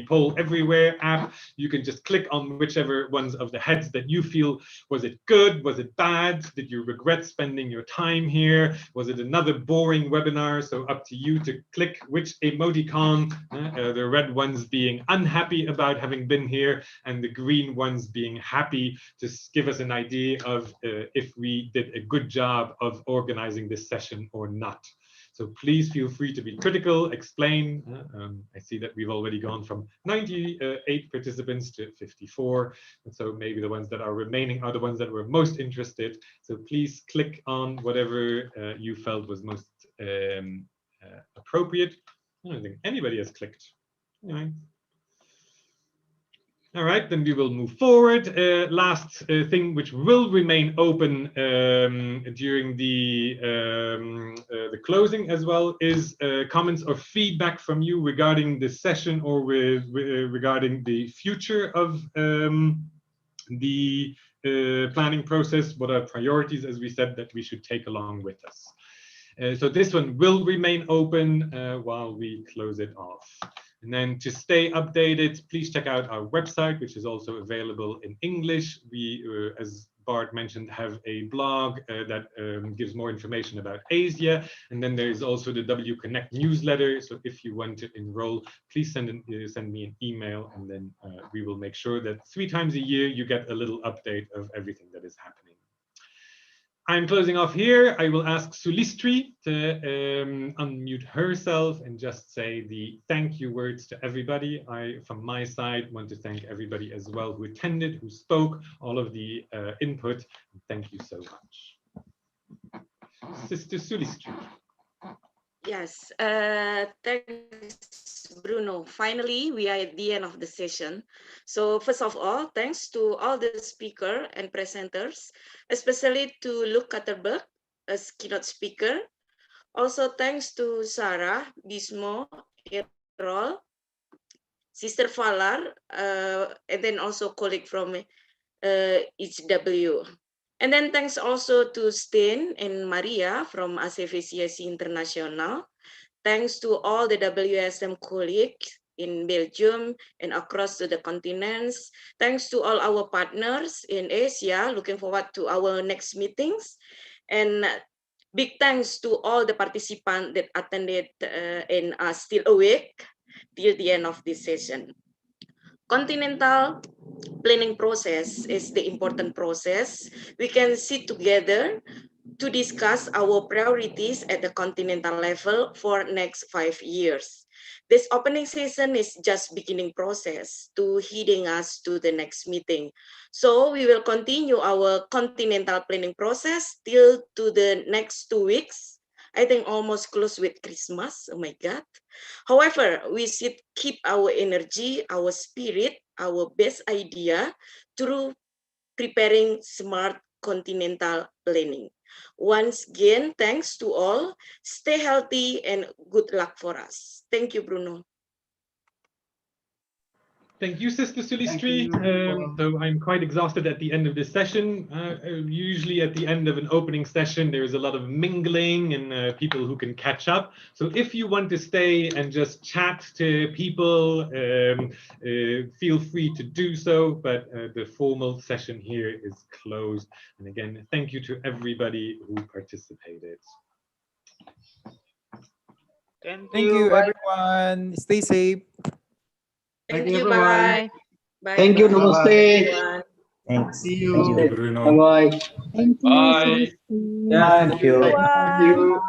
Poll Everywhere app. You can just click on whichever ones of the heads that you feel, was it good? Was it bad? Did you regret spending your time here? Was it another boring webinar? So up to you to click which emoticon, the red ones being unhappy about having been here and the green ones being happy, to give us an idea of if we did a good job of organizing this session or not. So please feel free to be critical, explain. I see that we've already gone from 98 participants to 54. And so maybe the ones that are remaining are the ones that were most interested. So please click on whatever you felt was most appropriate. I don't think anybody has clicked. Anyway. All right, then we will move forward. Last thing which will remain open during the closing as well is comments or feedback from you regarding the session or regarding the future of the planning process. What are priorities, as we said, that we should take along with us? So this one will remain open while we close it off. And then to stay updated, please check out our website, which is also available in English. We, as Bart mentioned, have a blog that gives more information about Asia. And then there is also the W Connect newsletter. So if you want to enroll, please send me an email, and then we will make sure that 3 times a year you get a little update of everything that is happening. I'm closing off here. I will ask Sulistri to unmute herself and just say the thank you words to everybody. I, from my side, want to thank everybody as well who attended, who spoke, all of the input. Thank you so much. Sister Sulistri. Yes, thanks, Bruno. Finally, we are at the end of the session. So first of all, thanks to all the speakers and presenters, especially to Luc Cortebeeck as keynote speaker. Also thanks to Sarah, Bismo, Errol, Sister Valar, and then also colleague from HW. And then thanks also to Steen and Maria from ACV-CSC International. Thanks to all the WSM colleagues in Belgium and across to the continents. Thanks to all our partners in Asia. Looking forward to our next meetings. And big thanks to all the participants that attended and are still awake till the end of this session. Continental planning process is the important process. We can sit together to discuss our priorities at the continental level for next 5 years. This opening session is just beginning process to heading us to the next meeting. So we will continue our continental planning process till to the next 2 weeks. I think almost close with Christmas, oh my God. However, we should keep our energy, our spirit, our best idea through preparing smart continental planning. Once again, thanks to all. Stay healthy and good luck for us. Thank you, Bruno. Thank you, Sister Sulistri. So I'm quite exhausted at the end of this session. Usually at the end of an opening session, there's a lot of mingling and people who can catch up. So if you want to stay and just chat to people, feel free to do so, but the formal session here is closed. And again, thank you to everybody who participated. Thank you, everyone. Stay safe. Thank you. Bye. Bye. Thank you. Bye. Namaste. Thanks. See you. Thank you, Bruno. Bye-bye. Thank you. Bye. Thank you. Bye.